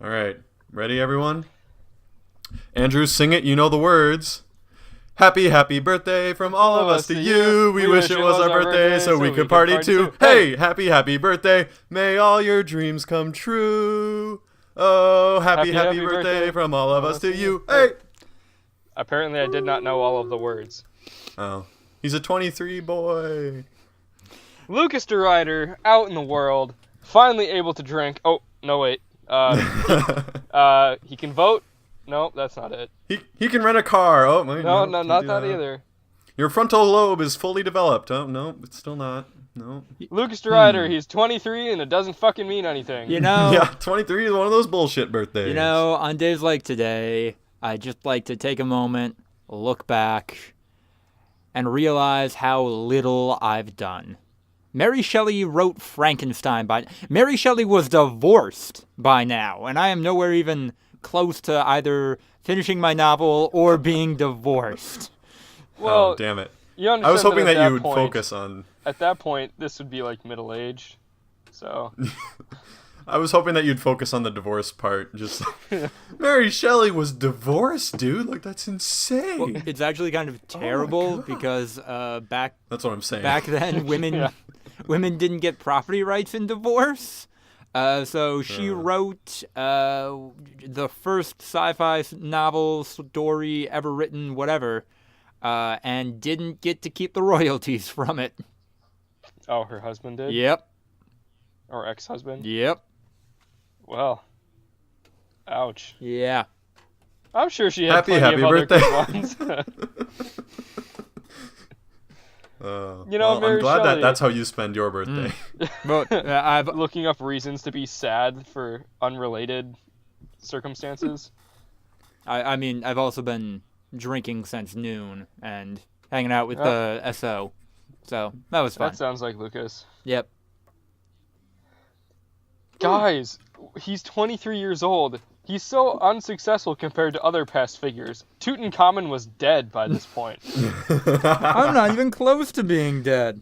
All right. Ready, everyone? Andrew, sing it. You know the words. Happy, happy birthday from all of us to you. We wish it was our birthday so we could party too. Hey, happy, happy birthday. May all your dreams come true. Oh, happy, happy birthday from all of us to you. Hey. Apparently, I did not know all of the words. Oh, he's a 23 boy. Lucas DeRider, out in the world, finally able to drink. Oh, no, wait. He can vote. No, that's not it. He can rent a car. Oh, my. No, not that either. Your frontal lobe is fully developed. Oh, no, it's still not. No. Lucas DeRider, he's 23 and it doesn't fucking mean anything. You know. Yeah, 23 is one of those bullshit birthdays. You know, on days like today, I just like to take a moment, look back, and realize how little I've done. Mary Shelley wrote Frankenstein Mary Shelley was divorced by now, and I am nowhere even close to either finishing my novel or being divorced. Well, oh, damn it. You understand I was hoping that you would point, focus on... At that point, this would be like middle-aged, so... I was hoping that you'd focus on the divorce part. Just Mary Shelley was divorced, dude. Like, that's insane. Well, it's actually kind of terrible because back... That's what I'm saying. Back then, women didn't get property rights in divorce. So she wrote the first sci-fi novel, story ever written, whatever, and didn't get to keep the royalties from it. Oh, her husband did? Yep. Or ex-husband? Yep. Well, ouch. Yeah. I'm sure she had plenty happy of birthday. other good ones. You know, well, I'm glad Shelley, that's how you spend your birthday. But I've looking up reasons to be sad for unrelated circumstances. I mean, I've also been drinking since noon and hanging out with the SO. So that was fun. That sounds like Lucas. Yep. Guys, he's 23 years old. He's so unsuccessful compared to other past figures. Tutankhamun was dead by this point. I'm not even close to being dead.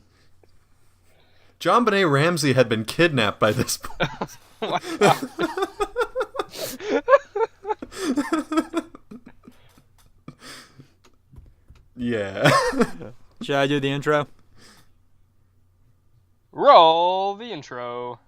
John Benet Ramsey had been kidnapped by this point. Yeah. Should I do the intro? Roll the intro.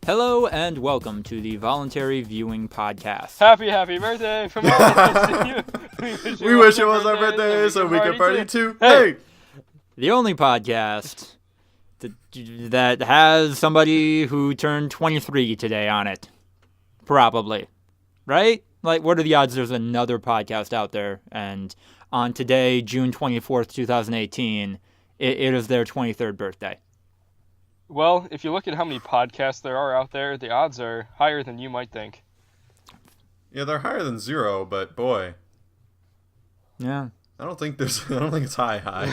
Hello and welcome to the Voluntary Viewing Podcast. Happy birthday from all of us to you. We wish it was our birthday so we could party too. Hey! The only podcast that has somebody who turned 23 today on it. Probably. Right? Like, what are the odds there's another podcast out there and on today, June 24th, 2018, it is their 23rd birthday? Well, if you look at how many podcasts there are out there, the odds are higher than you might think. Yeah, they're higher than 0, but boy. Yeah. I don't think it's high.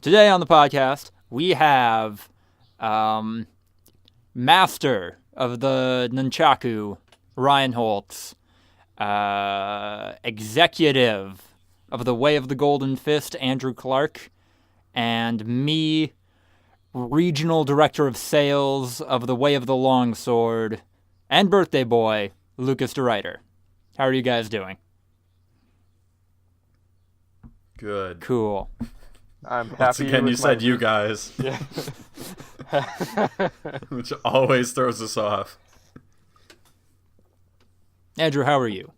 Today on the podcast, we have Master of the Nunchaku, Ryan Holtz, Executive of the Way of the Golden Fist, Andrew Clark, and me, Regional Director of Sales of the Way of the Longsword, and Birthday Boy, Lucas DeRider. How are you guys doing? Good. Cool. I'm happy. Once again, with you said you guys. Yeah. Which always throws us off. Andrew, how are you?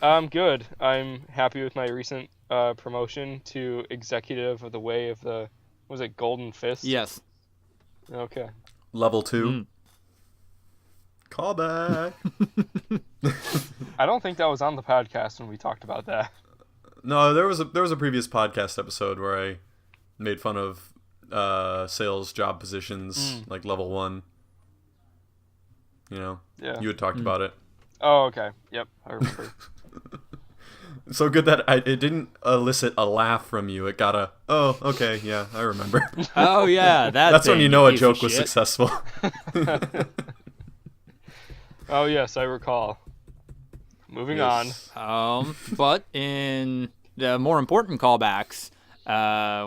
I'm good. I'm happy with my recent promotion to executive of the Way of the, was it Golden Fist? Yes. Okay. Level 2. Callback. I don't think that was on the podcast when we talked about that. No, there was a previous podcast episode where I made fun of sales job positions, like level 1. You know? Yeah. You had talked about it. Oh, okay. Yep, I remember. So good that it didn't elicit a laugh from you. It got a, oh, okay, yeah, I remember. Oh yeah, That's when you know a joke was shit. successful. Oh yes, I recall. Moving Yes. But in the more important callbacks,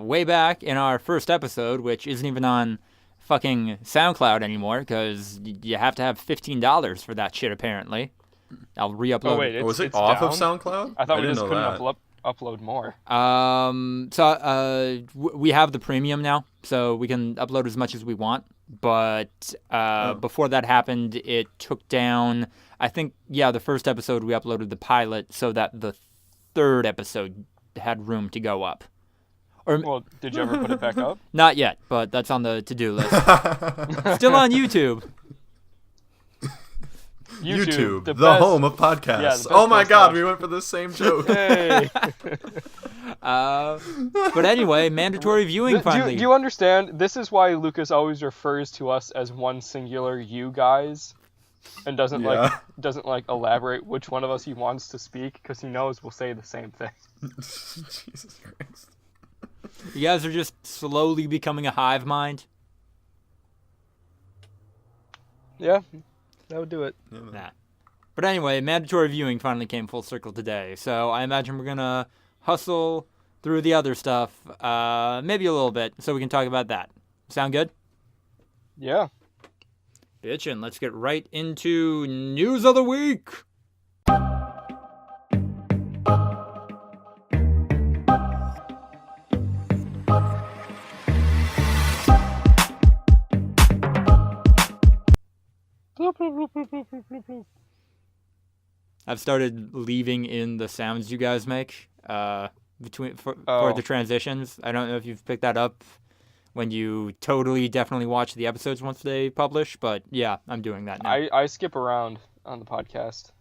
way back in our first episode, which isn't even on fucking SoundCloud anymore, because you have to have $15 for that shit apparently. I'll re-upload. Oh wait, Was it it's off down? of SoundCloud? I thought we didn't just know couldn't that. upload more. We have the premium now, so we can upload as much as we want. But before that happened, it took down, I think, the first episode we uploaded the pilot so that the third episode had room to go up. Well, did you ever put it back up? Not yet, but that's on the to-do list. Still on YouTube. YouTube, the best- home of podcasts. Yeah, the best Oh my place to god, watch. we went for the same joke. Hey. But anyway, mandatory viewing finally. Do you understand? This is why Lucas always refers to us as one singular you guys, and doesn't elaborate which one of us he wants to speak, because he knows we'll say the same thing. Jesus Christ. You guys are just slowly becoming a hive mind. Yeah, that would do it. Nah. But anyway, mandatory viewing finally came full circle today, so I imagine we're gonna hustle through the other stuff, maybe a little bit, so we can talk about that. Sound good? Yeah. Bitchin', let's get right into news of the week. I've started leaving in the sounds you guys make for the transitions. I don't know if you've picked that up when you definitely watch the episodes once they publish, but yeah, I'm doing that now. I skip around on the podcast.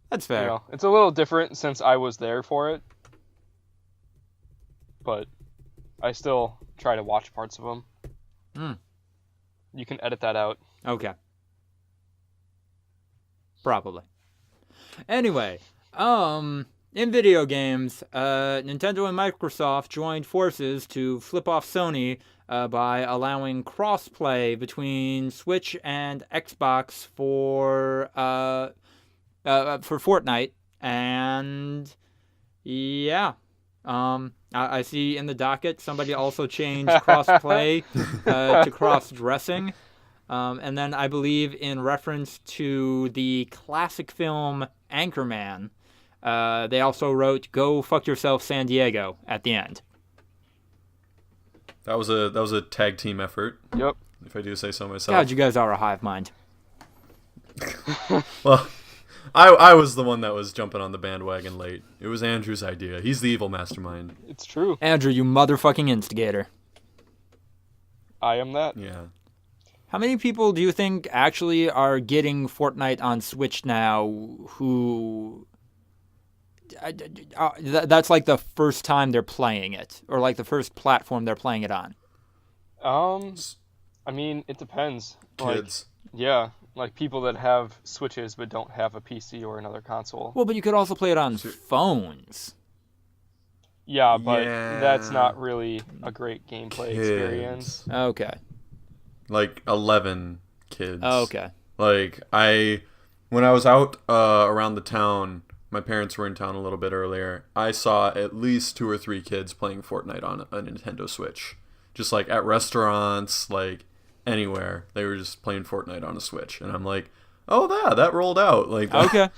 That's fair. You know, it's a little different since I was there for it, but I still try to watch parts of them. You can edit that out. Okay. Probably. Anyway, in video games, Nintendo and Microsoft joined forces to flip off Sony by allowing crossplay between Switch and Xbox for Fortnite, and yeah. I see in the docket somebody also changed crossplay to cross-dressing. And then I believe in reference to the classic film Anchorman, they also wrote "Go fuck yourself, San Diego" at the end. That was a tag team effort. Yep. If I do say so myself. God, you guys are a hive mind. Well, I was the one that was jumping on the bandwagon late. It was Andrew's idea. He's the evil mastermind. It's true. Andrew, you motherfucking instigator. I am that. Yeah. How many people do you think actually are getting Fortnite on Switch now who... that's like the first time they're playing it, or like the first platform they're playing it on? I mean, it depends. Kids. Yeah, like people that have Switches but don't have a PC or another console. Well, but you could also play it on phones. Yeah, but Yeah. that's not really a great gameplay experience. Okay. Like 11 kids. Oh, okay. Like when I was out around the town, my parents were in town a little bit earlier. I saw at least 2 or 3 kids playing Fortnite on a Nintendo Switch. Just like at restaurants, like anywhere. They were just playing Fortnite on a Switch. And I'm like, oh, that rolled out. Like, Okay.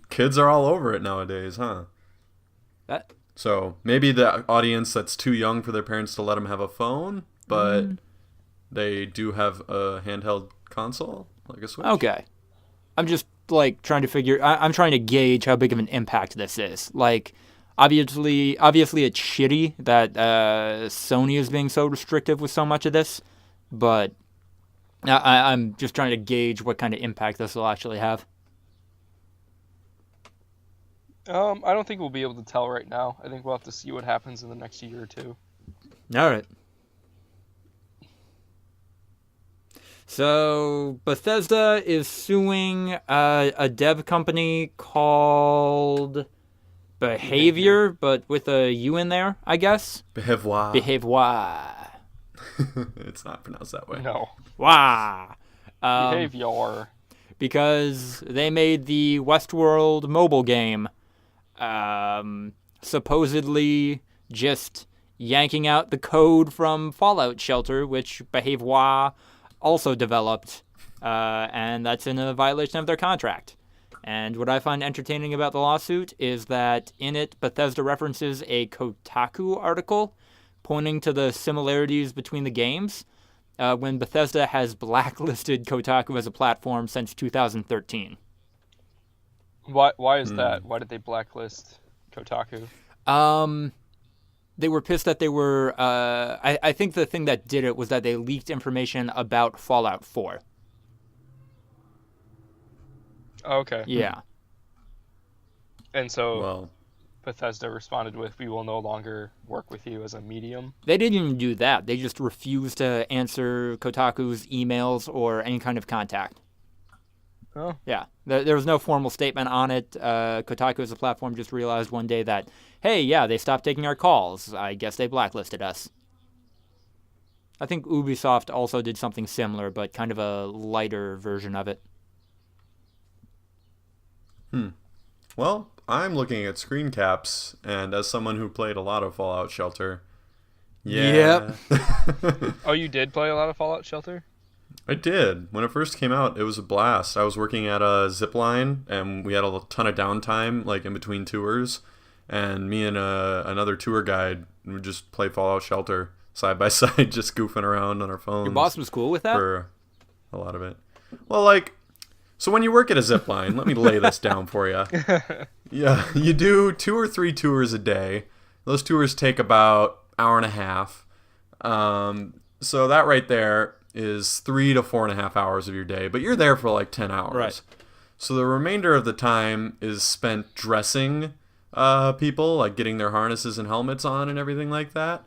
Kids are all over it nowadays, huh? So maybe the audience that's too young for their parents to let them have a phone, but they do have a handheld console, like a Switch. Okay. I'm just like trying to figure. I'm trying to gauge how big of an impact this is. Like, obviously, it's shitty that Sony is being so restrictive with so much of this, but I'm just trying to gauge what kind of impact this will actually have. I don't think we'll be able to tell right now. I think we'll have to see what happens in the next year or two. All right. So Bethesda is suing a dev company called Behavior, but with a U in there, I guess. Behavior. It's not pronounced that way. No. Wah. Behavior. Because they made the Westworld mobile game, supposedly just yanking out the code from Fallout Shelter, which Behavior also developed, and that's in a violation of their contract. And what I find entertaining about the lawsuit is that in it, Bethesda references a Kotaku article pointing to the similarities between the games, when Bethesda has blacklisted Kotaku as a platform since 2013. Why is that? Why did they blacklist Kotaku? They were pissed that they were... I think the thing that did it was that they leaked information about Fallout 4. Okay. Yeah. And so Well, Bethesda responded with, "We will no longer work with you as a medium." They didn't even do that. They just refused to answer Kotaku's emails or any kind of contact. Oh. Yeah. There was no formal statement on it. Kotaku as a platform just realized one day that, hey, yeah, they stopped taking our calls. I guess they blacklisted us. I think Ubisoft also did something similar, but kind of a lighter version of it. Well, I'm looking at screen caps, and as someone who played a lot of Fallout Shelter, yeah. Yep. Oh, you did play a lot of Fallout Shelter? I did. When it first came out, it was a blast. I was working at a Zipline, and we had a ton of downtime, like in between tours, and me and another tour guide would just play Fallout Shelter side by side, just goofing around on our phones. Your boss was cool with that? For a lot of it. Well, like, so when you work at a Zipline, let me lay this down for you. Yeah, you do 2 or 3 tours a day. Those tours take about an hour and a half. So that right there is 3 to 4.5 hours of your day, but you're there for like 10 hours. Right. So the remainder of the time is spent dressing people, like getting their harnesses and helmets on and everything like that.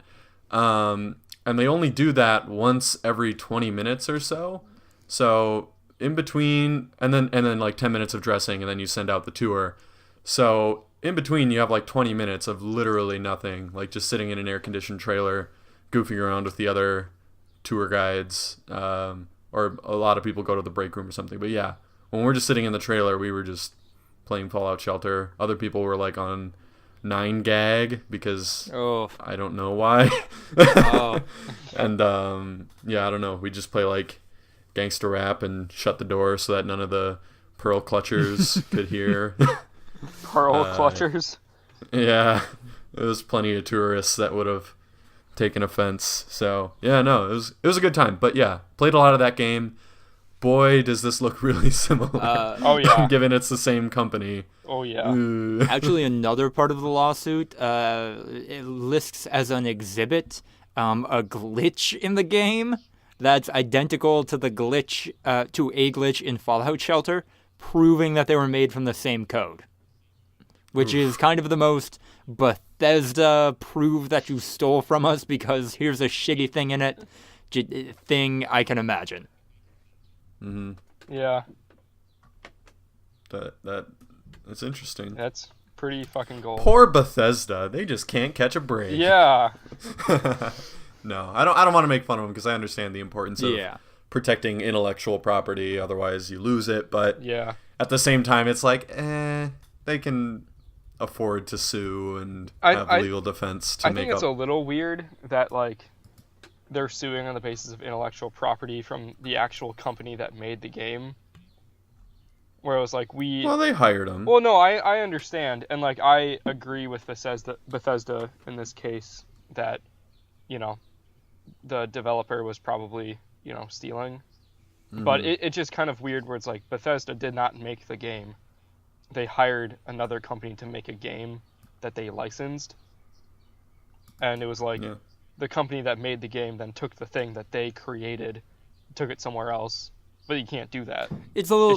And they only do that once every 20 minutes or so. So in between, and then like 10 minutes of dressing, and then you send out the tour. So in between, you have like 20 minutes of literally nothing, like just sitting in an air-conditioned trailer, goofing around with the other tour guides, or a lot of people go to the break room or something. But yeah, when we're just sitting in the trailer, we were just playing Fallout Shelter. Other people were like on 9gag because I don't know why. And yeah, I don't know. We just play like gangster rap and shut the door so that none of the pearl clutchers could hear. Pearl clutchers? Yeah, there was plenty of tourists that would have taken offense. So yeah, no, it was a good time. But yeah, played a lot of that game. Boy, does this look really similar. Oh yeah. Given it's the same company. Oh yeah. Actually, another part of the lawsuit, it lists as an exhibit a glitch in the game that's identical to the glitch, to a glitch in Fallout Shelter, proving that they were made from the same code. Which is kind of the most Bethesda prove that you stole from us because here's a shitty thing in it thing I can imagine. Mm-hmm. Yeah. That's interesting. That's pretty fucking gold. Poor Bethesda, they just can't catch a break. Yeah. No, I don't want to make fun of them because I understand the importance of Yeah. protecting intellectual property. Otherwise, you lose it. But Yeah. at the same time, it's like, they can afford to sue and have legal defense to I make think it's up. a little weird that like they're suing on the basis of intellectual property from the actual company that made the game. Where it was like Well, they hired them. Well, no, I understand, and like I agree with Bethesda in this case that, you know, the developer was probably, you know, stealing. But it's just kind of weird where it's like Bethesda did not make the game. They hired another company to make a game that they licensed. And it was like the company that made the game then took the thing that they created, took it somewhere else. But you can't do that. It's a little...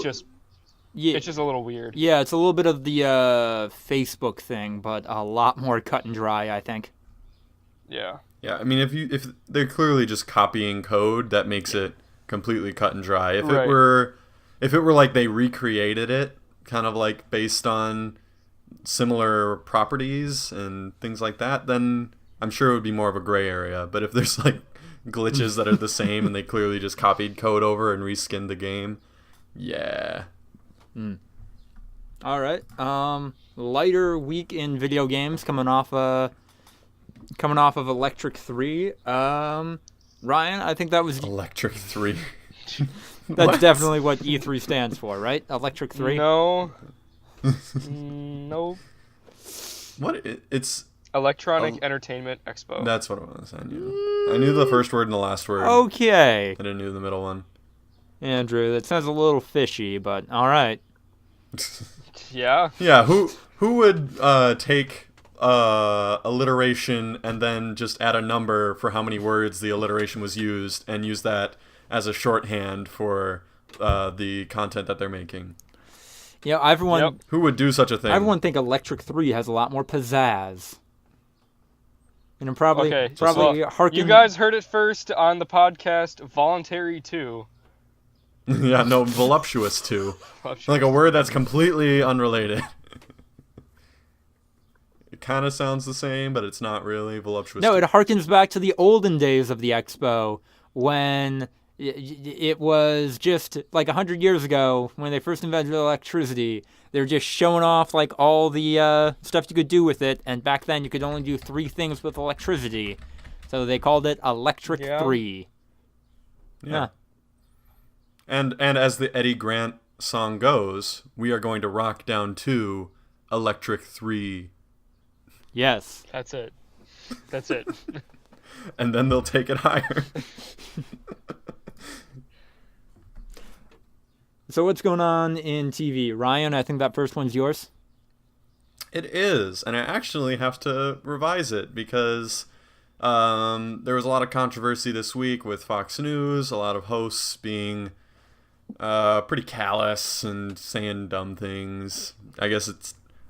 It's just a little weird. Yeah, it's a little bit of the Facebook thing, but a lot more cut and dry, I think. Yeah. Yeah, I mean, if they're clearly just copying code, that makes it completely cut and dry. If Right. it were like they recreated it, kind of like based on similar properties and things like that, then I'm sure it would be more of a gray area. But if there's like glitches that are the same and they clearly just copied code over and reskinned the game, yeah. All right. Lighter week in video games coming off of Electric 3. Ryan, I think that was Electric 3. that's What? definitely what E3 stands for, right? Electric 3. No. Nope. What? It's Electronic Entertainment Expo. that's what it was. I knew the first word and the last word. Okay, I didn't know the middle one. Andrew, that sounds a little fishy, but all right. Yeah. Yeah, who would take alliteration and then just add a number for how many words the alliteration was used and use that as a shorthand for the content that they're making? Yeah, everyone. Yep. Who would do such a thing? Everyone think Electric 3 has a lot more pizzazz. And probably Okay. harken. You guys heard it first on the podcast. Voluntary 2. Yeah, no, voluptuous too. Like a word that's completely unrelated. It kind of sounds the same, but it's not really voluptuous. No, too. it harkens back to the olden days of the expo when it was just like 100 years ago when they first invented electricity. They were just showing off like all the stuff you could do with it, and back then you could only do 3 things with electricity. So they called it Electric 3. Yeah. And as the Eddie Grant song goes, we are going to rock down to Electric 3. Yes. That's it. And then they'll take it higher. So what's going on in TV? Ryan, I think that first one's yours. It is, and I actually have to revise it because there was a lot of controversy this week with Fox News, a lot of hosts being pretty callous and saying dumb things. I guess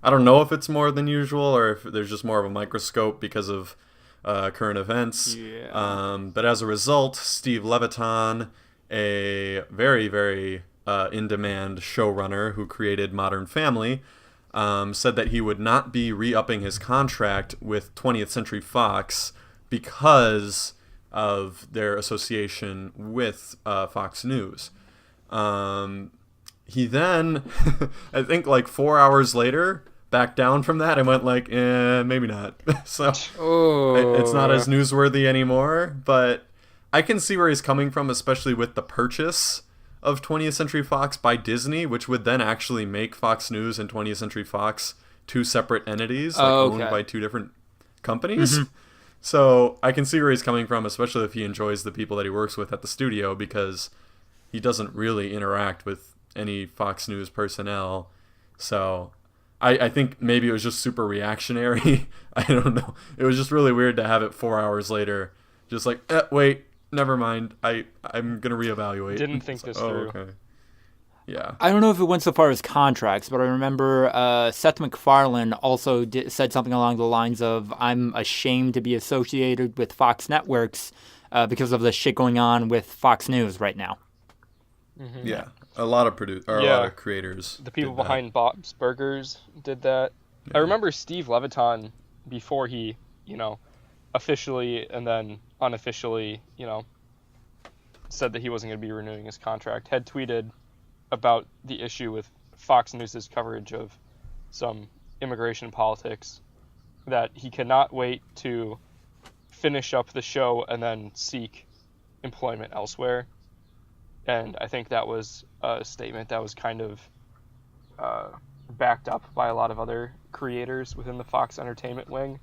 I don't know if it's more than usual or if there's just more of a microscope because of current events. Yeah. But as a result, Steve Levitan, a very, very in-demand showrunner who created Modern Family, said that he would not be re-upping his contract with 20th Century Fox because of their association with Fox News. He then, I think like 4 hours later, backed down from that and went like, maybe not. So it's not as newsworthy anymore, but I can see where he's coming from, especially with the purchase of 20th Century Fox by Disney, which would then actually make Fox News and 20th Century Fox 2 separate entities, like owned by 2 different companies. Mm-hmm. So I can see where he's coming from, especially if he enjoys the people that he works with at the studio, because he doesn't really interact with any Fox News personnel. So I think maybe it was just super reactionary. I don't know. It was just really weird to have it 4 hours later. Just like, wait, never mind. I'm going to reevaluate. Didn't think this through. Okay. Yeah. I don't know if it went so far as contracts, but I remember Seth MacFarlane also said something along the lines of, I'm ashamed to be associated with Fox Networks because of the shit going on with Fox News right now. Mm-hmm. Yeah. A lot of a lot of creators. The people behind Bob's Burgers did that. Yeah. I remember Steve Levitan, before he, officially and then unofficially, said that he wasn't going to be renewing his contract, had tweeted about the issue with Fox News' coverage of some immigration politics, that he cannot wait to finish up the show and then seek employment elsewhere. And I think that was a statement that was kind of backed up by a lot of other creators within the Fox Entertainment wing.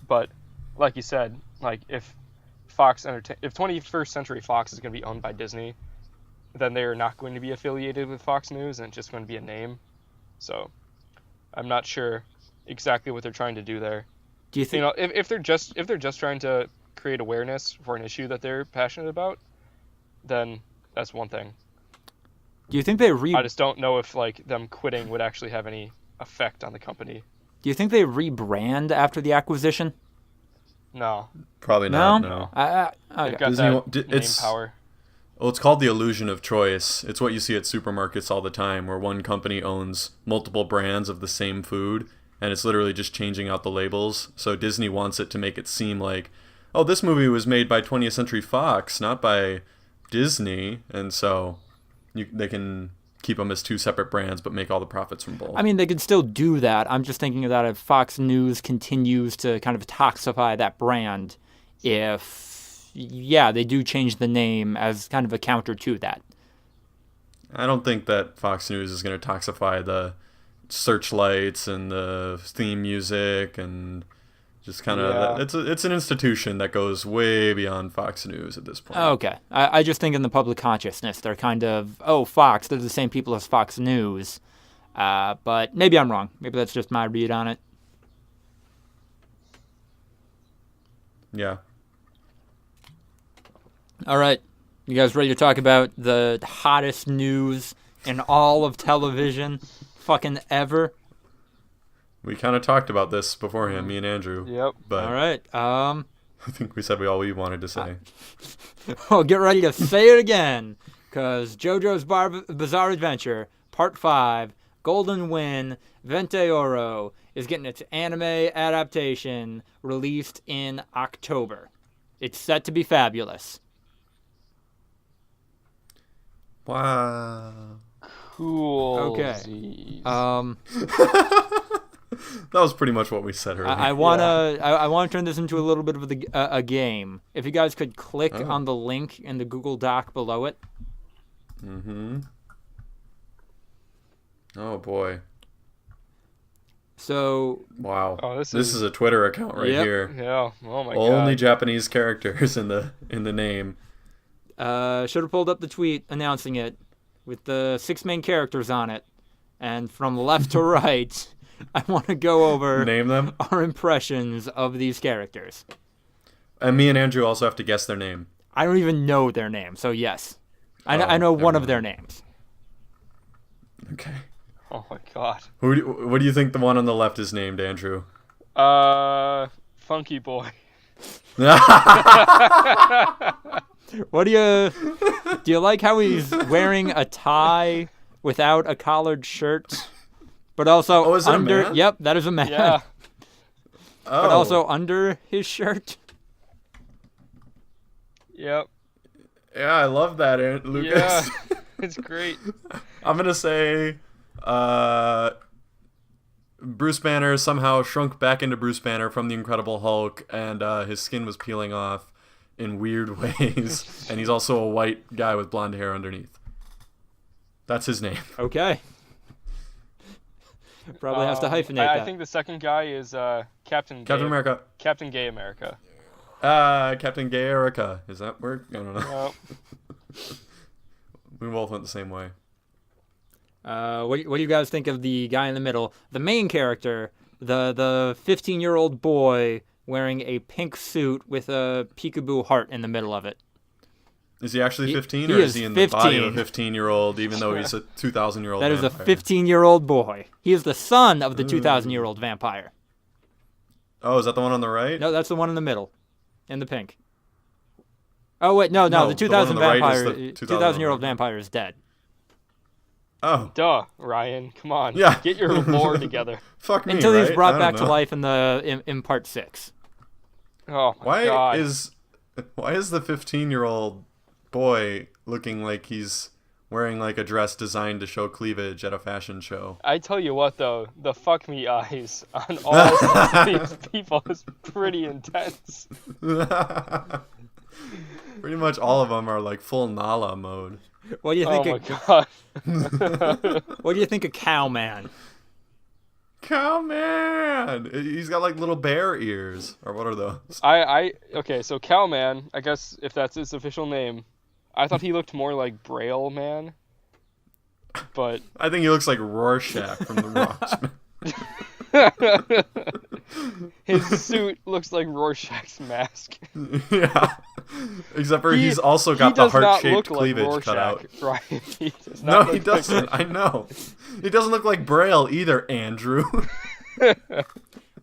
But like you said, like if 21st Century Fox is going to be owned by Disney, then they are not going to be affiliated with Fox News, and it's just going to be a name. So I'm not sure exactly what they're trying to do there. Do you think if they're just trying to create awareness for an issue that they're passionate about, then that's one thing. Do you think they I just don't know if them quitting would actually have any effect on the company. Do you think they rebrand after the acquisition? No. Probably not. No. Okay. They've got Disney that name it's power. Well, it's called the illusion of choice. It's what you see at supermarkets all the time, where one company owns multiple brands of the same food, and it's literally just changing out the labels. So Disney wants it to make it seem like, oh, this movie was made by 20th Century Fox, not by Disney, and so they can keep them as two separate brands, but make all the profits from both. I mean, they could still do that. I'm just thinking that if Fox News continues to kind of toxify that brand, they do change the name as kind of a counter to that. I don't think that Fox News is going to toxify the searchlights and the theme music and just kind of it's an institution that goes way beyond Fox News at this point. Okay. I just think in the public consciousness, they're kind of, Fox, they're the same people as Fox News. But maybe I'm wrong. Maybe that's just my read on it. Yeah. All right. You guys ready to talk about the hottest news in all of television fucking ever? We kind of talked about this beforehand, me and Andrew. Yep. But All right. I think we said all we wanted to say. Well, get ready to say it again, because JoJo's Bizarre Adventure, Part 5, Golden Wind, Vente Oro, is getting its anime adaptation released in October. It's set to be fabulous. Wow. Cool. Okay. That was pretty much what we said earlier. I wanna turn this into a little bit of a game. If you guys could click on the link in the Google Doc below it. Mm-hmm. Oh boy. So. Wow. Oh, this is a Twitter account right here. Yeah. Oh my god. Only Japanese characters in the name. Should have pulled up the tweet announcing it with the 6 main characters on it, and from left to right. I want to go over Name them? our impressions of these characters. And me and Andrew also have to guess their name. I don't even know their name, so yes. I know one of their names. Okay. Oh my god. What do you think the one on the left is named, Andrew? Funky Boy. What do you like how he's wearing a tie without a collared shirt? But also is it under. a man? Yep, that is a man. Yeah. But also under his shirt. Yep. Yeah, I love that, Lucas. Yeah. It's great. I'm gonna say, Bruce Banner somehow shrunk back into Bruce Banner from the Incredible Hulk, and his skin was peeling off in weird ways, and he's also a white guy with blonde hair underneath. That's his name. Okay. Probably has to hyphenate that. I think the second guy is Captain America. Captain Gay America. Captain Gay Erica. Is that word? I don't know. Yep. We both went the same way. What do you guys think of the guy in the middle? The main character, the 15-year-old boy wearing a pink suit with a peekaboo heart in the middle of it. Is he actually 15, he or is is he in 15. the body of a 15-year-old, even though he's a 2,000-year-old That is vampire? a 15-year-old boy. He is the son of the 2,000-year-old vampire. Oh, is that the one on the right? No, that's the one in the middle, in the pink. Oh wait, no, No, the the one on 2,000 the right vampire, is the 2,000-year-old vampire is dead. Oh. Duh, Ryan. Come on. Yeah. Get your lore together. Fuck me, Until right? he's brought I back don't to know. life in part 6. Oh my Why god. is the 15-year-old boy looking like he's wearing like a dress designed to show cleavage at a fashion show? I tell you what though, the fuck me eyes on all these people is pretty intense. Pretty much all of them are like full Nala mode. What do you Oh think? my god. What do you think of Cowman? Cowman! He's got like little bear ears. Or what are those? Okay, so Cowman, I guess if that's his official name, I thought he looked more like Braille Man. But I think he looks like Rorschach from the Watchmen. his suit looks like Rorschach's mask. Yeah. Except for he's also got the heart-shaped cleavage cut out. Right? He No, he doesn't. I know. He doesn't look like Braille either, Andrew.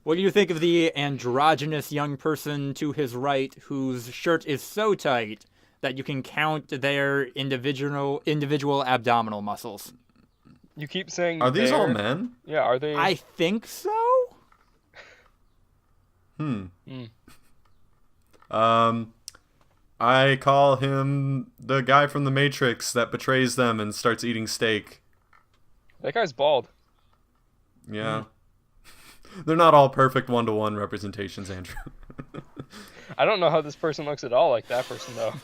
What do you think of the androgynous young person to his right whose shirt is so tight that you can count their individual abdominal muscles? You keep saying Are these all men? Yeah, are they? I think so. I call him the guy from The Matrix that betrays them and starts eating steak. That guy's bald. Yeah. They're not all perfect one-to-one representations, Andrew. I don't know how this person looks at all like that person, though.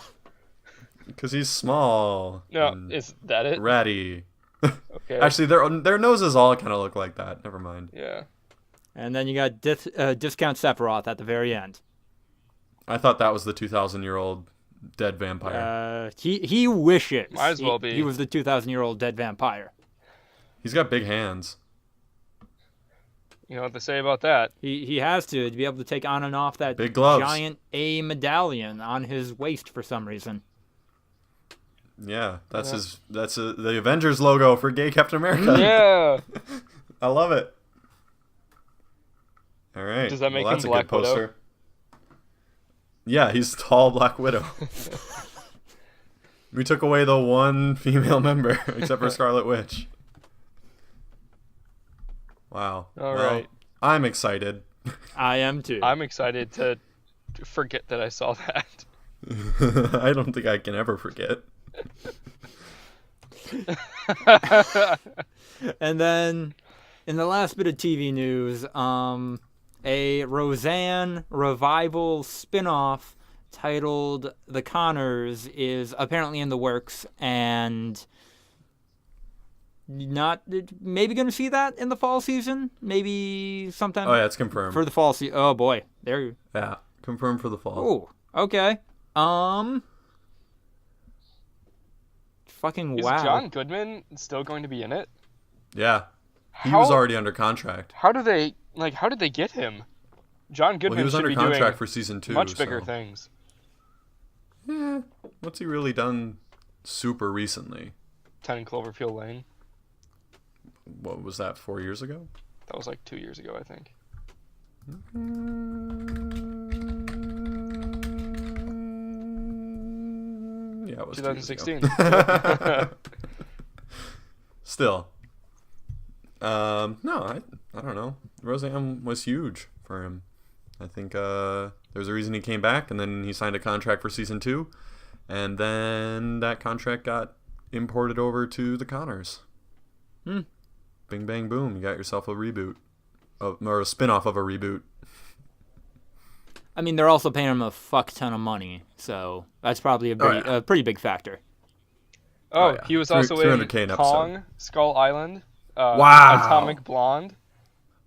Because he's small. No, is that it? Ratty. Okay. Actually, their noses all kind of look like that. Never mind. Yeah. And then you got Discount Sephiroth at the very end. I thought that was the 2,000-year-old dead vampire. He wishes. Might as well be. He was the 2,000-year-old dead vampire. He's got big hands. You know what to say about that? He has to be able to take on and off that Big gloves. giant A medallion on his waist for some reason. Yeah, that's the Avengers logo for gay Captain America. Yeah. I love it. All right. Does that make that's him a good Black Widow? poster. Yeah, he's tall Black Widow. We took away the one female member, except for Scarlet Witch. Wow. All right. I'm excited. I am too. I'm excited to forget that I saw that. I don't think I can ever forget. And then, in the last bit of TV news, a Roseanne revival spin-off titled The Conners is apparently in the works, and maybe going to see that in the fall season? Maybe sometime. Oh yeah, it's confirmed. For the fall season. Oh boy. There. Yeah, confirmed for the fall. Oh, okay. Fucking Is wow. John Goodman still going to be in it? Yeah. He was already under contract. How did they get him? John Goodman Well, he was should under be contract doing for season 2. much bigger things. Yeah. What's he really done super recently? 10 Cloverfield Lane. What was that, 4 years ago? That was like 2 years ago, I think. Yeah, it was 2016. 2 years ago. Still. No, I don't know. Roseanne was huge for him. I think there's a reason he came back, and then he signed a contract for season 2, and then that contract got imported over to the Conners. Bing, bang, boom. You got yourself a reboot. Or a spin-off of a reboot. I mean, they're also paying him a fuck ton of money, so that's probably a pretty big factor. Oh, yeah. he was also in 300K an Kong, episode. Skull Island, Wow. Atomic Blonde.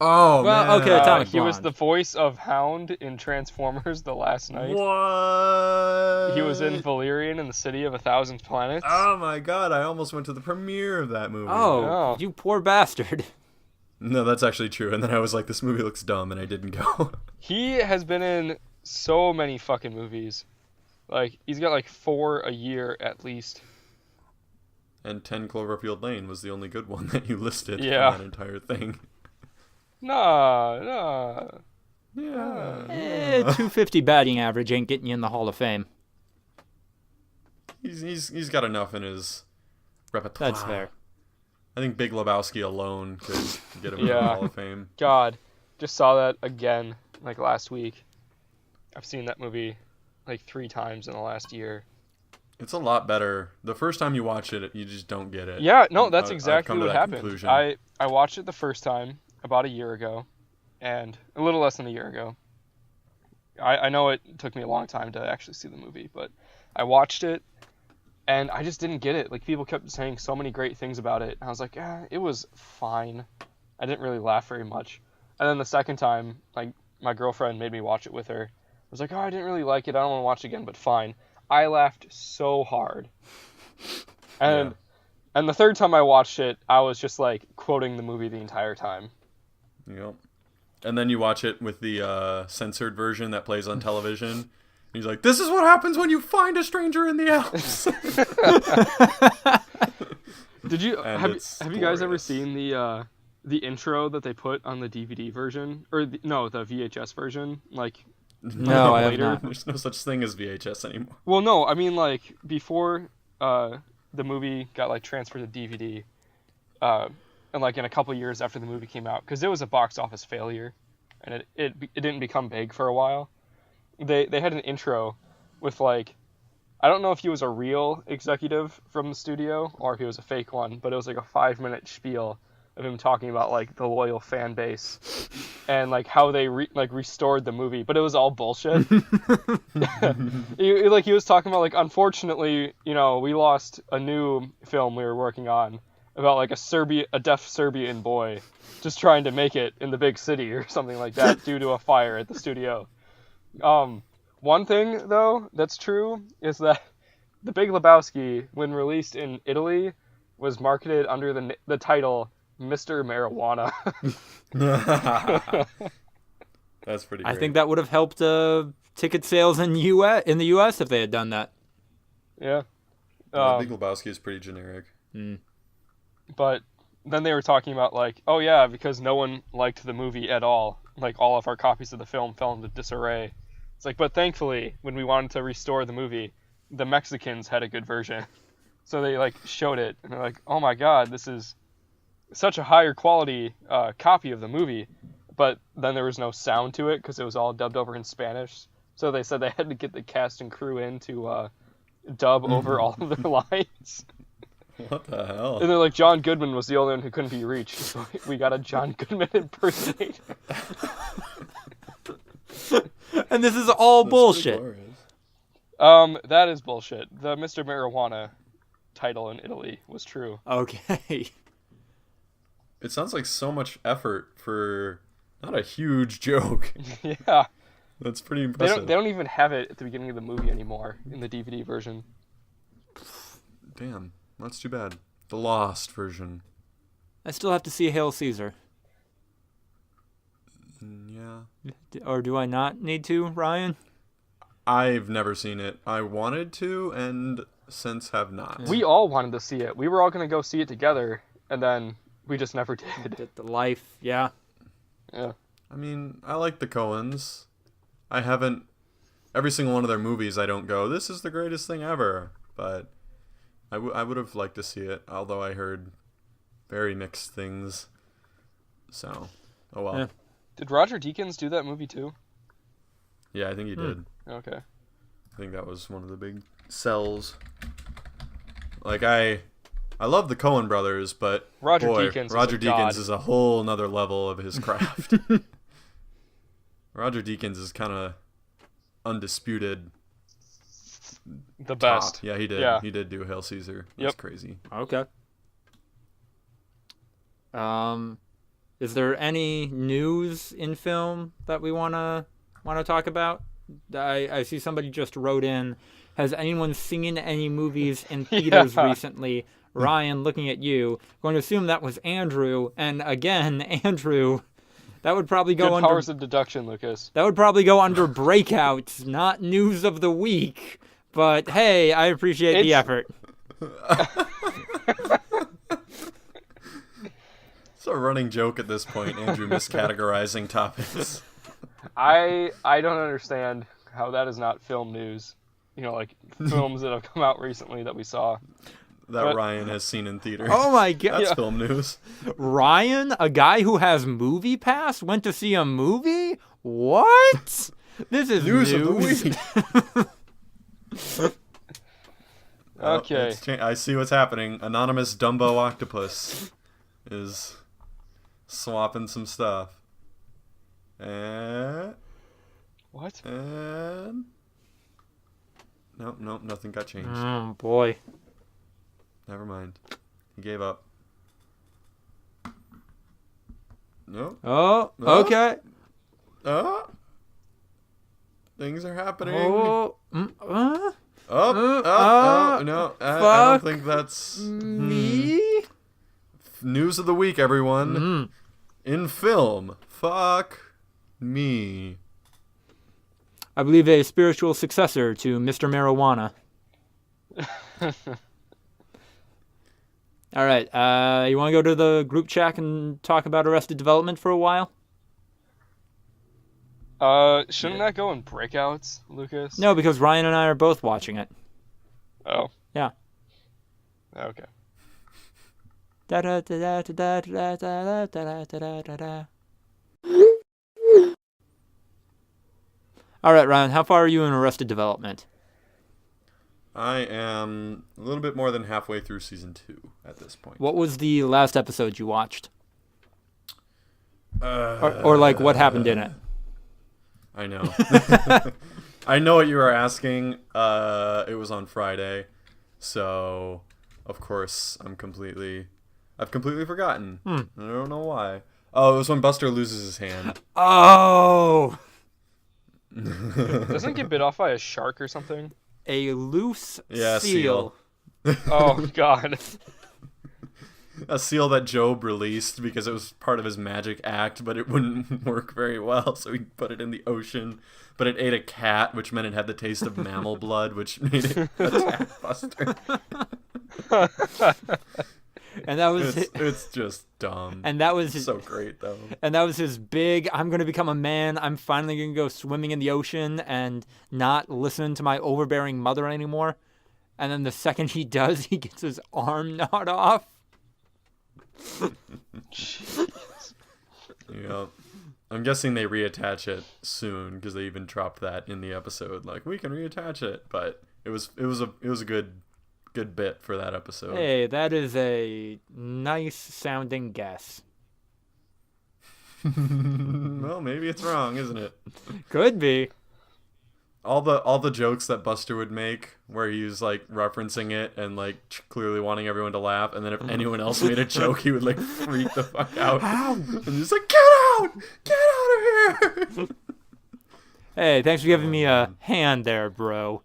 Oh, Well, man. okay, Atomic He was Blonde. the voice of Hound in Transformers The Last Night. What? He was in Valerian in the City of a Thousand Planets. Oh my god, I almost went to the premiere of that movie. Oh, No. you poor bastard. No, that's actually true. And then I was like, this movie looks dumb, and I didn't go. He has been in so many fucking movies. Like, he's got like 4 a year at least. And 10 Cloverfield Lane was the only good one that you listed Yeah. from that entire thing. Nah. Yeah. 250 batting average ain't getting you in the Hall of Fame. He's got enough in his repertoire. That's fair. I think Big Lebowski alone could get him in the Yeah. Hall of Fame. God, just saw that again, like last week. I've seen that movie like 3 times in the last year. It's a lot better. The first time you watch it, you just don't get it. Yeah, no, that's I've exactly come to what that happened. conclusion. I watched it the first time about a year ago, and a little less than a year ago. I know it took me a long time to actually see the movie, but I watched it, and I just didn't get it. Like, people kept saying so many great things about it, and I was like, it was fine. I didn't really laugh very much. And then the second time, like, my girlfriend made me watch it with her. I was like, I didn't really like it. I don't want to watch it again, but fine. I laughed so hard. And the third time I watched it, I was just like quoting the movie the entire time. Yep. And then you watch it with the censored version that plays on television. And he's like, this is what happens when you find a stranger in the Alps. Did you And have it's you guys ever glorious. seen the the intro that they put on the DVD version, or the VHS version, like No, I have later? not. There's no such thing as VHS anymore. Well, no, I mean like before the movie got like transferred to DVD, and like in a couple years after the movie came out, because it was a box office failure, and it didn't become big for a while. They had an intro with like, I don't know if he was a real executive from the studio or if he was a fake one, but it was like a 5-minute spiel of him talking about like the loyal fan base and like how they restored the movie, but it was all bullshit. He was talking about like, unfortunately, we lost a new film we were working on about like a deaf Serbian boy just trying to make it in the big city or something like that due to a fire at the studio. One thing though that's true is that The Big Lebowski, when released in Italy, was marketed under the title Mr. Marijuana. That's pretty great. I think that would have helped ticket sales in the U.S. if they had done that. Yeah. Big Lebowski is pretty generic. But then they were talking about like, oh yeah, because no one liked the movie at all. Like all of our copies of the film fell into disarray. It's like, but thankfully, when we wanted to restore the movie, the Mexicans had a good version. So they like showed it, and they're like, oh my god, this is such a higher quality copy of the movie. But then there was no sound to it because it was all dubbed over in Spanish. So they said they had to get the cast and crew in to dub over all of their lines. What the hell? And they're like, John Goodman was the only one who couldn't be reached. So we got a John Goodman impersonator. And this is all That's bullshit. That is bullshit. The Mr. Marijuana title in Italy was true. Okay. It sounds like so much effort for not a huge joke. Yeah. That's pretty impressive. They don't even have it at the beginning of the movie anymore in the DVD version. Damn, that's too bad. The lost version. I still have to see Hail Caesar. Yeah. Or do I not need to, Ryan? I've never seen it. I wanted to, and since have not. We all wanted to see it. We were all going to go see it together, and then we just never did. The life, yeah. Yeah. I mean, I like the Coens. I haven't... Every single one of their movies, I don't go, this is the greatest thing ever. But I would have liked to see it, although I heard very mixed things. So, oh well. Yeah. Did Roger Deakins do that movie too? Yeah, I think he did. Okay. I think that was one of the big sells. Like, I love the Coen brothers, but Roger boy, Deakins Roger is a god. Deakins is a whole nother level of his craft. Roger Deakins is kind of undisputed The best. top. Yeah, he did. Yeah. He did do Hail Caesar. That's Yep. crazy. Okay. Is there any news in film that we wanna talk about? I see somebody just wrote in. Has anyone seen any movies in theaters recently? Ryan, looking at you, going to assume that was Andrew. And again, Andrew, that would probably go Good under powers of deduction, Lucas. that would probably go under breakouts, not news of the week. But hey, I appreciate the It's- effort. It's a running joke at this point, Andrew miscategorizing topics. I don't understand how that is not film news. Like films that have come out recently that we saw. That But- Ryan has seen in theaters. Oh my god. That's film news. Ryan, a guy who has Movie Pass, went to see a movie? What? This is News of the week. Oh, Okay. I see what's happening. Anonymous Dumbo Octopus is swapping some stuff. And What? nope, nothing got changed. Oh boy. Never mind. He gave up. Nope. Oh, Oh. okay. Things are happening. Oh, No, I don't think that's me? news of the week, everyone. In film, fuck me. I believe a spiritual successor to Mr. Marijuana. All right. You want to go to the group chat and talk about Arrested Development for a while? Shouldn't that go in breakouts, Lucas? No, because Ryan and I are both watching it. Oh. Yeah. Okay. All right, Ryan, how far are you in Arrested Development? I am a little bit more than halfway through season 2 at this point. What was the last episode you watched? Or like, what happened in it? I know. I know what you were asking. It was on Friday, so of course I've completely forgotten. I don't know why. Oh, it was when Buster loses his hand. Oh! Doesn't it get bit off by a shark or something? A loose Yeah, seal. Oh, God. A seal that Job released because it was part of his magic act, but it wouldn't work very well, so he put it in the ocean. But it ate a cat, which meant it had the taste of mammal blood, which made it attack Buster. And that was it's just dumb. And that was so great though. And that was his big, I'm going to become a man. I'm finally going to go swimming in the ocean and not listen to my overbearing mother anymore. And then the second he does, he gets his arm gnawed off. Yeah. I'm guessing they reattach it soon because they even dropped that in the episode. Like, we can reattach it, but it was a good bit for that episode. Hey, that is a nice sounding guess. Well, maybe it's wrong, isn't it? Could be. All the jokes that Buster would make, where he was like referencing it and like clearly wanting everyone to laugh, and then if anyone else made a joke, he would like freak the fuck out. Ow. And just like, get out of here. Hey, thanks for giving me a hand there, bro.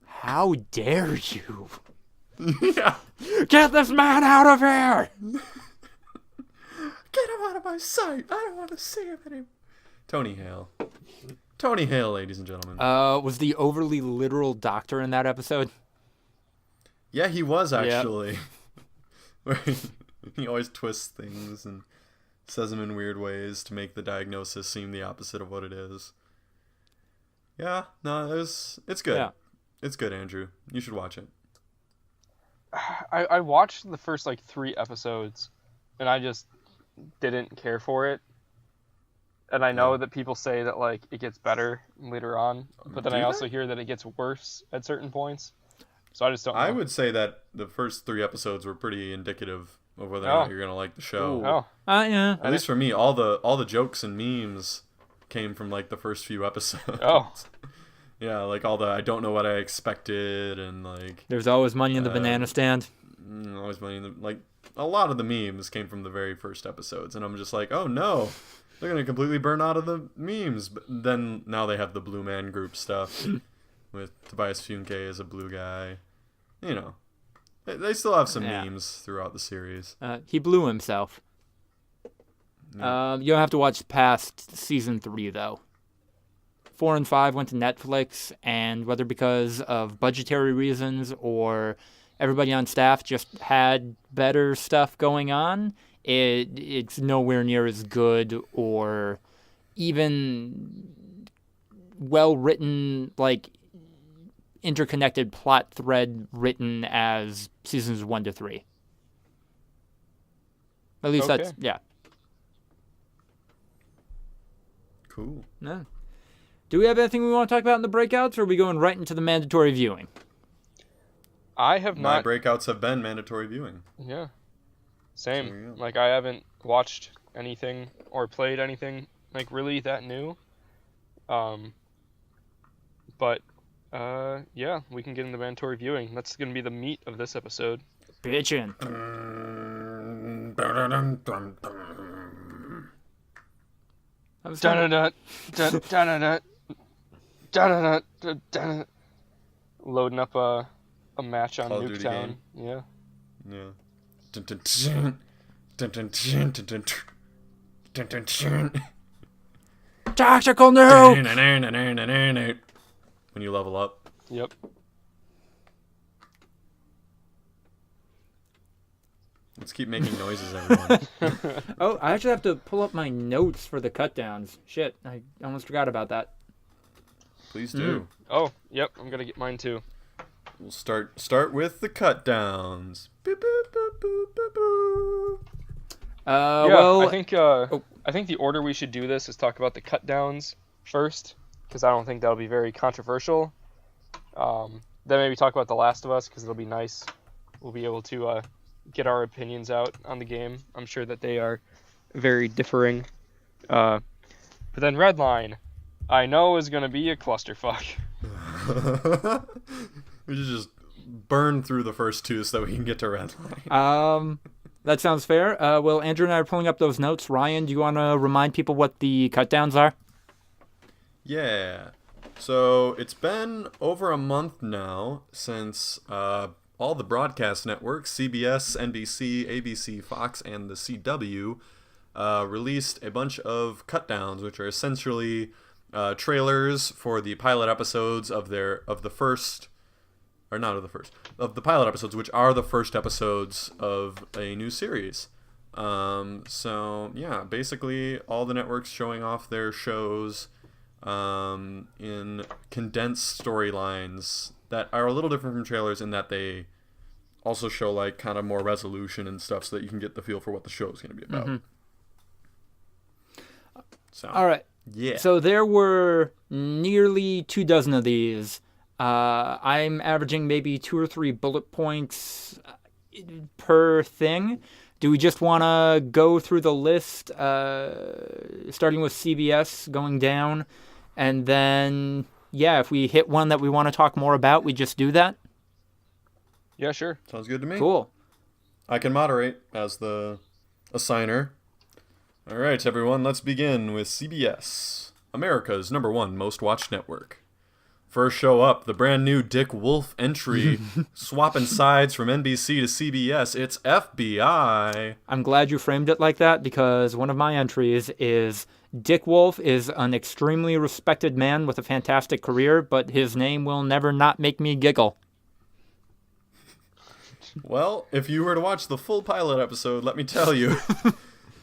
How dare you? Yeah. Get this man out of here! Get him out of my sight. I don't want to see him anymore. Tony Hale, ladies and gentlemen. Was the overly literal doctor in that episode? Yeah, he was actually. Where he always twists things and says them in weird ways to make the diagnosis seem the opposite of what it is. Yeah, no, it's good. Yeah. It's good, Andrew. You should watch it. I watched the first like 3 episodes, and I just didn't care for it. And I know that people say that like it gets better later on, but then I also hear that it gets worse at certain points. So I just don't know. I would say that the first 3 episodes were pretty indicative of whether or not you're gonna like the show. Oh, Yeah. At least for me, all the jokes and memes came from like the first few episodes. Oh. Yeah, like all the I don't know what I expected and like There's always money in the banana stand. always money in the, like a lot of the memes came from the very first episodes, and I'm just like, oh no, they're gonna completely burn out of the memes. But then now they have the Blue Man Group stuff with Tobias Funke as a blue guy. You know, they still have some memes throughout the series. He blew himself. Yeah. You don't have to watch past season 3 though. 4 and 5 went to Netflix, and whether because of budgetary reasons or everybody on staff just had better stuff going on, it's nowhere near as good or even well-written, like, interconnected plot thread written as seasons 1 to 3. At least that's, yeah. Cool. No. Do we have anything we want to talk about in the breakouts, or are we going right into the mandatory viewing? I have My not. breakouts have been mandatory viewing. Yeah. There you Same. go. Like I haven't watched anything or played anything like really that new. But yeah, we can get into mandatory viewing. That's gonna be the meat of this episode. Bitchin'. That was kind of- Loading up a match on Call of Duty Nuketown. Yeah. Yeah. Tactical nuke! When you level up. Yep. Let's keep making noises, everyone. Oh, I actually have to pull up my notes for the cutdowns. Shit, I almost forgot about that. Please do. Oh, yep, I'm gonna get mine too. We'll start with the cutdowns. Boop, boop, boop, boop, boop, boop. Well, I think the order we should do this is talk about the cutdowns first, because I don't think that'll be very controversial. Then maybe talk about The Last of Us, because it'll be nice. We'll be able to get our opinions out on the game. I'm sure that they are very differing. But then Redline, I know is going to be a clusterfuck. We should just burn through the first two so that we can get to Redline. That sounds fair. Well, Andrew and I are pulling up those notes. Ryan, do you want to remind people what the cutdowns are? Yeah. So it's been over a month now since all the broadcast networks, CBS, NBC, ABC, Fox, and the CW, released a bunch of cutdowns, which are essentially trailers for the pilot episodes of the pilot episodes, which are the first episodes of a new series. So yeah, basically all the networks showing off their shows in condensed storylines that are a little different from trailers in that they also show like kind of more resolution and stuff so that you can get the feel for what the show is going to be about. Mm-hmm. So all right. Yeah. So there were nearly 24 of these. I'm averaging maybe 2 or 3 bullet points per thing. Do we just want to go through the list, starting with CBS, going down, and then, yeah, if we hit one that we want to talk more about, we just do that? Yeah, sure. Sounds good to me. Cool. I can moderate as the assigner. All right, everyone, let's begin with CBS, America's #1 most watched network. First show up, the brand new Dick Wolf entry, swapping sides from NBC to CBS. It's FBI. I'm glad you framed it like that because one of my entries is Dick Wolf is an extremely respected man with a fantastic career, but his name will never not make me giggle. Well, if you were to watch the full pilot episode, let me tell you,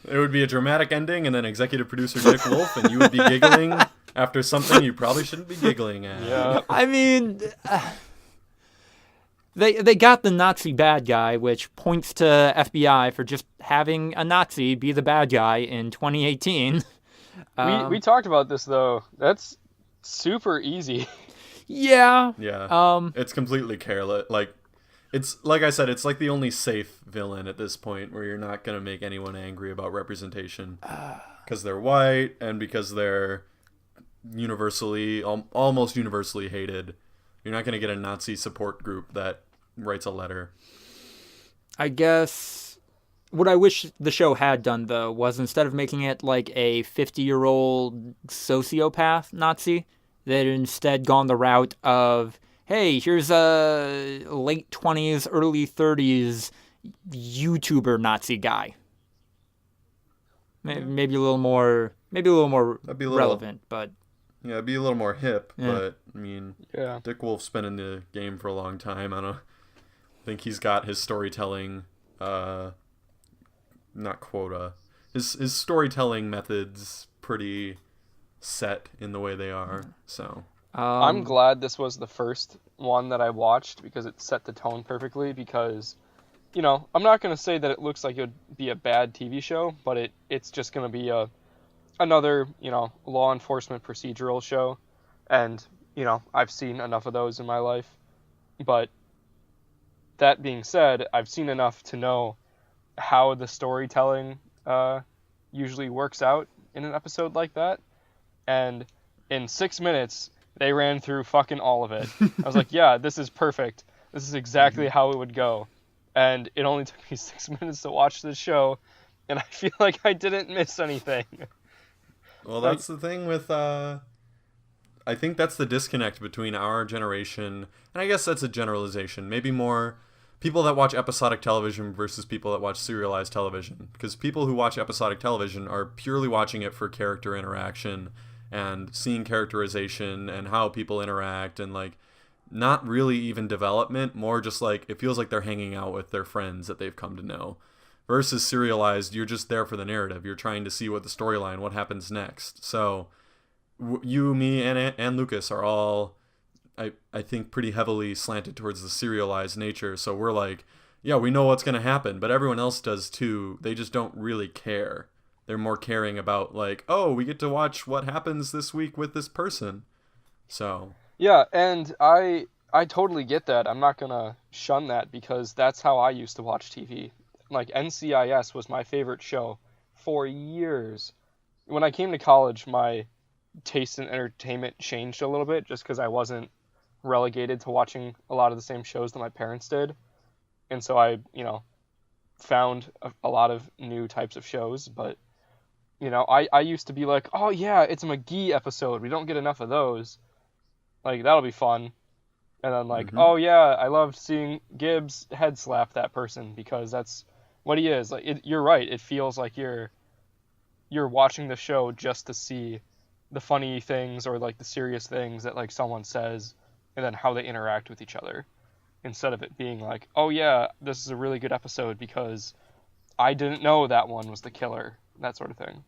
it would be a dramatic ending and then executive producer Dick Wolf, and you would be giggling after something you probably shouldn't be giggling at. Yeah. I mean, they got the Nazi bad guy, which points to FBI for just having a Nazi be the bad guy in 2018. We talked about this, though. That's super easy. Yeah. Yeah. It's completely careless. It's like I said, it's like the only safe villain at this point where you're not going to make anyone angry about representation because they're white and because they're almost universally hated. You're not going to get a Nazi support group that writes a letter. I guess what I wish the show had done, though, was instead of making it like a 50-year-old sociopath Nazi, they'd instead gone the route of, hey, here's a late 20s, early 30s YouTuber Nazi guy. Maybe a little more relevant, but yeah, it'd be a little more hip. Yeah. But I mean, Yeah. Dick Wolf's been in the game for a long time. I don't think he's got his storytelling, not quota, his storytelling methods pretty set in the way they are. So. I'm glad this was the first one that I watched because it set the tone perfectly because, I'm not going to say that it looks like it would be a bad TV show, but it's just going to be another, law enforcement procedural show. And, I've seen enough of those in my life. But that being said, I've seen enough to know how the storytelling usually works out in an episode like that. And in 6 minutes, they ran through fucking all of it. I was like, yeah, this is perfect. This is exactly how it would go. And it only took me 6 minutes to watch this show, and I feel like I didn't miss anything. Well, that's the thing with, I think that's the disconnect between our generation, and I guess that's a generalization, maybe more people that watch episodic television versus people that watch serialized television. Because people who watch episodic television are purely watching it for character interaction and seeing characterization and how people interact and not really even development, more just it feels like they're hanging out with their friends that they've come to know. versus serialized, you're just there for the narrative. You're trying to see what the storyline, what happens next. So you, me, and Lucas are all, I think, pretty heavily slanted towards the serialized nature. So we're like, yeah, we know what's going to happen, but everyone else does too. They just don't really care. They're more caring about like, oh, we get to watch what happens this week with this person. So yeah, and I totally get that. I'm not gonna shun that because that's how I used to watch TV. Like NCIS was my favorite show for years. When I came to college, my taste in entertainment changed a little bit just because I wasn't relegated to watching a lot of the same shows that my parents did. And so I, found a lot of new types of shows, but I used to be like, oh yeah, it's a McGee episode. We don't get enough of those. Like, that'll be fun. And then like, oh yeah, I love seeing Gibbs head slap that person because that's what he is. Like, you're right. It feels like you're watching the show just to see the funny things or like the serious things that like someone says and then how they interact with each other, instead of it being like, oh yeah, this is a really good episode because I didn't know that one was the killer, that sort of thing.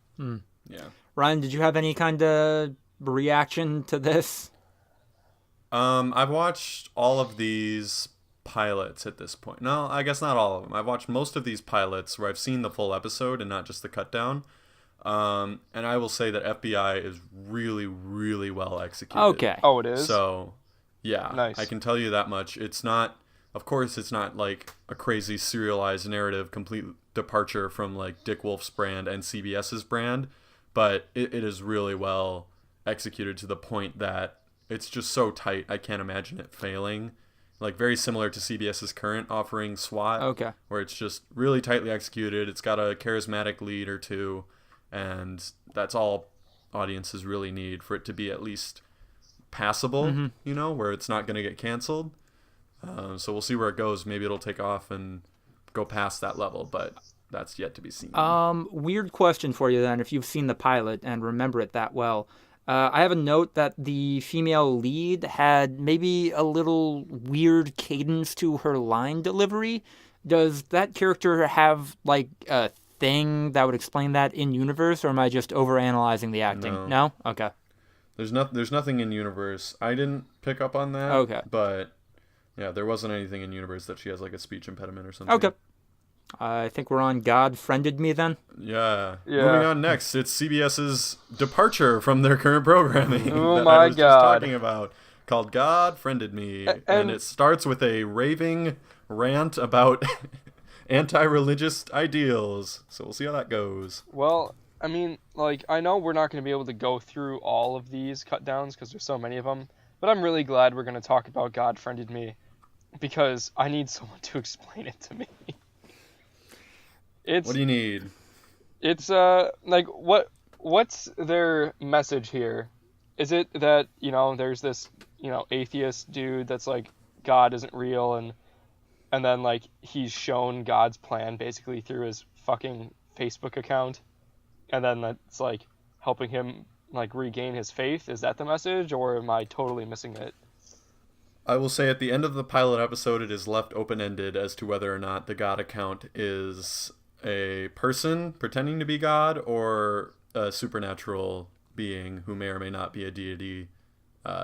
Yeah. Ryan, did you have any kind of reaction to this? I've watched all of these pilots at this point. No, I guess not all of them. I've watched most of these pilots where I've seen the full episode and not just the cut down. And I will say that FBI is really, really well executed. Okay. Oh, it is? So, yeah. Nice. I can tell you that much. It's not, of course, it's not like a crazy serialized narrative, complete departure from like Dick Wolf's brand and CBS's brand, but it is really well executed to the point that it's just so tight, I can't imagine it failing. Like, very similar to CBS's current offering, SWAT. Okay. Where it's just really tightly executed. It's got a charismatic lead or two, and that's all audiences really need for it to be at least passable, where it's not going to get canceled. So we'll see where it goes. Maybe it'll take off and go past that level, but that's yet to be seen. Weird question for you then, if you've seen the pilot and remember it that well. I have a note that the female lead had maybe a little weird cadence to her line delivery. Does that character have, like, a thing that would explain that in universe, or am I just overanalyzing the acting? No? Okay. There's nothing in universe. I didn't pick up on that. Okay. But yeah, there wasn't anything in universe that she has like a speech impediment or something. Okay. I think we're on God Friended Me then. Yeah. Moving on next, it's CBS's departure from their current programming Oh that my I was God. just talking about, called God Friended Me, and it starts with a raving rant about anti-religious ideals. So we'll see how that goes. Well, I mean, like, I know we're not going to be able to go through all of these cut downs because there's so many of them, but I'm really glad we're going to talk about God Friended Me because I need someone to explain it to me. What do you need? It's like what's their message here? Is it that, there's this, atheist dude that's like God isn't real and then like he's shown God's plan basically through his fucking Facebook account, and then that's like helping him like regain his faith? Is that the message, or am I totally missing it? I will say at the end of the pilot episode, it is left open-ended as to whether or not the God account is a person pretending to be God or a supernatural being who may or may not be a deity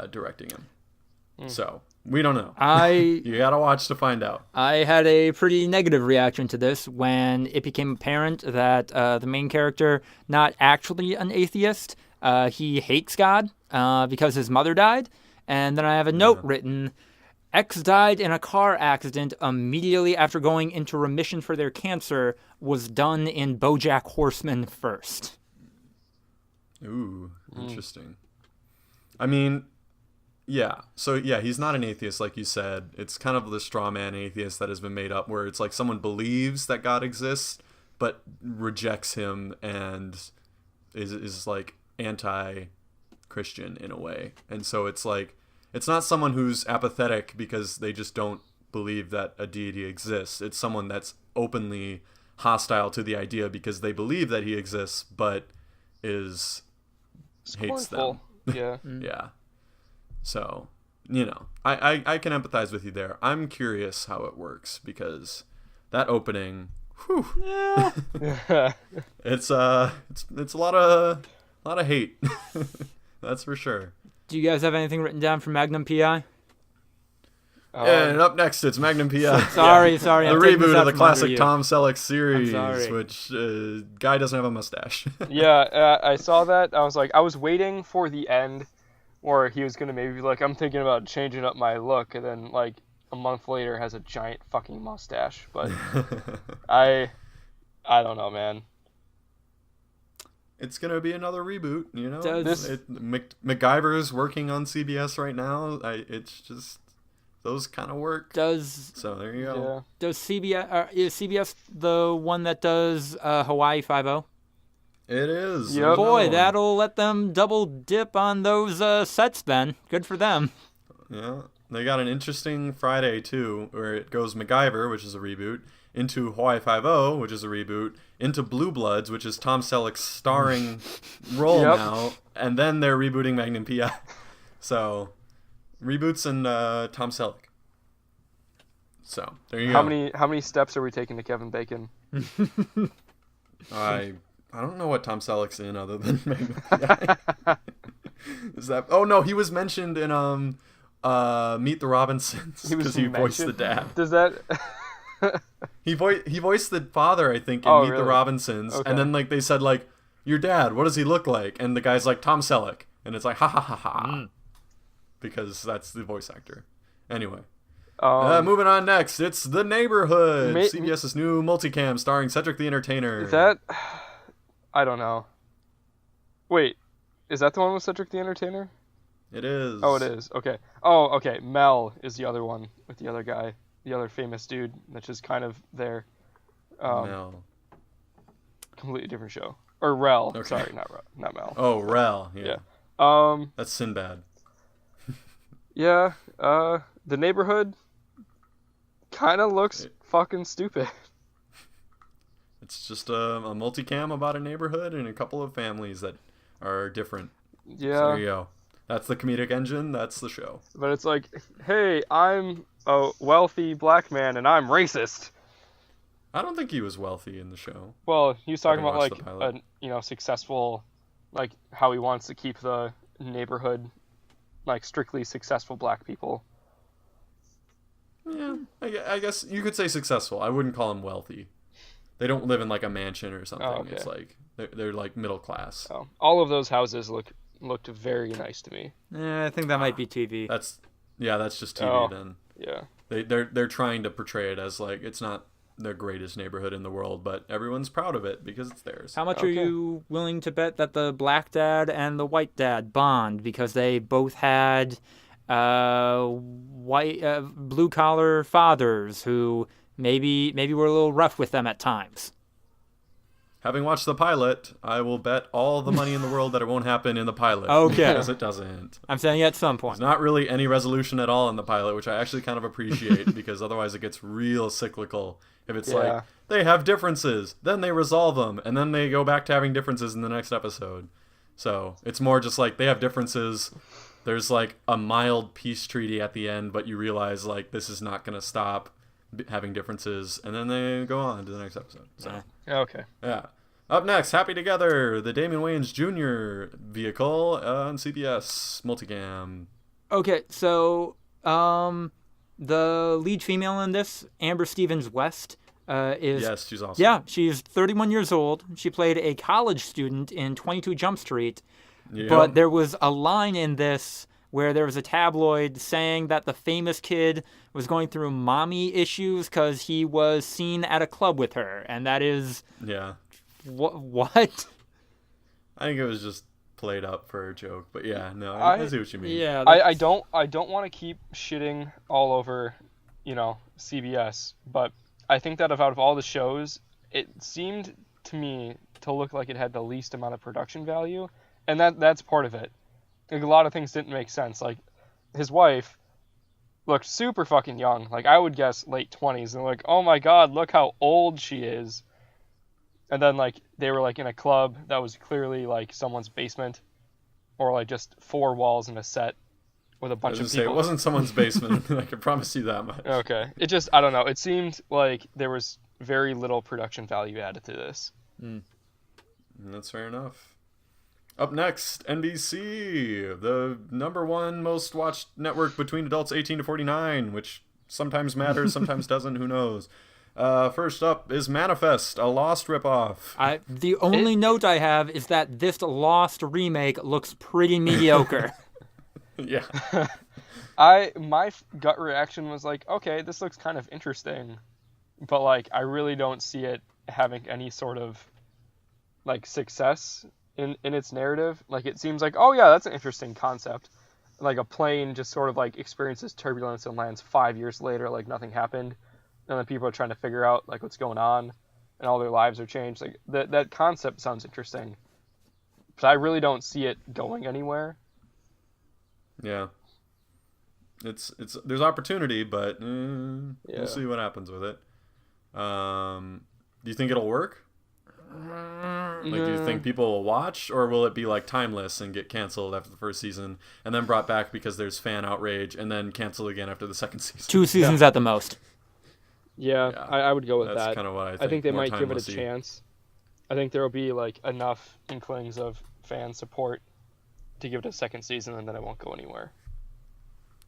directing him. So we don't know. You gotta watch to find out. I had a pretty negative reaction to this when it became apparent that the main character, not actually an atheist, he hates God because his mother died. And then I have a note written, X died in a car accident immediately after going into remission for their cancer, was done in BoJack Horseman first. Ooh, interesting. I mean, yeah. So, yeah, he's not an atheist, like you said. It's kind of the straw man atheist that has been made up, where it's like someone believes that God exists, but rejects him and is like anti-Christian in a way. And so it's like, it's not someone who's apathetic because they just don't believe that a deity exists. It's someone that's openly hostile to the idea because they believe that he exists, but hates them. Yeah. Yeah. So, I can empathize with you there. I'm curious how it works because that opening, Whew. Yeah. It's a lot of hate. That's for sure. Do you guys have anything written down for Magnum PI? And up next, it's Magnum PI. Sorry. The I'm taking this reboot out of the from under classic you. Tom Selleck series, sorry. which guy doesn't have a mustache. Yeah, I saw that. I was waiting for the end where he was going to maybe be like, I'm thinking about changing up my look, and then, like, a month later has a giant fucking mustache. But I don't know, man. It's gonna be another reboot, you know. Does- MacGyver's working on CBS right now. It's just those kind of work. So there you go. Yeah. Does CBS is CBS the one that does Hawaii 5-0? It is. Yep. Boy, No. that'll let them double dip on those sets then. Good for them. Yeah, they got an interesting Friday too, where it goes MacGyver, which is a reboot, into Hawaii 5-0, which is a reboot, into Blue Bloods, which is Tom Selleck's starring role Yep. now, and then they're rebooting Magnum PI. So, reboots and Tom Selleck. So there you How go. many steps are we taking to Kevin Bacon? I don't know what Tom Selleck's in other than Magnum PI. Is that? Oh no, he was mentioned in Meet the Robinsons because he voiced the mentioned? dad. Does that? He voiced the father, I think, in Oh, Meet the really? Robinsons, Okay. and then like they said like, your dad, what does he look like? And the guy's like Tom Selleck, and it's like ha ha ha ha, because that's the voice actor. Anyway, moving on next, it's The Neighborhood, CBS's new multicam starring Cedric the Entertainer. Is that? I don't know. Wait, is that the one with Cedric the Entertainer? It is. Oh, it is. Okay. Oh, okay. Mel is the other one with the other guy, the other famous dude that's just kind of there. Mel. Completely different show. Or Rel. Okay. Sorry, not Mel. Oh, Rel. Yeah. Yeah. That's Sinbad. Yeah. The Neighborhood kind of looks fucking stupid. It's just a multicam about a neighborhood and a couple of families that are different. Yeah. So there you go. That's the comedic engine. That's the show. But it's like, hey, I'm a wealthy black man and I'm racist. I don't think he was wealthy in the show. Well, he was talking I about didn't watch like the pilot. a successful, like how he wants to keep the neighborhood like strictly successful black people. Yeah, I guess you could say successful. I wouldn't call him wealthy. They don't live in like a mansion or something. Oh, okay. It's like they're like middle class. So all of those houses looked very nice to me. I think that might be TV. That's just TV Oh. then. Yeah. They're trying to portray it as like it's not the greatest neighborhood in the world, but everyone's proud of it because it's theirs. How much are Okay. you willing to bet that the black dad and the white dad bond because they both had white blue collar fathers who maybe were a little rough with them at times? Having watched the pilot, I will bet all the money in the world that it won't happen in the pilot. Okay. Because it doesn't. I'm saying at some There's point. not really any resolution at all in the pilot, which I actually kind of appreciate because otherwise it gets real cyclical. If it's Yeah. like, they have differences, then they resolve them, and then they go back to having differences in the next episode. So it's more just like they have differences. There's like a mild peace treaty at the end, but you realize like this is not going to stop having differences, and then they go on to the next episode. So. Okay. Yeah. Up next, Happy Together, the Damon Wayans Jr. vehicle on CBS Multicam. Okay, so the lead female in this, Amber Stevens West, is Yes, she's awesome. yeah, she's 31 years old. She played a college student in 22 Jump Street, Yep. but there was a line in this where there was a tabloid saying that the famous kid was going through mommy issues because he was seen at a club with her, and that is Yeah. what? I think it was just played up for a joke, but yeah, no, I I see what you mean. Yeah, I don't want to keep shitting all over, CBS, but I think that out of all the shows, it seemed to me to look like it had the least amount of production value, and that's part of it. Like, a lot of things didn't make sense. Like, his wife looked super fucking young. Like, I would guess late 20s, and like, oh my god, look how old she is. And then, like, they were, like, in a club that was clearly, like, someone's basement, or, like, just four walls in a set with a I was bunch gonna of say, people. it wasn't someone's basement. I can promise you that much. Okay. It just, I don't know. It seemed like there was very little production value added to this. That's fair enough. Up next, NBC, the #1 most watched network between adults 18 to 49, which sometimes matters, sometimes doesn't, who knows. First up is Manifest, a Lost ripoff. The only note I have is that this Lost remake looks pretty mediocre. Yeah. My gut reaction was like, okay, this looks kind of interesting, but like I really don't see it having any sort of like success in its narrative. Like it seems like, oh yeah, that's an interesting concept. Like a plane just sort of like experiences turbulence and lands 5 years later, like nothing happened, and then people are trying to figure out like what's going on, and all their lives are changed. Like that concept sounds interesting, but I really don't see it going anywhere. Yeah. It's there's opportunity, but we'll see what happens with it. Do you think it'll work? Like, do you think people will watch, or will it be like timeless and get canceled after the first season and then brought back because there's fan outrage and then canceled again after the second season? 2 seasons at the most. Yeah. I would go with That's that. kind of what I think. I think they More might give it a timelessy. chance. I think there will be like enough inklings of fan support to give it a second season, and then it won't go anywhere.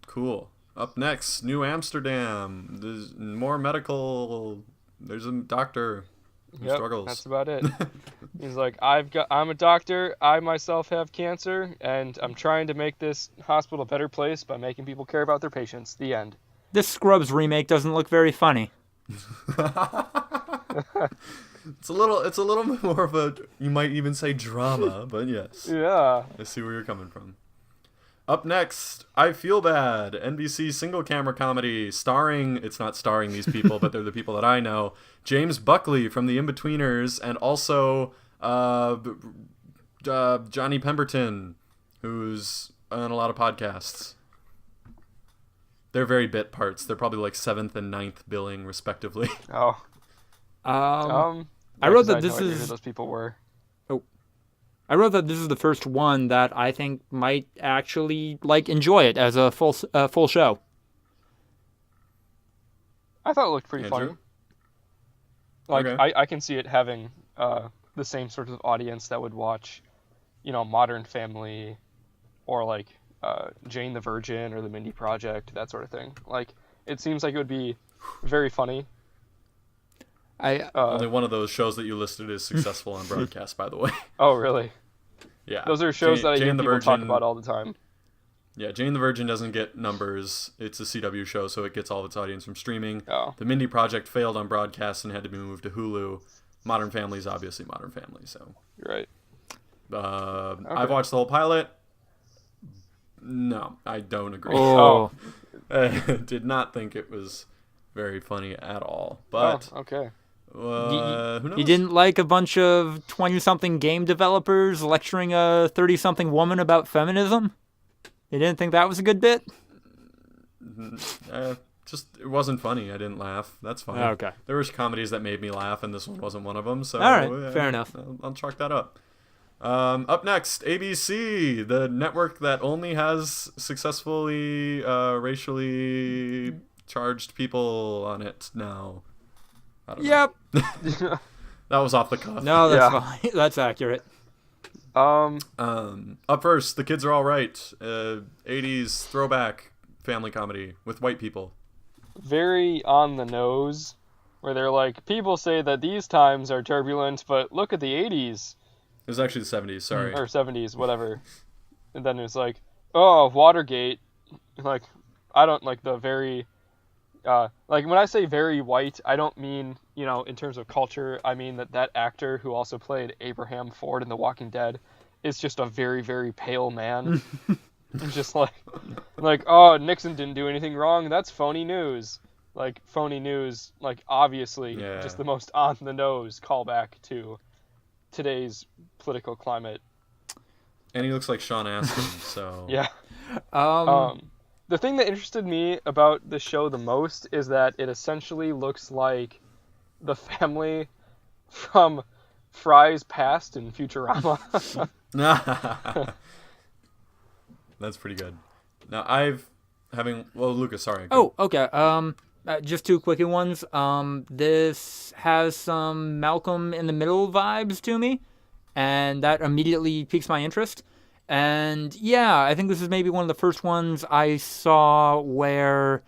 Cool. Up next, New Amsterdam. There's more medical. There's a doctor who struggles. That's about it. He's like, I'm a doctor. I myself have cancer, and I'm trying to make this hospital a better place by making people care about their patients. The end. This Scrubs remake doesn't look very funny. It's a little bit more of a, you might even say, drama, but yes. Yeah. I see where you're coming from. Up next, I Feel Bad, NBC single camera comedy it's not starring these people, but they're the people that I know. James Buckley from The Inbetweeners, and also Johnny Pemberton, who's on a lot of podcasts. They're very bit parts. They're probably like 7th and 9th billing, respectively. Oh. I wrote that this who is. those people were. I wrote that this is the first one that I think might actually like enjoy it as a full show. I thought it looked pretty Andrew? funny. Like Okay. I can see it having the same sort of audience that would watch, Modern Family, or like Jane the Virgin or The Mindy Project, that sort of thing. Like it seems like it would be very funny. Only one of those shows that you listed is successful on broadcast, by the way. Oh really? Yeah. Those are shows that I hear Jane the people talk Virgin, about all the time. Yeah, Jane the Virgin doesn't get numbers. It's a CW show, so it gets all of its audience from streaming. Oh. The Mindy Project failed on broadcast and had to be moved to Hulu. Modern Family is obviously Modern Family, so. You're right. I've watched the whole pilot. No, I don't agree. Oh. I did not think it was very funny at all. But okay. who knows? You didn't like a bunch of 20-something game developers lecturing a 30-something woman about feminism? You didn't think that was a good bit? Just it wasn't funny. I didn't laugh. That's fine. Okay. There were comedies that made me laugh, and this one wasn't one of them. So all right, fair enough. I'll chalk that up. Up next, ABC, the network that only has successfully racially charged people on it now. I don't know. Yep. That was off the cuff. No, that's fine. That's accurate. Up first, The Kids Are All Right. 80s throwback family comedy with white people. Very on the nose, where they're like, people say that these times are turbulent, but look at the 80s. It was actually the 70s, sorry. Or 70s, whatever. And then it's like, oh, Watergate. Like, I don't like the very... like, when I say very white, I don't mean, in terms of culture. I mean that actor who also played Abraham Ford in The Walking Dead is just a very, very pale man. And just like, oh, Nixon didn't do anything wrong. That's phony news. Like, phony news, like, obviously, just the most on-the-nose callback to today's political climate. And he looks like Sean Astin, so... Yeah. The thing that interested me about the show the most is that it essentially looks like the family from Fry's past in Futurama. That's pretty good. Now, Lucas, sorry. Oh, okay. Just two quickie ones. This has some Malcolm in the Middle vibes to me, and that immediately piques my interest. And yeah, I think this is maybe one of the first ones I saw where,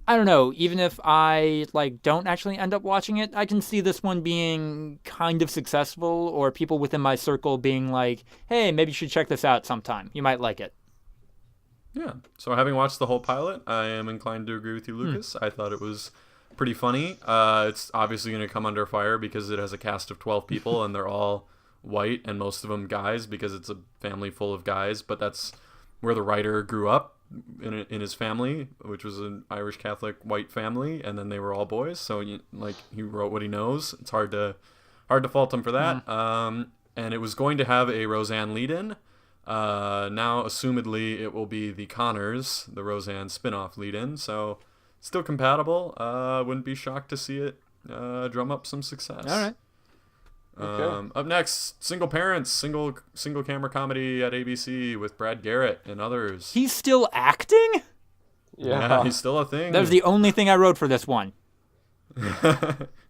I don't know, even if I don't actually end up watching it, I can see this one being kind of successful, or people within my circle being like, hey, maybe you should check this out sometime. You might like it. Yeah. So having watched the whole pilot, I am inclined to agree with you, Lucas. I thought it was pretty funny. It's obviously going to come under fire because it has a cast of 12 people and they're all white and most of them guys because it's a family full of guys. But that's where the writer grew up in his family, which was an Irish Catholic white family, and then they were all boys. So he wrote what he knows. It's hard to fault him for that. And it was going to have a Roseanne lead-in. Now, assumedly, it will be the Connors, the Roseanne spin-off lead-in, so still compatible. Wouldn't be shocked to see it drum up some success. All right. Okay. Up next, Single Parents, single camera comedy at ABC with Brad Garrett and others. He's still acting? Yeah. He's still a thing. That was the only thing I wrote for this one.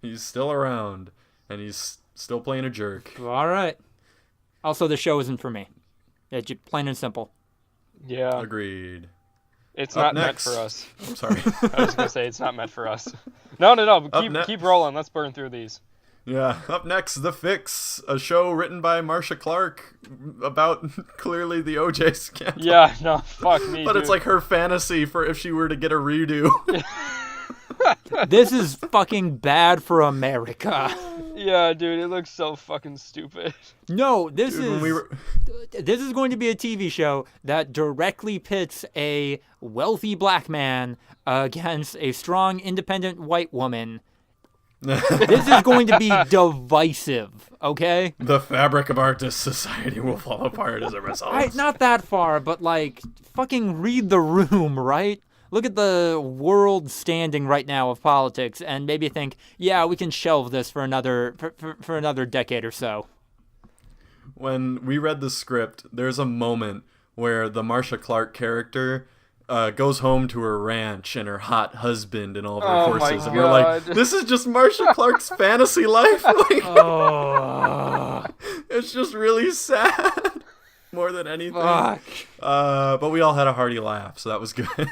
He's still around, and he's still playing a jerk. All right. Also, the show isn't for me. Yeah, just plain and simple. Yeah. Agreed. It's Up not meant next. for us. I'm sorry. I was going to say it's not meant for us. No. Keep rolling. Let's burn through these. Yeah. Up next, The Fix, a show written by Marcia Clark about clearly the OJ scandal. Yeah, no, fuck me, But dude. it's like her fantasy for if she were to get a redo. This is fucking bad for America. Yeah, dude, it looks so fucking stupid. No, this Dude, is this is going to be a TV show that directly pits a wealthy black man against a strong, independent white woman. This is going to be divisive, okay? The fabric of our society will fall apart as a result. Right, not that far, but fucking read the room, right? Look at the world standing right now of politics, and maybe think, yeah, we can shelve this for another for another decade or so. When we read the script, there's a moment where the Marcia Clark character goes home to her ranch and her hot husband and all of her Oh my horses, and we're like, God. this is just Marcia Clark's fantasy life. Like, Oh, it's just really sad, more than anything. fuck. But we all had a hearty laugh, so that was good.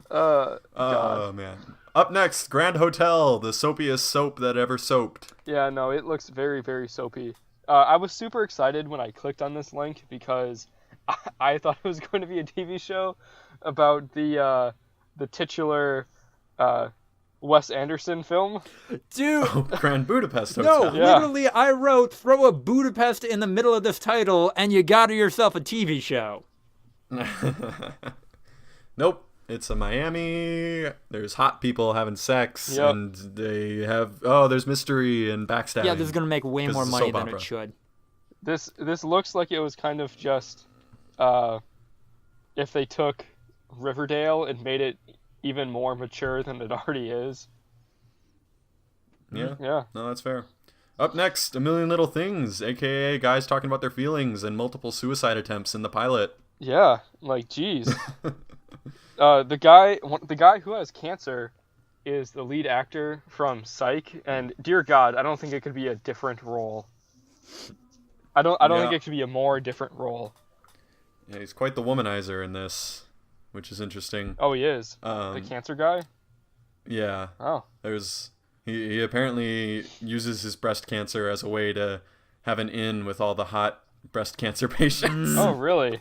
God. Oh man. Up next, Grand Hotel, the soapiest soap that ever soaped. Yeah, no, it looks very, very soapy. I was super excited when I clicked on this link because I thought it was going to be a TV show about the titular Wes Anderson film. Dude, Oh, Grand Budapest no, Hotel. Yeah. literally, I wrote, throw a Budapest in the middle of this title, and you got yourself a TV show. Nope. It's a Miami. There's hot people having sex, Yep. and they have there's mystery and backstabbing. Yeah, this is going to make way 'Cause more it's a money soap than opera. it should. This looks like it was kind of just if they took Riverdale and made it even more mature than it already is. Yeah. Yeah. No, that's fair. Up next, A Million Little Things, aka guys talking about their feelings and multiple suicide attempts in the pilot. Yeah, like geez. The guy who has cancer is the lead actor from Psych, and dear God, I don't think it could be a different role. I don't think it could be a more different role. Yeah, he's quite the womanizer in this, which is interesting. Oh, he is. The cancer guy? Yeah. Oh. He apparently uses his breast cancer as a way to have an in with all the hot breast cancer patients. Oh, really?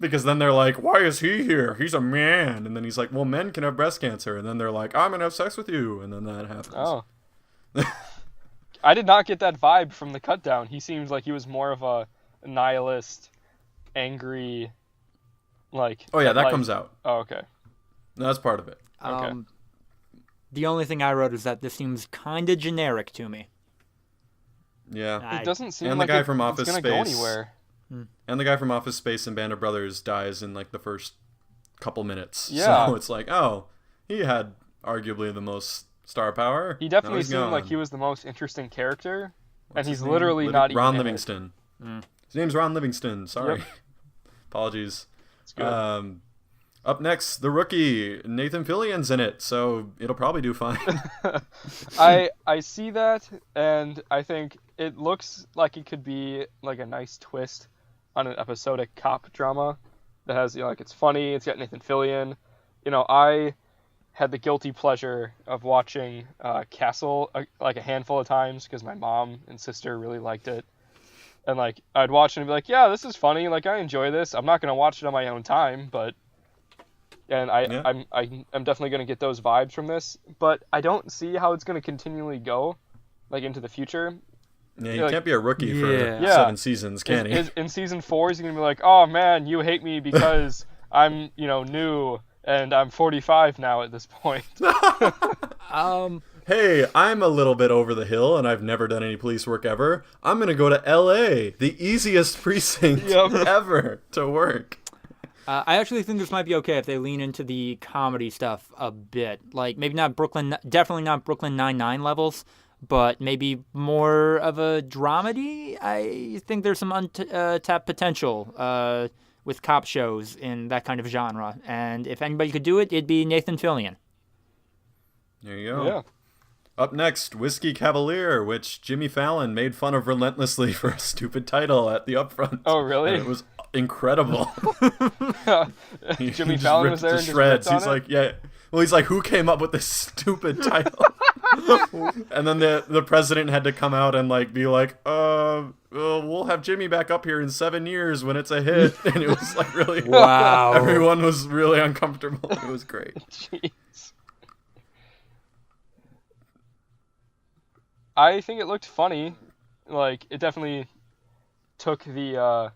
Because then they're like, why is he here? He's a man. And then he's like, well, men can have breast cancer. And then they're like, I'm going to have sex with you. And then that happens. Oh. I did not get that vibe from the cut down. He seems like he was more of a nihilist, angry, like... Oh, yeah, that comes out. Oh, okay. No, that's part of it. Okay. The only thing I wrote is that this seems kind of generic to me. Yeah. It doesn't seem And the like guy from Office it's gonna go Space. anywhere. And the guy from Office Space and Band of Brothers dies in like the first couple minutes. Yeah. So it's like, oh, he had arguably the most star power. He Now definitely he's seemed like gone. he was the most interesting character, What's and he's his name? literally not even Ron in it. Livingston. His name's Ron Livingston. Sorry. Yep. Apologies. It's good. Up next, The Rookie. Nathan Fillion's in it, so it'll probably do fine. I see that, and I think it looks like it could be like a nice twist on an episodic cop drama that has, like, it's funny, it's got Nathan Fillion. I had the guilty pleasure of watching Castle like a handful of times because my mom and sister really liked it. And, like, I'd watch it and be like, yeah, this is funny, like, I enjoy this. I'm not going to watch it on my own time, but... And I'm definitely going to get those vibes from this, but I don't see how it's going to continually go, like, into the future. Yeah, he can't be a rookie for 7 seasons, can he? In season 4, he's going to be like, oh, man, you hate me because I'm, new, and I'm 45 now at this point. Hey, I'm a little bit over the hill, and I've never done any police work ever. I'm going to go to L.A., the easiest precinct ever to work. I actually think this might be okay if they lean into the comedy stuff a bit. Like, maybe not definitely not Brooklyn Nine-Nine levels, but maybe more of a dramedy. I think there's some untapped potential with cop shows in that kind of genre. And if anybody could do it, it'd be Nathan Fillion. There you go. Yeah. Up next, Whiskey Cavalier, which Jimmy Fallon made fun of relentlessly for a stupid title at the Upfront. Oh, really? And it was incredible. Jimmy Fallon was there and just shreds. He's like, yeah. Well, he's like, who came up with this stupid title? And then the president had to come out and, like, be like, we'll have Jimmy back up here in 7 years when it's a hit. And it was like really, wow. Everyone was really uncomfortable. It was great. Jeez. I think it looked funny. Like, it definitely took the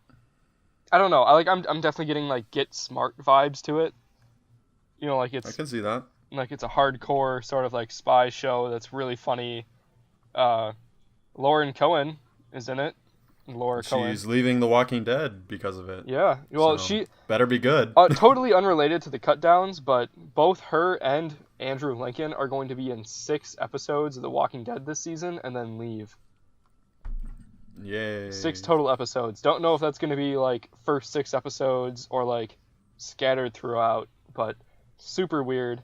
I don't know. I'm definitely getting, like, Get Smart vibes to it. Like, it's... I can see that. Like, it's a hardcore sort of, like, spy show that's really funny. Lauren Cohen is in it. Laura Cohen. She's leaving The Walking Dead because of it. Yeah. Well, so, she... better be good. Totally unrelated to the cutdowns, but both her and Andrew Lincoln are going to be in 6 episodes of The Walking Dead this season and then leave. Yay. 6 total episodes. Don't know if that's going to be, like, first 6 episodes or, like, scattered throughout, but super weird.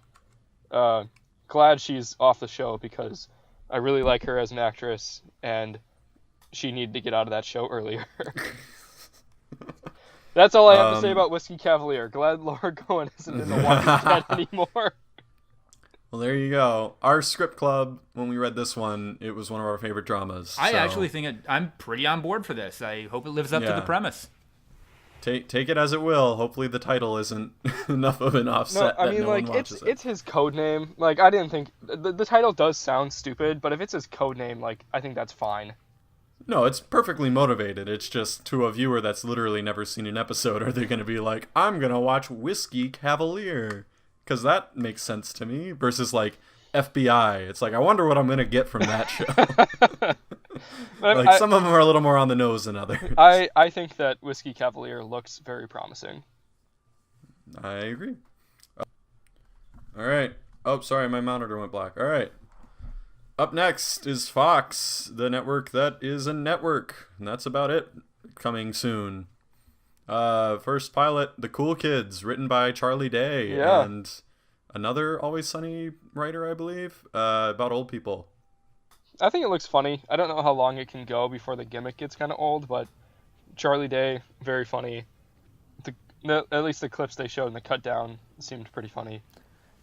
Glad she's off the show because I really like her as an actress, and she needed to get out of that show earlier. That's all I have to say about Whiskey Cavalier. Glad Laura Cohen isn't in The Walking Dead anymore. Well, there you go. Our script club, when we read this one, it was one of our favorite dramas. I actually think I'm pretty on board for this. I hope it lives up to the premise. Take it as it will. Hopefully the title isn't enough of an offset that no one watches it. It's his code name. Like, I didn't think... The title does sound stupid, but if it's his code name, like, I think that's fine. No, it's perfectly motivated. It's just to a viewer that's literally never seen an episode, are they going to be like, I'm going to watch Whiskey Cavalier? Because that makes sense to me. Versus, like, FBI. It's like, I wonder what I'm going to get from that show. Some of them are a little more on the nose than others. I think that Whiskey Cavalier looks very promising. I agree. All right. Oh, sorry, my monitor went black. All right. Up next is Fox, the network that is a network. And that's about it. Coming soon. First pilot, The Cool Kids, written by Charlie Day. Yeah. And another Always Sunny writer, I believe, about old people. I think it looks funny. I don't know how long it can go before the gimmick gets kind of old, but Charlie Day, very funny. At least the clips they showed in the cut down seemed pretty funny.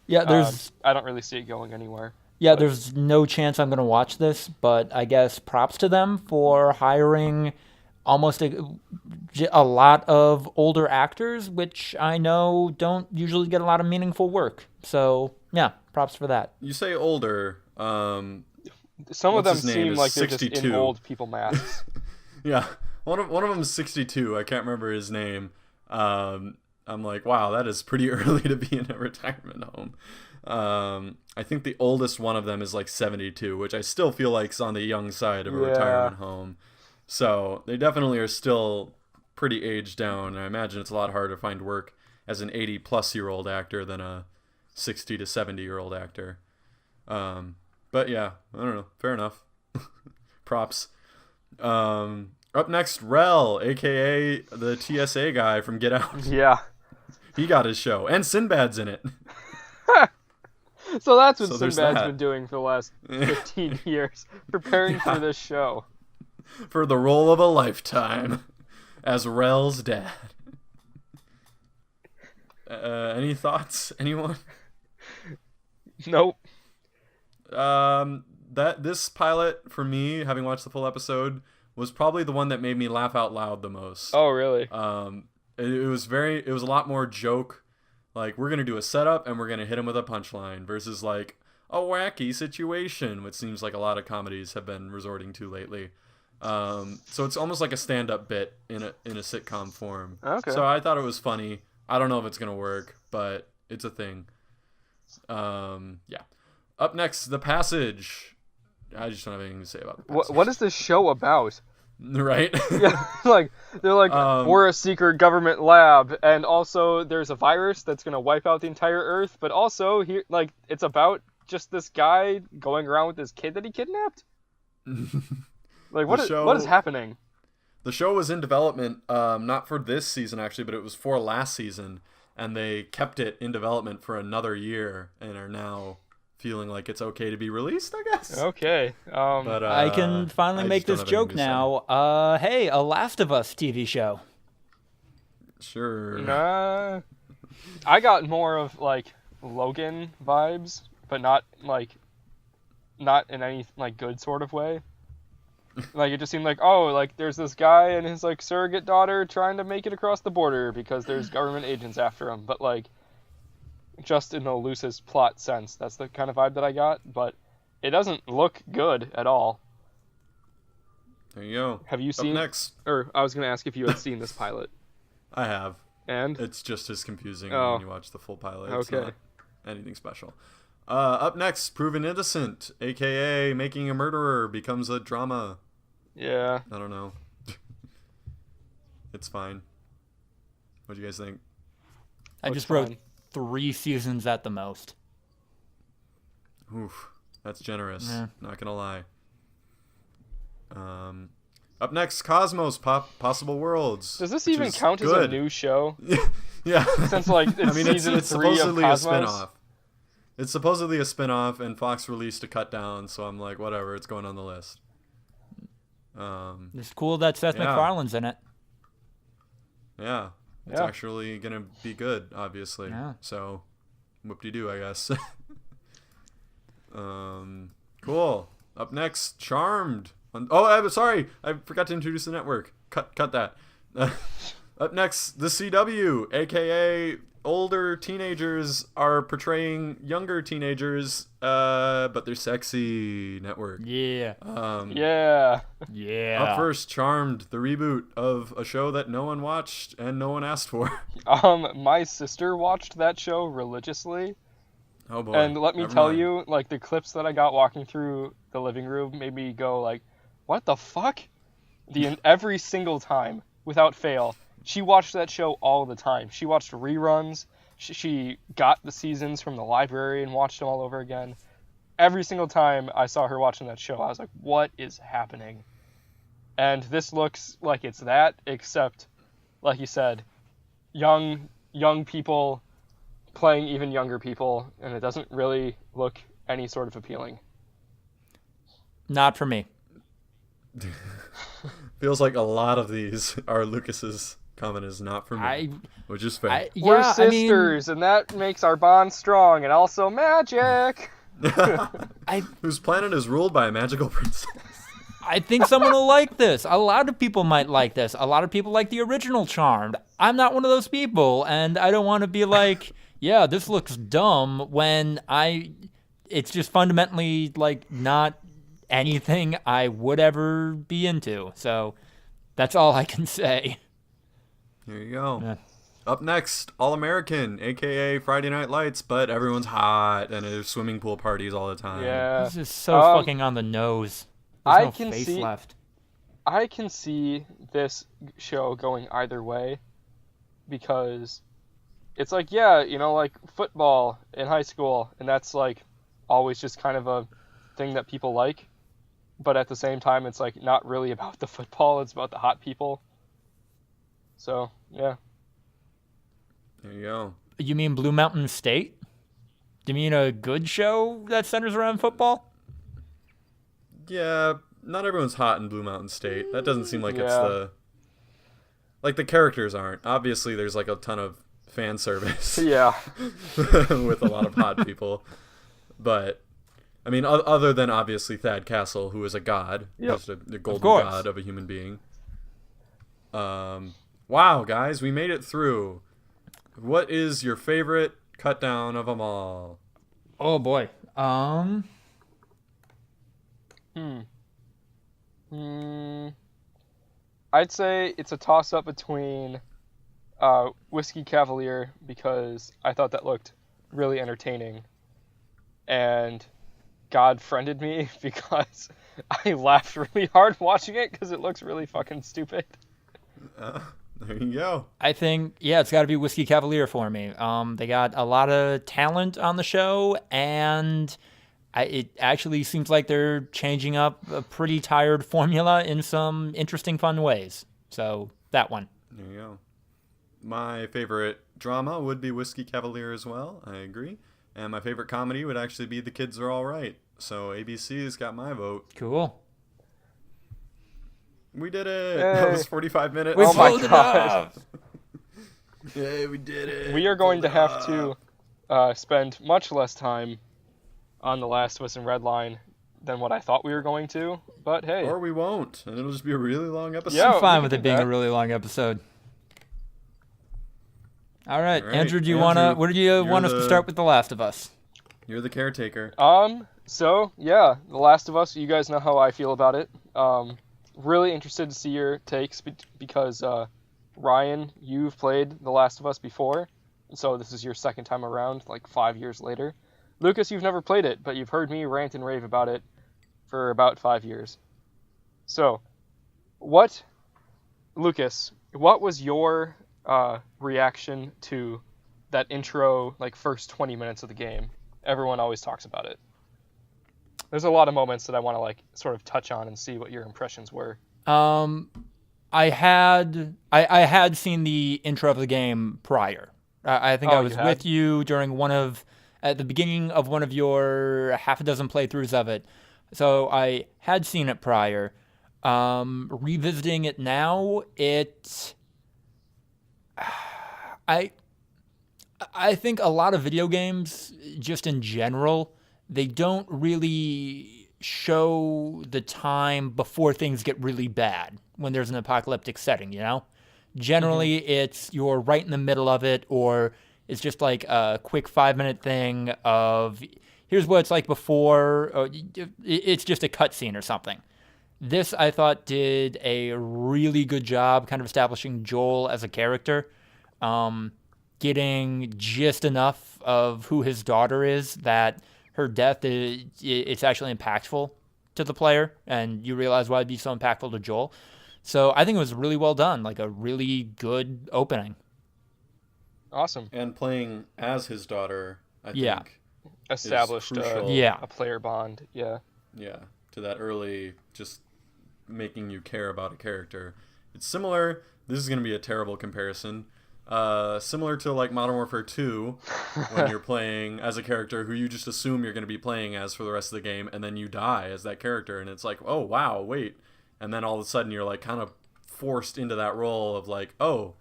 Yeah, I don't really see it going anywhere. Yeah, there's no chance I'm going to watch this, but I guess props to them for hiring almost a lot of older actors, which I know don't usually get a lot of meaningful work. So, yeah, props for that. You say older. Some of them seem like they're 62. Just in old people masks. Yeah, one of them is 62. I can't remember his name. I'm like, wow, that is pretty early to be in a retirement home. I think the oldest one of them is like 72, which I still feel like is on the young side of a retirement home. So they definitely are still pretty aged down. I imagine it's a lot harder to find work as an 80-plus-year-old actor than a 60 to 70-year-old actor. But yeah, I don't know. Fair enough. Props. Up next, Rel, a.k.a. the TSA guy from Get Out. Yeah. He got his show, and Sinbad's in it. So that's what So there's Sinbad's that. been doing for the last 15 years, preparing for this show. For the role of a lifetime as Rel's dad. Any thoughts, anyone? Nope. This pilot for me, having watched the full episode, was probably the one that made me laugh out loud the most. Oh, really? It was a lot more joke, like we're gonna do a setup and we're gonna hit him with a punchline versus like a wacky situation, which seems like a lot of comedies have been resorting to lately. So it's almost like a stand-up bit in a sitcom form. Okay. So I thought it was funny. I don't know if it's gonna work, but it's a thing. Yeah. Up next, The Passage. I just don't have anything to say about The Passage. What is this show about? Right? Yeah, they're like, we're a secret government lab, and also there's a virus that's gonna wipe out the entire Earth, but also here, like, it's about just this guy going around with this kid that he kidnapped. Like, what is happening? The show was in development, not for this season actually, but it was for last season, and they kept it in development for another year, and are now feeling like it's okay to be released, I guess. Okay. But I can finally make this joke now. Hey, a Last of Us TV show. Sure. Nah. I got more of like Logan vibes, but not in any like good sort of way. Like it just seemed like, oh, like there's this guy and his like surrogate daughter trying to make it across the border because there's government agents after him, but like just in the loosest plot sense. That's the kind of vibe that I got, but it doesn't look good at all. There you go. Have you seen? Up next. Or I was going to ask if you had seen this pilot. I have. And? It's just as confusing Oh. when you watch the full pilot. It's Okay. not anything special. Up next, Proven Innocent, a.k.a. Making a Murderer, becomes a drama. Yeah. I don't know. It's fine. What do you guys think? I Looks just wrote fine. 3 seasons at the most. Oof, that's generous. Yeah. Not gonna lie. Up next, Cosmos, Possible Worlds. Does this which even is count as good. a new show? Yeah. Since like it's I mean, season it's 3 of supposedly a Cosmos? spin-off. It's supposedly a spin-off, and Fox released a cut down, so I'm like, whatever, it's going on the list. It's cool that Seth Yeah. MacFarlane's in it. Yeah. It's Yeah. actually going to be good, obviously. Yeah. So, whoop-de-doo, I guess. Cool. Up next, Charmed. I'm sorry. I forgot to introduce the network. Cut that. Up next, the CW, a.k.a. older teenagers are portraying younger teenagers, but they're sexy network. Yeah. Yeah. Yeah. Up first, Charmed, the reboot of a show that no one watched and no one asked for. My sister watched that show religiously, Oh boy. and let me Never tell mind. you, like the clips that I got walking through the living room made me go like, "What the fuck?" Every single time, without fail, she watched that show all the time. She watched reruns. She got the seasons from the library and watched them all over again. Every single time I saw her watching that show, I was like, "What is happening?" And this looks like it's that, except, like you said, young people playing even younger people, and it doesn't really look any sort of appealing. Not for me. Feels like a lot of these are Lucas's comment is not for me, which is fair. We're Yeah, sisters, and that makes our bond strong, and also magic. Whose planet is ruled by a magical princess? I think someone will like this. A lot of people might like this. A lot of people like the original Charmed. I'm not one of those people, and I don't want to be like, yeah, this looks dumb when it's just fundamentally like not anything I would ever be into. So that's all I can say. There you go. Yeah. Up next, All American, aka Friday Night Lights, but everyone's hot and there's swimming pool parties all the time. Yeah. This is so fucking on the nose. There's I no can face see- left. I can see this show going either way, because it's like, yeah, like football in high school, and that's like always just kind of a thing that people like, but at the same time it's like not really about the football, it's about the hot people. So yeah. There you go. You mean Blue Mountain State? Do you mean a good show that centers around football? Yeah, not everyone's hot in Blue Mountain State. That doesn't seem like it's Yeah. the... Like, the characters aren't. Obviously, there's, like, a ton of fan service Yeah. with a lot of hot people. But, I mean, other than, obviously, Thad Castle, who is a god. Yep. Just the golden course. god of a human being. Wow, guys, we made it through. What is your favorite cut down of them all? Oh boy. I'd say it's a toss-up between Whiskey Cavalier, because I thought that looked really entertaining, and God Friended Me, because I laughed really hard watching it because it looks really fucking stupid. There you go. I think, yeah, it's got to be Whiskey Cavalier for me. They got a lot of talent on the show, and it actually seems like they're changing up a pretty tired formula in some interesting, fun ways. So, that one. There you go. My favorite drama would be Whiskey Cavalier as well. I agree. And my favorite comedy would actually be The Kids Are All Right. So ABC's got my vote. Cool. We did it. Yay. That was 45 minutes. Oh my pulled it God. off. Yay, we did it. We are going to Pulled it have to spend much less time on The Last of Us and Redline than what I thought we were going to, but hey. Or we won't, and it'll just be a really long episode. Yeah. I'm fine we with can it do being that. a really long episode. All right, All right, Andrew, Andrew, where do you want us to the- start with The Last of Us? You're the caretaker. So yeah, The Last of Us, you guys know how I feel about it. Really interested to see your takes because Ryan, you've played The Last of Us before, so this is your second time around, like 5 years later. Lucas, you've never played it, but you've heard me rant and rave about it for about 5 years. So, Lucas, what was your reaction to that intro, like first 20 minutes of the game? Everyone always talks about it. There's a lot of moments that I want to like sort of touch on and see what your impressions were. I had seen the intro of the game prior. I think Oh, I you was had? with you during at the beginning of one of your half a dozen playthroughs of it. So I had seen it prior. Revisiting it now, I think a lot of video games, just in general, they don't really show the time before things get really bad when there's an apocalyptic setting, you know? Generally, it's you're right in the middle of it, or it's just like a quick 5-minute thing of here's what it's like before, or it's just a cutscene or something. This, I thought, did a really good job kind of establishing Joel as a character, getting just enough of who his daughter is that her death it's actually impactful to the player, and you realize why it'd be so impactful to Joel. So I think it was really well done, like a really good opening. Awesome. And playing as his daughter, I Yeah. think, Established crucial. Yeah. a player bond. Yeah. yeah, to that early, just making you care about a character. It's similar. This is going to be a terrible comparison. Similar to like Modern Warfare 2, when you're playing as a character who you just assume you're going to be playing as for the rest of the game, and then you die as that character, and it's like, oh wow, wait, and then all of a sudden you're like kind of forced into that role of like, oh,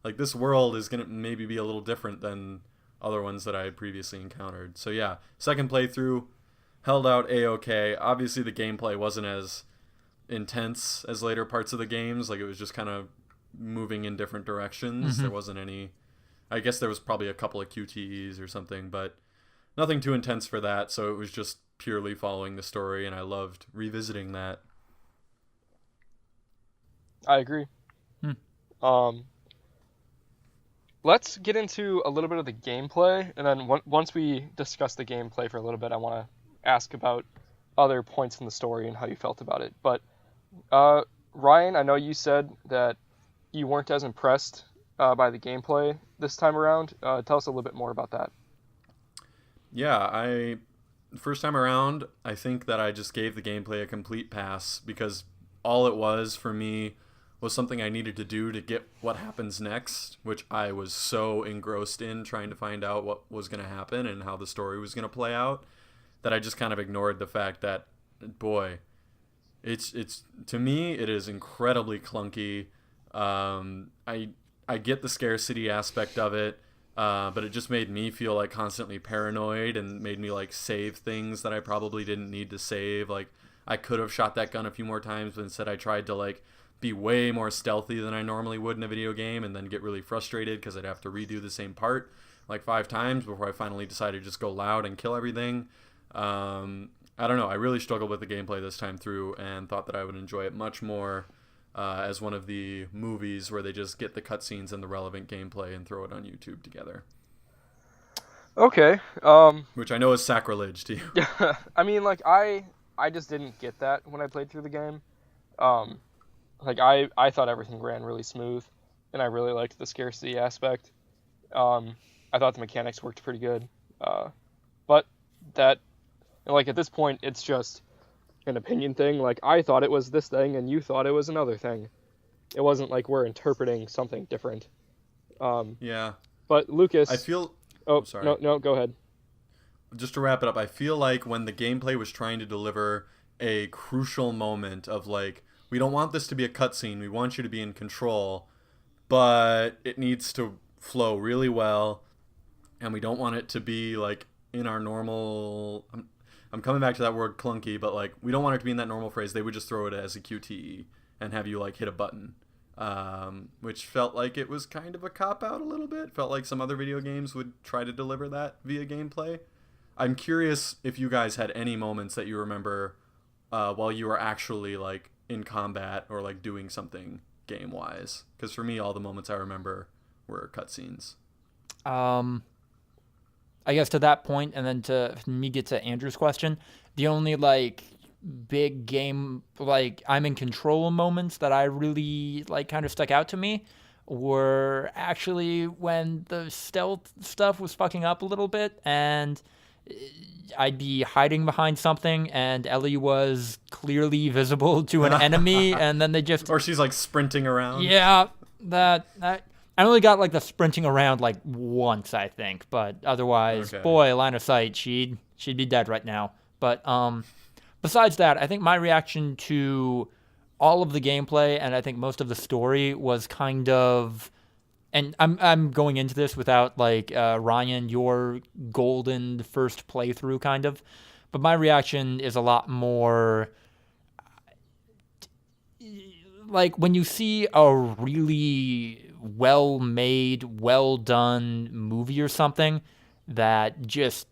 like this world is going to maybe be a little different than other ones that I had previously encountered. So yeah, second playthrough, held out a-okay. Obviously the gameplay wasn't as intense as later parts of the games, like it was just kind of moving in different directions. There wasn't any, I guess there was probably a couple of QTEs or something, but nothing too intense for that, so it was just purely following the story, and I loved revisiting that. I agree. Let's get into a little bit of the gameplay, and then once we discuss the gameplay for a little bit, I want to ask about other points in the story and how you felt about it. But Ryan, I know you said that you weren't as impressed by the gameplay this time around. Tell us a little bit more about that. Yeah, first time around, I think that I just gave the gameplay a complete pass, because all it was for me was something I needed to do to get what happens next, which I was so engrossed in trying to find out what was going to happen and how the story was going to play out, that I just kind of ignored the fact that, boy, it's to me, it is incredibly clunky. I get the scarcity aspect of it, but it just made me feel like constantly paranoid and made me like save things that I probably didn't need to save. Like, I could have shot that gun a few more times, but instead I tried to like be way more stealthy than I normally would in a video game, and then get really frustrated because I'd have to redo the same part like 5 times before I finally decided to just go loud and kill everything. I don't know. I really struggled with the gameplay this time through and thought that I would enjoy it much more as one of the movies where they just get the cutscenes and the relevant gameplay and throw it on YouTube together. Okay. Which I know is sacrilege to you. Yeah. I mean, like, I just didn't get that when I played through the game. Like, I thought everything ran really smooth, and I really liked the scarcity aspect. I thought the mechanics worked pretty good. But that, like, at this point, it's just an opinion thing. Like, I thought it was this thing, and you thought it was another thing. It wasn't like we're interpreting something different. Yeah. But Lucas... I feel... Oh, sorry. No, go ahead. Just to wrap it up, I feel like when the gameplay was trying to deliver a crucial moment of, like, we don't want this to be a cutscene, we want you to be in control, but it needs to flow really well, and we don't want it to be, like, in our normal... I'm coming back to that word clunky, but like we don't want it to be in that normal phrase. They would just throw it as a QTE and have you like hit a button, which felt like it was kind of a cop-out a little bit. Felt like some other video games would try to deliver that via gameplay. I'm curious if you guys had any moments that you remember while you were actually like in combat or like doing something game-wise. Because for me, all the moments I remember were cutscenes. I guess to that point, and then to me get to Andrew's question, the only like big game like I'm in control moments that I really like kind of stuck out to me were actually when the stealth stuff was fucking up a little bit, and I'd be hiding behind something, and Ellie was clearly visible to an enemy, and then they just or she's like sprinting around. Yeah, that. I only got like the sprinting around like once, I think, but otherwise, boy, line of sight, she'd be dead right now. But besides that, I think my reaction to all of the gameplay and I think most of the story was kind of, and I'm going into this without like Ryan, your golden first playthrough kind of, but my reaction is a lot more like when you see a really well-made, well-done movie or something that just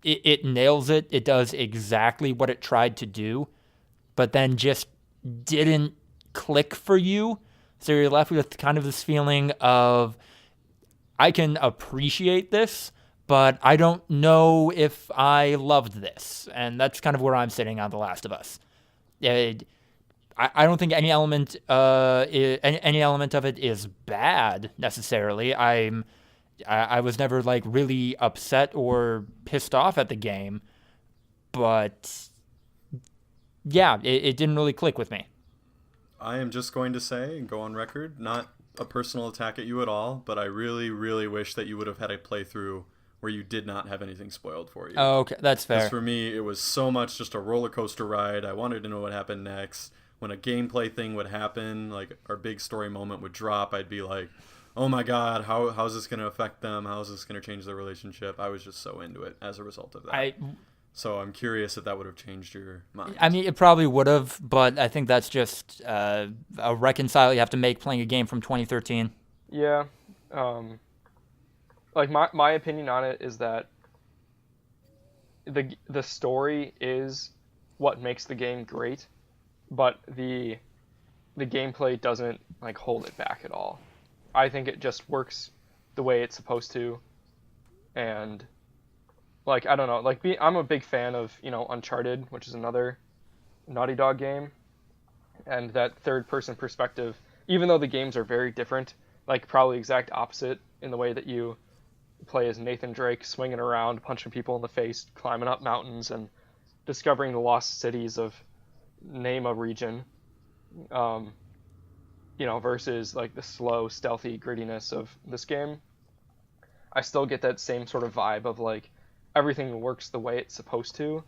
it nails it. It does exactly what it tried to do, but then just didn't click for you. So you're left with kind of this feeling of, I can appreciate this, but I don't know if I loved this. And that's kind of where I'm sitting on The Last of Us. I don't think any element of it is bad necessarily. I was never like really upset or pissed off at the game, but yeah, it didn't really click with me. I am just going to say and go on record, not a personal attack at you at all, but I really, really wish that you would have had a playthrough where you did not have anything spoiled for you. Oh, okay, that's fair. Because for me, it was so much just a roller coaster ride. I wanted to know what happened next. When a gameplay thing would happen, like our big story moment would drop, I'd be like, oh my god, how's this going to affect them? How is this going to change their relationship? I was just so into it as a result of that. So I'm curious if that would have changed your mind. I mean, it probably would have, but I think that's just a reconcile you have to make playing a game from 2013. Yeah. Like, my opinion on it is that the story is what makes the game great, but the gameplay doesn't like hold it back at all. I think it just works the way it's supposed to, and like I don't know, like I'm a big fan of Uncharted, which is another Naughty Dog game, and that third-person perspective. Even though the games are very different, like probably exact opposite in the way that you play as Nathan Drake, swinging around, punching people in the face, climbing up mountains, and discovering the lost cities of name a region. versus like the slow, stealthy grittiness of this game, I still get that same sort of vibe of like everything works the way it's supposed to.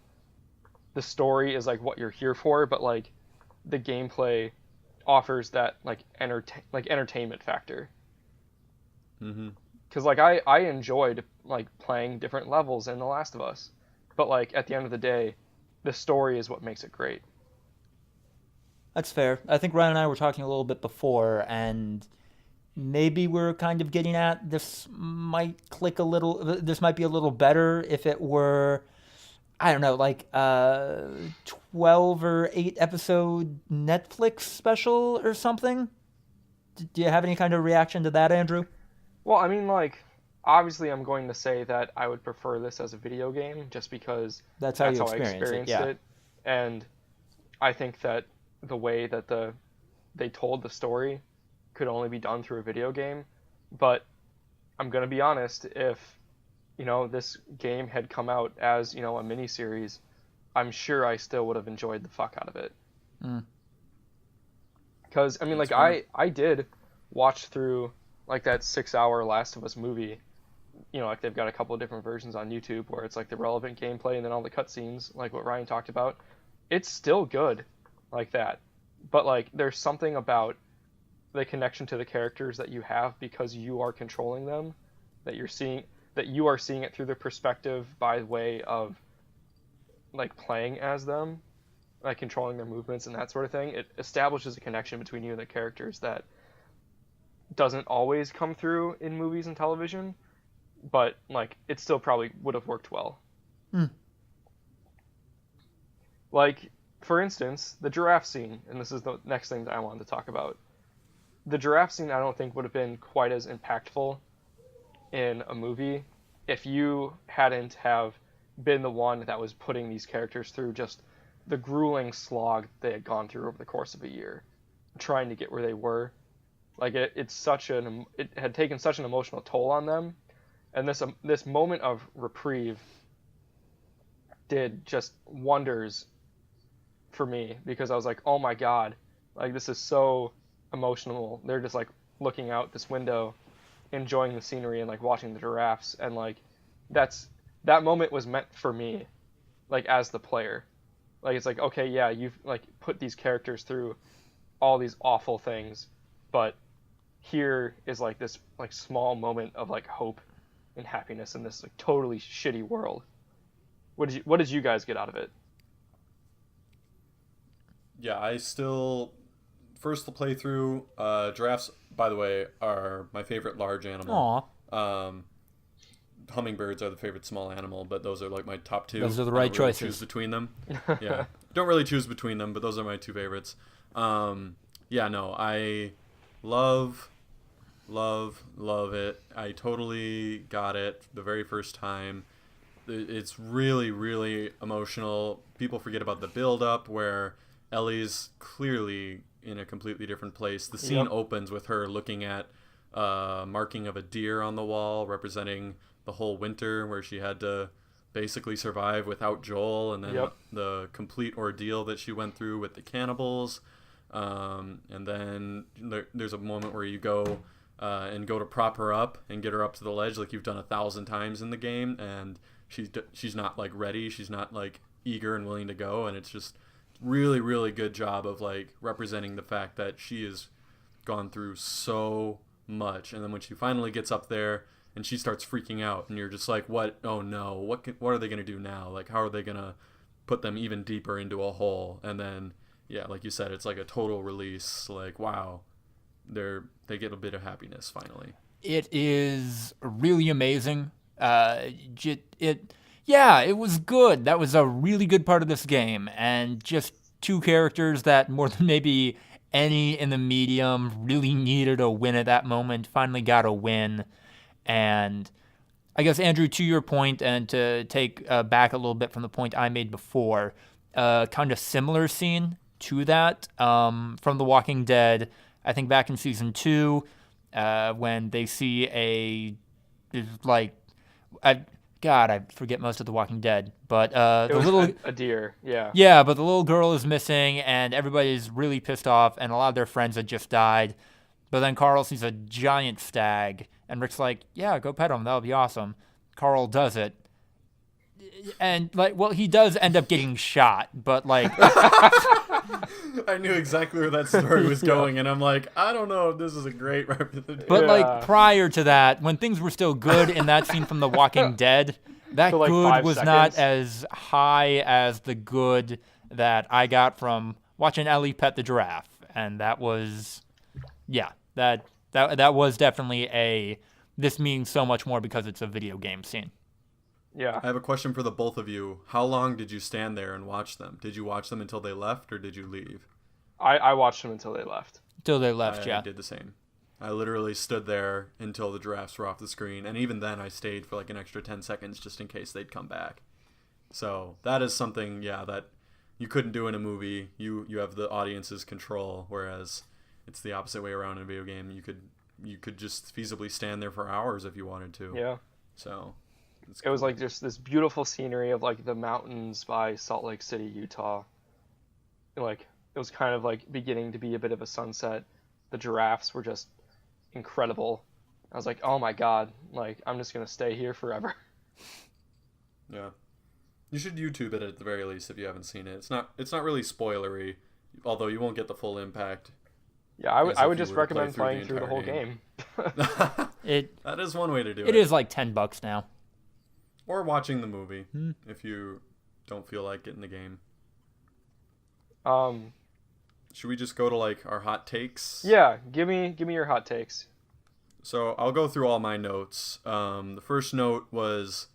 The story is like what you're here for, but like the gameplay offers that like entertainment factor. Because like I enjoyed like playing different levels in The Last of Us, but like at the end of the day, the story is what makes it great. That's fair. I think Ryan and I were talking a little bit before, and maybe we're kind of getting at this might click a little. This might be a little better if it were, I don't know, like 12 or 8 episode Netflix special or something. Do you have any kind of reaction to that, Andrew? Well, I mean, like, obviously I'm going to say that I would prefer this as a video game just because that's how I experienced it. it. And I think that the way that they told the story could only be done through a video game. But I'm going to be honest, if, this game had come out as, a miniseries, I'm sure I still would have enjoyed the fuck out of it. Because, I mean, like, I did watch through like that 6-hour Last of Us movie. Like they've got a couple of different versions on YouTube where it's like the relevant gameplay and then all the cutscenes, like what Ryan talked about. It's still good like that. But like there's something about the connection to the characters that you have because you are controlling them, that you are seeing it through the perspective by way of like playing as them, like controlling their movements and that sort of thing. It establishes a connection between you and the characters that doesn't always come through in movies and television, but like it still probably would have worked well. Like, for instance, the giraffe scene, and this is the next thing that I wanted to talk about. The giraffe scene I don't think would have been quite as impactful in a movie if you hadn't have been the one that was putting these characters through just the grueling slog they had gone through over the course of a year, trying to get where they were. Like it had taken such an emotional toll on them, and this moment of reprieve did just wonders for me because I was like, oh my god, like this is so emotional. They're just like looking out this window, enjoying the scenery and like watching the giraffes, and like that moment was meant for me, like as the player. Like it's like, okay, yeah, you've like put these characters through all these awful things, but here is like this like small moment of like hope and happiness in this like totally shitty world. What did you guys get out of it? Yeah, I still first the playthrough. Giraffes, by the way, are my favorite large animal. Hummingbirds are the favorite small animal, but those are like my top two. Those are the right choices. Choose between them. Yeah, don't really choose between them, but those are my two favorites. I love it. I totally got it the very first time. It's really, really emotional. People forget about the build-up where Ellie's clearly in a completely different place. The scene opens with her looking at marking of a deer on the wall representing the whole winter where she had to basically survive without Joel, and then the complete ordeal that she went through with the cannibals. And then there's a moment where you go and go to prop her up and get her up to the ledge like you've done 1,000 times in the game, and she's not like ready, she's not like eager and willing to go, and it's just really, really good job of like representing the fact that she has gone through so much. And then when she finally gets up there and she starts freaking out, and you're just like, what? Oh no, what are they gonna do now? Like, how are they gonna put them even deeper into a hole? And then yeah, like you said, it's like a total release. Like, wow, they get a bit of happiness finally. It is really amazing. It was good. That was a really good part of this game, and just two characters that more than maybe any in the medium really needed a win at that moment finally got a win. And I guess, Andrew, to your point, and to take back a little bit from the point I made before, kind of similar scene to that from The Walking Dead, I think back in season 2, when they see God, I forget most of The Walking Dead. But It was a deer. Yeah. Yeah, but the little girl is missing, and everybody's really pissed off, and a lot of their friends had just died. But then Carl sees a giant stag, and Rick's like, yeah, go pet him. That would be awesome. Carl does it. And, like, well, he does end up getting shot, but, like... I knew exactly where that story was going, and I'm like, I don't know if this is a great representation. But, like, prior to that, when things were still good in that scene from The Walking Dead, that For, like, good 5 was seconds. not as high as the good that I got from watching Ellie pet the giraffe. And that was... Yeah, that was definitely this means so much more because it's a video game scene. Yeah. I have a question for the both of you. How long did you stand there and watch them? Did you watch them until they left, or did you leave? I watched them until they left. Till they left, I did the same. I literally stood there until the giraffes were off the screen, and even then I stayed for like an extra 10 seconds just in case they'd come back. So that is something, that you couldn't do in a movie. You have the audience's control, whereas it's the opposite way around in a video game. You could just feasibly stand there for hours if you wanted to. Yeah. So it was like just this beautiful scenery of like the mountains by Salt Lake City, Utah. Like it was kind of like beginning to be a bit of a sunset. The giraffes were just incredible. I was like, oh my god, like I'm just gonna stay here forever. Yeah. You should YouTube it at the very least if you haven't seen it. It's not really spoilery, although you won't get the full impact. Yeah, I would just recommend playing through the whole game. That is one way to do it. It is like $10 now. Or watching the movie if you don't feel like getting the game. Should we just go to like our hot takes? Yeah, give me your hot takes. So I'll go through all my notes. The first note was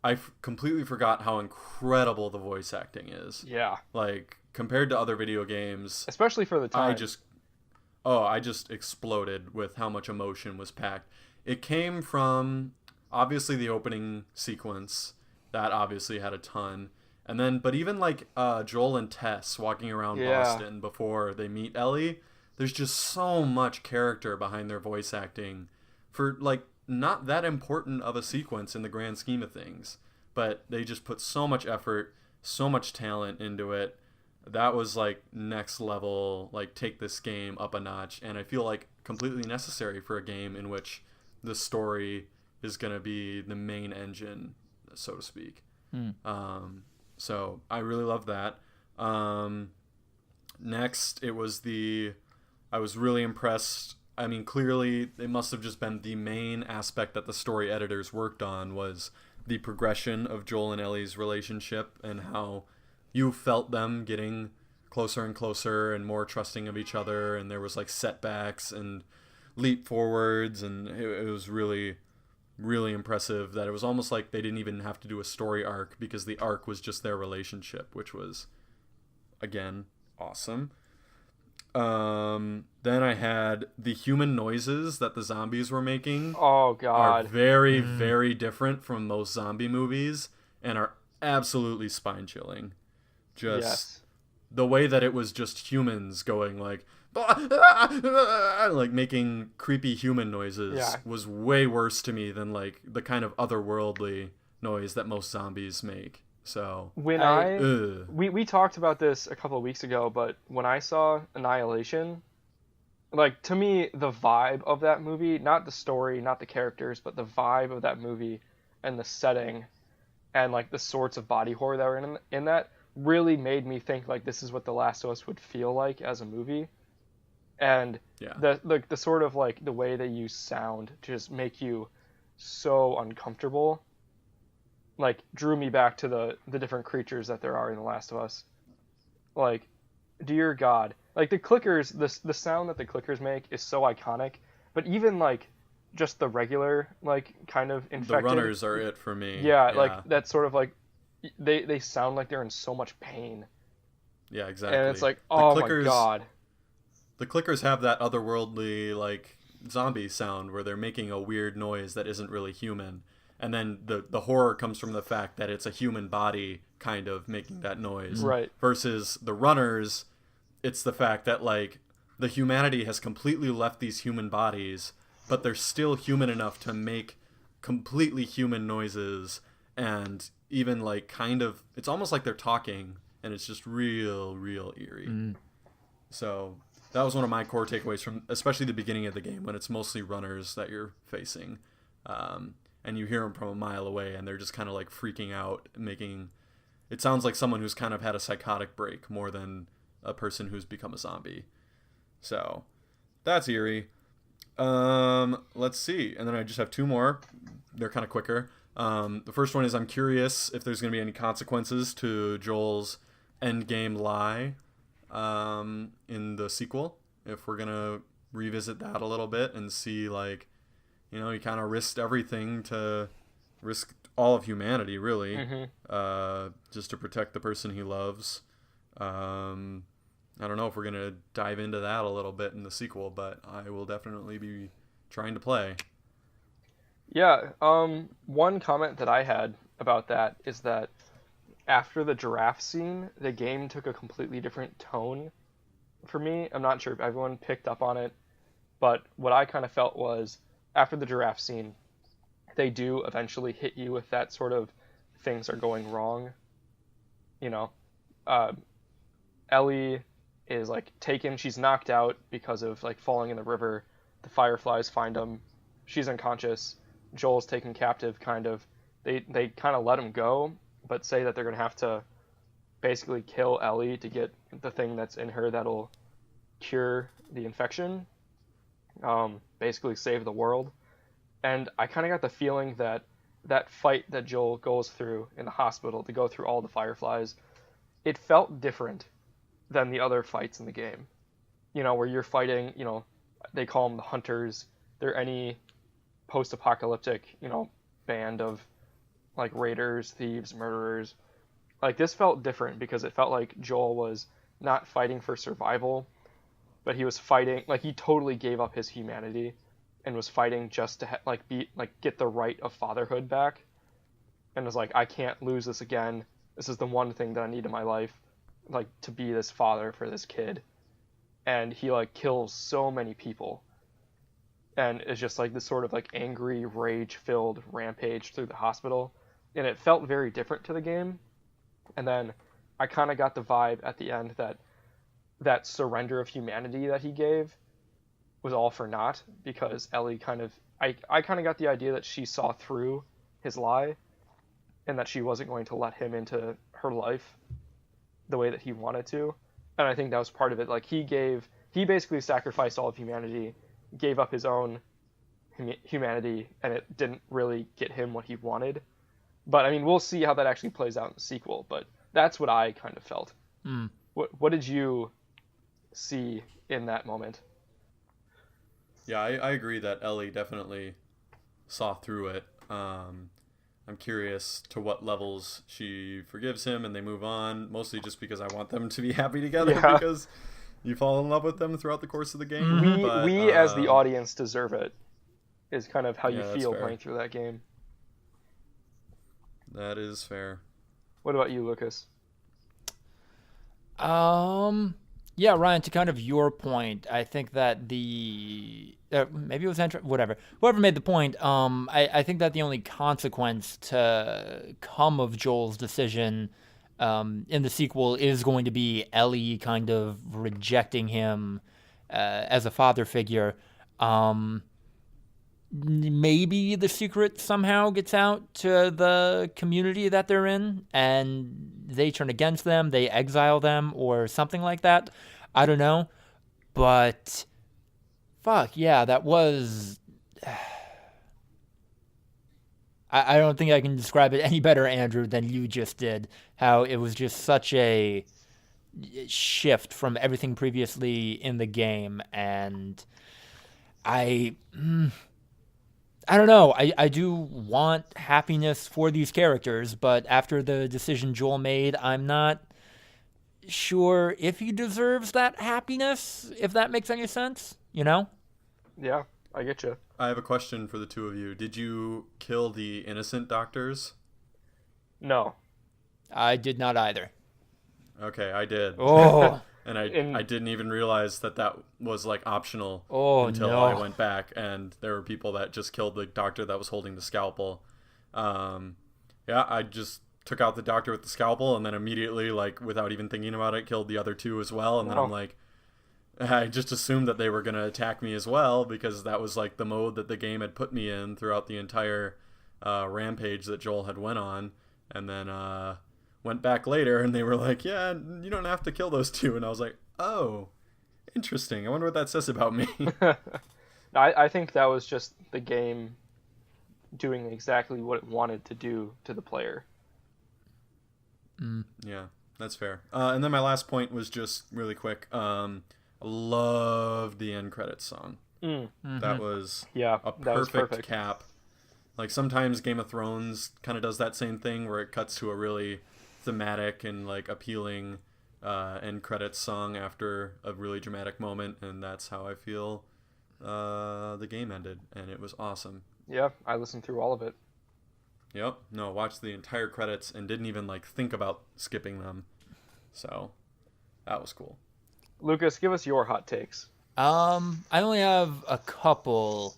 I completely forgot how incredible the voice acting is. Yeah. Like compared to other video games, especially for the time. I just exploded with how much emotion was packed. It came from obviously the opening sequence. That obviously had a ton. And then, but even like Joel and Tess walking around Boston before they meet Ellie, there's just so much character behind their voice acting for like not that important of a sequence in the grand scheme of things. But they just put so much effort, so much talent into it. That was like next level, like take this game up a notch. And I feel like completely necessary for a game in which the story is going to be the main engine, so to speak. So I really love that. Next, I was really impressed. I mean, clearly it must have just been the main aspect that the story editors worked on was the progression of Joel and Ellie's relationship and how you felt them getting closer and closer and more trusting of each other. And there was like setbacks and leap forwards. And it was really, really impressive that it was almost like they didn't even have to do a story arc because the arc was just their relationship, which was, again, awesome. Then I had the human noises that the zombies were making. Oh god. Are very, very different from most zombie movies and are absolutely spine-chilling. Just the way that it was just humans going like making creepy human noises was way worse to me than like the kind of otherworldly noise that most zombies make. So when we talked about this a couple of weeks ago, but when I saw Annihilation, like to me the vibe of that movie, not the story, not the characters, but the vibe of that movie and the setting and like the sorts of body horror that were in that really made me think like this is what The Last of Us would feel like as a movie. And the sort of like the way they use sound to just make you so uncomfortable like drew me back to the different creatures that there are in The Last of Us. Like, dear God, like the clickers, the sound that the clickers make is so iconic, but even like just the regular like kind of infected, the runners are it for me. Like that sort of like they sound like they're in so much pain. Yeah, exactly. And it's like, oh my god. The clickers have that otherworldly like zombie sound where they're making a weird noise that isn't really human. And then the horror comes from the fact that it's a human body kind of making that noise. Right. Versus the runners, it's the fact that like the humanity has completely left these human bodies, but they're still human enough to make completely human noises and even like kind of, it's almost like they're talking, and it's just real eerie. So that was one of my core takeaways from especially the beginning of the game, when it's mostly runners that you're facing, and you hear them from a mile away, and they're just kind of like freaking out, making it sounds like someone who's kind of had a psychotic break more than a person who's become a zombie. So that's eerie. Let's see. And then I just have two more. They're kind of quicker. The first one is, I'm curious if there's going to be any consequences to Joel's endgame lie in the sequel. If we're going to revisit that a little bit and see, like, you know, he kind of risked everything to risk all of humanity, really, just to protect the person he loves. I don't know if we're going to dive into that a little bit in the sequel, but I will definitely be trying to play. Yeah, one comment that I had about that is that after the giraffe scene, the game took a completely different tone for me. I'm not sure if everyone picked up on it, but what I kind of felt was, after the giraffe scene, they do eventually hit you with that sort of things are going wrong. You know, Ellie is like taken, she's knocked out because of like falling in the river. The fireflies find him. She's unconscious. Joel's taken captive, kind of. They kind of let him go, but say that they're going to have to basically kill Ellie to get the thing that's in her that'll cure the infection. Basically save the world. And I kind of got the feeling that that fight that Joel goes through in the hospital to go through all the fireflies, it felt different than the other fights in the game. You know, where you're fighting, you know, they call them the hunters. They're any post-apocalyptic, you know, band of like raiders, thieves, murderers. Like, this felt different because it felt like Joel was not fighting for survival, but he was fighting, like, he totally gave up his humanity and was fighting just to get the right of fatherhood back, and was like, I can't lose this again. This is the one thing that I need in my life, like, to be this father for this kid. And he like kills so many people, and it's just like this sort of like angry, rage-filled rampage through the hospital, and it felt very different to the game. And then I kind of got the vibe at the end that that surrender of humanity that he gave was all for naught, because Ellie kind of, I kind of got the idea that she saw through his lie, and that she wasn't going to let him into her life the way that he wanted to. And I think that was part of it. Like, he basically sacrificed all of humanity, gave up his own humanity, and it didn't really get him what he wanted. But I mean, we'll see how that actually plays out in the sequel, but that's what I kind of felt. What did you see in that moment? Yeah, I agree that Ellie definitely saw through it. I'm curious to what levels she forgives him and they move on, mostly just because I want them to be happy together, because you fall in love with them throughout the course of the game. We as the audience deserve it, is kind of how you feel playing through that game. That is fair. What about you, Lucas? Yeah, Ryan, to kind of your point, I think that maybe it was whatever. Whoever made the point, I think that the only consequence to come of Joel's decision in the sequel is going to be Ellie kind of rejecting him as a father figure. Maybe the secret somehow gets out to the community that they're in, and they turn against them, they exile them, or something like that. I don't know. But, fuck, yeah, that was... I don't think I can describe it any better, Andrew, than you just did. How it was just such a shift from everything previously in the game, and I don't know. I do want happiness for these characters, but after the decision Joel made, I'm not sure if he deserves that happiness, if that makes any sense, you know? Yeah, I get you. I have a question for the two of you. Did you kill the innocent doctors? No. I did not either. Okay, I did. Oh. And I didn't even realize that was like optional until no. I went back, and there were people that just killed the doctor that was holding the scalpel. Yeah, I just took out the doctor with the scalpel and then immediately, like, without even thinking about it, killed the other two as well. And then I'm like, I just assumed that they were going to attack me as well because that was, like, the mode that the game had put me in throughout the entire rampage that Joel had went on. And then went back later and they were like, yeah, you don't have to kill those two. And I was like, oh, interesting. I wonder what that says about me. I think that was just the game doing exactly what it wanted to do to the player. Yeah, that's fair. And then my last point was just really quick. I loved the end credits song. That was a perfect cap. Like sometimes Game of Thrones kind of does that same thing where it cuts to a really thematic and like appealing end credits song after a really dramatic moment, and that's how I feel the game ended, and it was awesome. Yeah, I listened through all of it. Yep. No, watched the entire credits and didn't even like think about skipping them. So that was cool. Lucas, give us your hot takes. I only have a couple.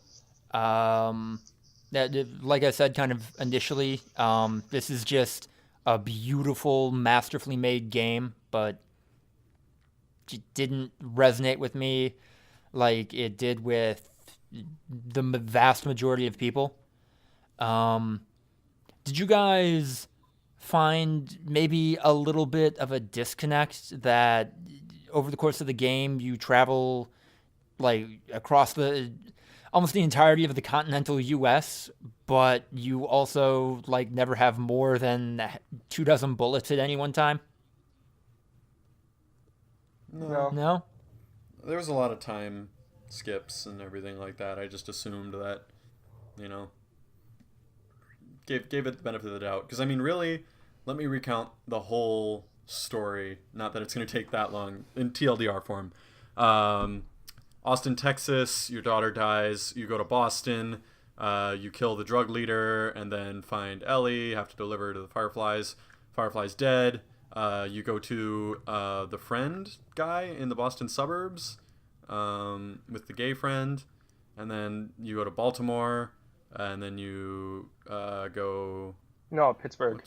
That, like I said, kind of initially, this is just a beautiful, masterfully made game, but it didn't resonate with me like it did with the vast majority of people. Did you guys find maybe a little bit of a disconnect that over the course of the game you travel like across almost the entirety of the continental U.S., but you also like never have more than 24 bullets at any one time? No? There was a lot of time skips and everything like that. I just assumed that, gave it the benefit of the doubt. Because, I mean, really, let me recount the whole story. Not that it's going to take that long in TLDR form. Austin, Texas, your daughter dies. You go to Boston. You kill the drug leader and then find Ellie. Have to deliver her to the Fireflies. Firefly's dead. You go to the friend guy in the Boston suburbs with the gay friend. And then you go to Baltimore. And then you go... No, Pittsburgh.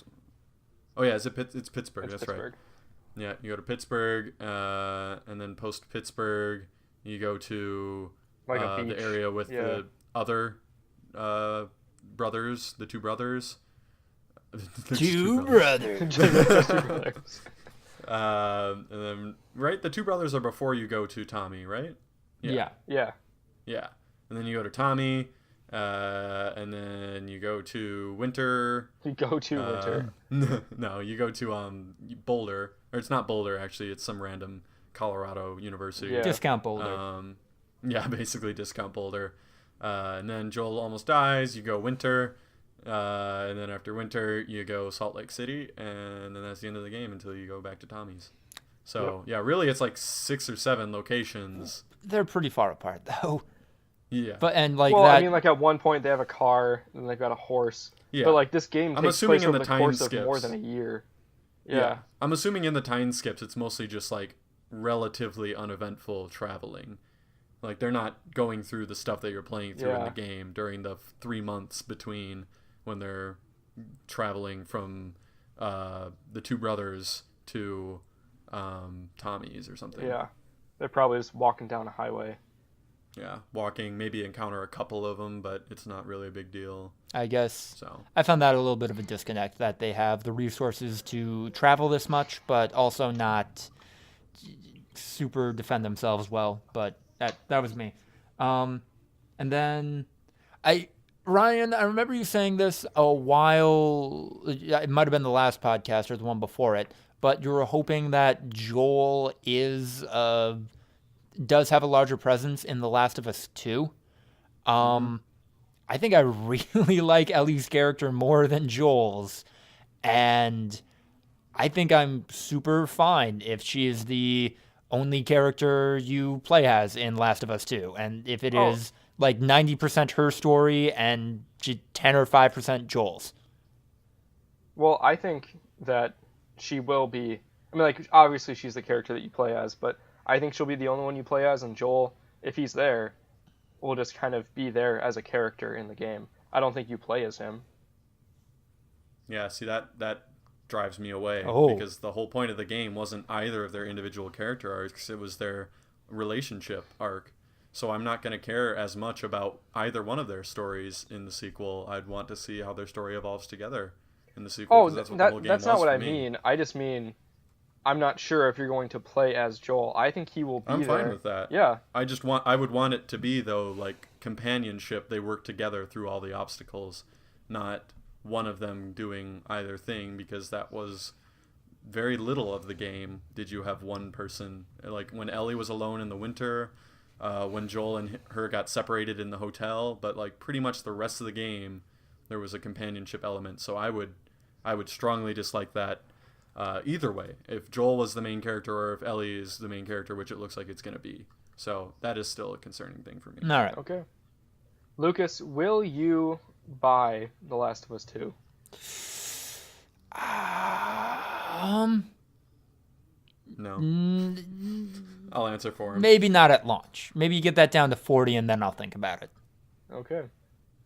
Oh, yeah, it's Pittsburgh. It's That's Pittsburgh. Right. Yeah, you go to Pittsburgh. And then post-Pittsburgh, you go to like a beach. The area with the other brothers, the two brothers. Two brothers. And then, right, the two brothers are before you go to Tommy, right? Yeah. And then you go to Tommy, and then you go to Winter. You go to Winter. No, you go to Boulder, or it's not Boulder actually. It's some random Colorado university. Yeah. Discount Boulder. Yeah, basically discount Boulder. And then Joel almost dies. You go Winter. And then after Winter, you go Salt Lake City. And then that's the end of the game until you go back to Tommy's. So, yeah, really it's like 6 or 7 locations. They're pretty far apart, though. Yeah. But, and like well, that... I mean, like at one point they have a car, and they've got a horse. Yeah. But like this game I'm takes assuming place in over the the time course skips. of more than a year. Yeah. I'm assuming in the time skips, it's mostly just like relatively uneventful traveling. Like they're not going through the stuff that you're playing through in the game during the 3 months between when they're traveling from the two brothers to Tommy's or something. Yeah. They're probably just walking down a highway. Yeah, walking, maybe encounter a couple of them, but it's not really a big deal. I guess So I found that a little bit of a disconnect, that they have the resources to travel this much, but also not super defend themselves well. But that was me. And then Ryan, I remember you saying this a while. It might have been the last podcast or the one before it, but you were hoping that Joel does have a larger presence in The Last of Us 2. I think I really like Ellie's character more than Joel's, and I think I'm super fine if she is the only character you play as in Last of Us 2, and if it is like 90% her story and 10 or 5% Joel's. Well, I think that she will be... I mean, like, obviously she's the character that you play as, but I think she'll be the only one you play as, and Joel, if he's there, will just kind of be there as a character in the game. I don't think you play as him. Yeah, see, that drives me away. Oh. Because the whole point of the game wasn't either of their individual character arcs, it was their relationship arc. So I'm not going to care as much about either one of their stories in the sequel. I'd want to see how their story evolves together in the sequel. Oh, 'cause that's what the whole game that's not was what for I me. mean. I just mean I'm not sure if you're going to play as Joel. I think he will be I'm there. fine with that. Yeah. I would want it to be, though, like companionship. They work together through all the obstacles, not one of them doing either thing, because that was very little of the game. Did you have one person, like when Ellie was alone in the winter, when Joel and her got separated in the hotel, but like pretty much the rest of the game there was a companionship element. So I would strongly dislike that either way, if Joel was the main character or if Ellie is the main character, which it looks like it's going to be. So that is still a concerning thing for me. All right. Okay. Lucas, will you buy The Last of Us 2? No. I'll answer for him. Maybe not at launch. Maybe you get that down to 40 and then I'll think about it. Okay.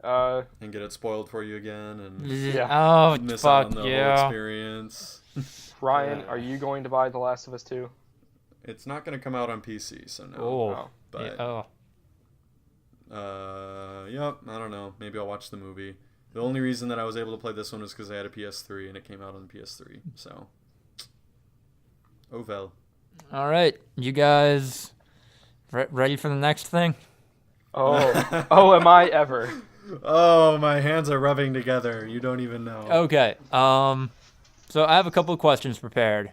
And get it spoiled for you again and Yeah. Oh, miss out fuck on the whole yeah. experience. Ryan, are you going to buy The Last of Us 2? It's not going to come out on PC, so no. Oh. But Yeah, yep, I don't know. Maybe I'll watch the movie. The only reason that I was able to play this one was because I had a PS3 and it came out on the PS3. So, oh well. All right. You guys ready for the next thing? Oh, am I ever? Oh, my hands are rubbing together. You don't even know. Okay. So I have a couple of questions prepared.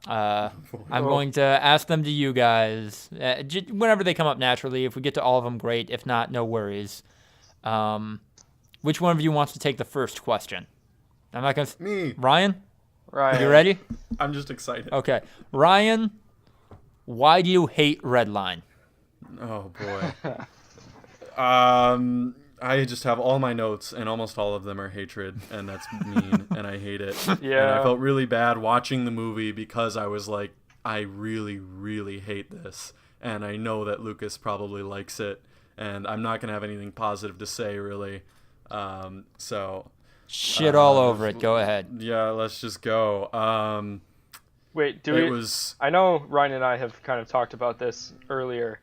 I'm going to ask them to you guys whenever they come up naturally. If we get to all of them, great. If not, no worries. Which one of you wants to take the first question? I'm not gonna. Me. Ryan, Ryan. you ready? I'm just excited. Okay. Ryan, why do you hate Redline? Oh boy. I just have all my notes, and almost all of them are hatred, and that's mean, and I hate it. Yeah. And I felt really bad watching the movie because I was like, I really, really hate this, and I know that Lucas probably likes it, and I'm not gonna have anything positive to say really. So. Shit all over it. Go ahead. Yeah, let's just go. Wait, I know Ryan and I have kind of talked about this earlier.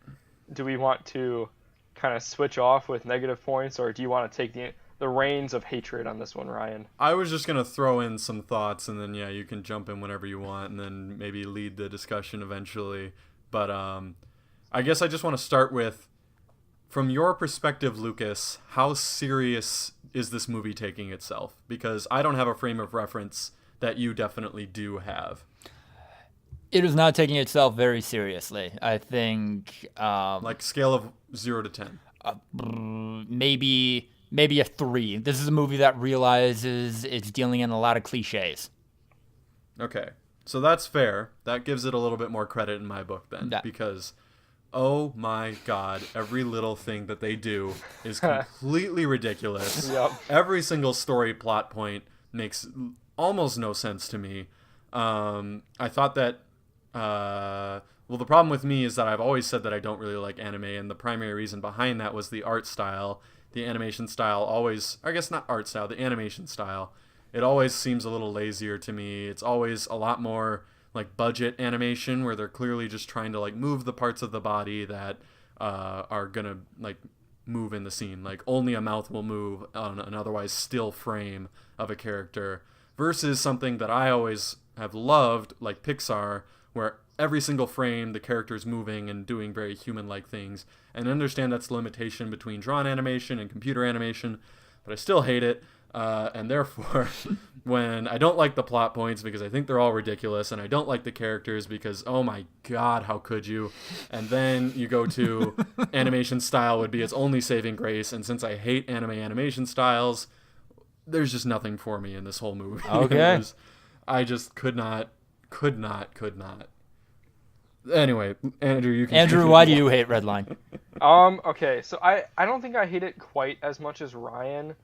Do we want to kind of switch off with negative points, or do you want to take the reins of hatred on this one, Ryan? I was just gonna throw in some thoughts, and then you can jump in whenever you want, and then maybe lead the discussion eventually. But I guess I just want to start with, from your perspective, Lucas, how serious is this movie taking itself? Because I don't have a frame of reference that you definitely do have. It is not taking itself very seriously. I think Like scale of 0 to 10. maybe a 3. This is a movie that realizes it's dealing in a lot of cliches. Okay, so that's fair. That gives it a little bit more credit in my book then, because oh my god, every little thing that they do is completely ridiculous. Yep. Every single story plot point makes almost no sense to me. I thought that well, the problem with me is that I've always said that I don't really like anime, and the primary reason behind that was the art style. The animation style always, I guess not art style, the animation style. It always seems a little lazier to me. It's always a lot more like budget animation, where they're clearly just trying to like move the parts of the body that are gonna like move in the scene. Like only a mouth will move on an otherwise still frame of a character, versus something that I always have loved, like Pixar, where every single frame the character's moving and doing very human-like things. And I understand that's the limitation between drawn animation and computer animation, but I still hate it. And therefore, when I don't like the plot points because I think they're all ridiculous, and I don't like the characters because, oh my god, how could you? And then you go to animation style would be its only saving grace, and since I hate animation styles, there's just nothing for me in this whole movie. Okay. I just could not. Anyway, Andrew, you can. Andrew, why do you hate Redline? Okay, so I don't think I hate it quite as much as Ryan,